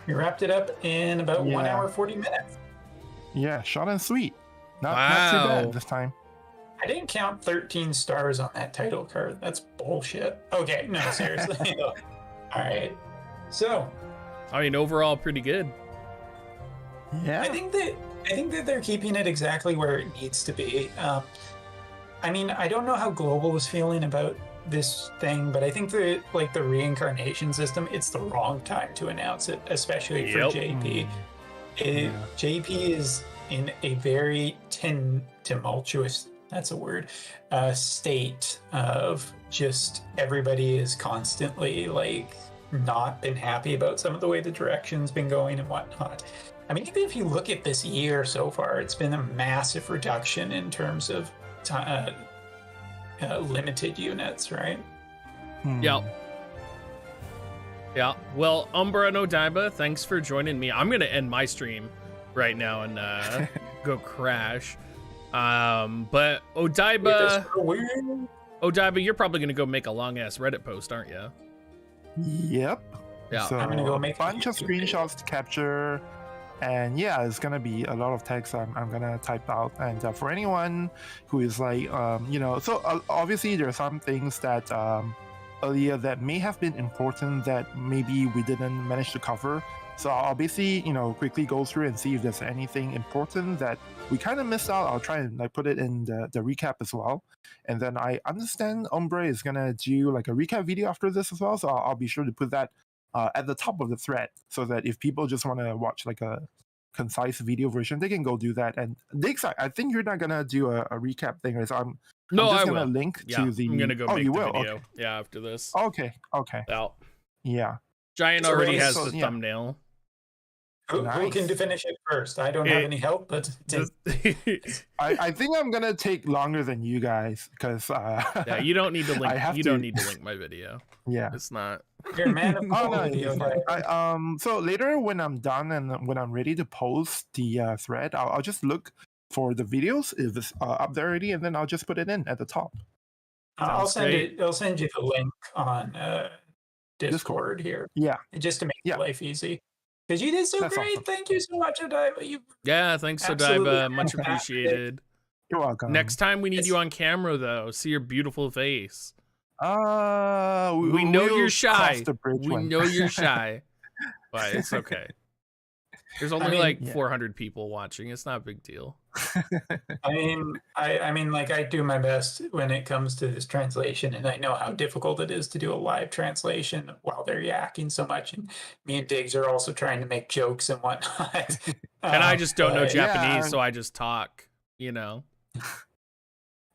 We wrapped it up in about 1 hour 40 minutes. Yeah, short and sweet. Not too Wow. bad this time. I didn't count 13 stars on that title card. That's bullshit. Okay, no, seriously. All right. So, I mean, overall, pretty good. Yeah. I think that they're keeping it exactly where it needs to be. I mean, I don't know how Global is feeling about this thing, but I think that the reincarnation system, it's the wrong time to announce it, especially for JP. JP is in a very tumultuous that's a word, state of just everybody is constantly like not been happy about some of the way the direction's been going and whatnot. I mean, even if you look at this year so far, it's been a massive reduction in terms of limited units, right? Yeah. Yeah. Well, Umbra Odaiba, thanks for joining me. I'm gonna end my stream right now and go crash. But Odaiba, you're probably gonna go make a long ass Reddit post, aren't you? Yep. Yeah. So I'm gonna go make a bunch of screenshots to capture, and yeah, it's gonna be a lot of text I'm gonna type out. And for anyone who is like, you know, so obviously there are some things that earlier that may have been important that maybe we didn't manage to cover. So I'll basically, you know, quickly go through and see if there's anything important that we kind of missed out. I'll try and like put it in the recap as well. And then I understand Umbra is gonna do like a recap video after this as well. So I'll be sure to put that at the top of the thread so that if people just want to watch like a concise video version, they can go do that. And Diggs, I think you're not gonna do a recap thing, right? So I'm just gonna link to the. I'm gonna go make you the will? video. Okay. Yeah, after this. Okay. Out. Yeah. Giant So already wait, has so, the yeah. thumbnail. Who can finish it first? I don't have any help, but I think I'm gonna take longer than you guys because yeah, you don't need to link. You don't need to link my video. Yeah, it's not. You're a man of quality. So later when I'm done and when I'm ready to post the thread, I'll just look for the videos if it's up there already, and then I'll just put it in at the top. I'll send you the link on Discord here. Yeah, just to make life easy. Because you did so That's great. awesome. Thank you so much, Odaiba. Yeah, thanks, Odaiba. Much appreciated. You're welcome. Next time we need you on camera, though. See your beautiful face. We know you're shy. We one. know you're shy, but it's okay. There's only like 400 people watching. It's not a big deal. I mean, like I do my best when it comes to this translation, and I know how difficult it is to do a live translation while they're yakking so much. And me and Diggs are also trying to make jokes and whatnot. And I just don't know Japanese, so I just talk. You know.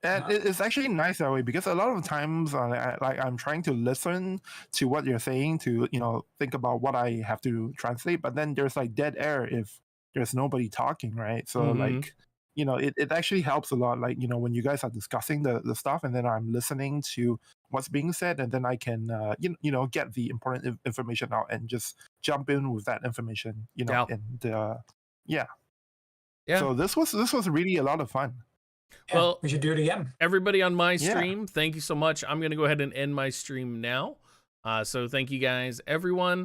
And it's actually nice that way because a lot of times, I'm trying to listen to what you're saying to, you know, think about what I have to translate, but then there's like dead air if there's nobody talking, right? So like, you know, it actually helps a lot. Like, you know, when you guys are discussing the stuff, and then I'm listening to what's being said, and then I can, you know, get the important information out and just jump in with that information, you know, and yeah. So this was really a lot of fun. Yeah, well, we should do it again. Everybody on my stream, thank you so much. I'm going to go ahead and end my stream now. So thank you guys, everyone.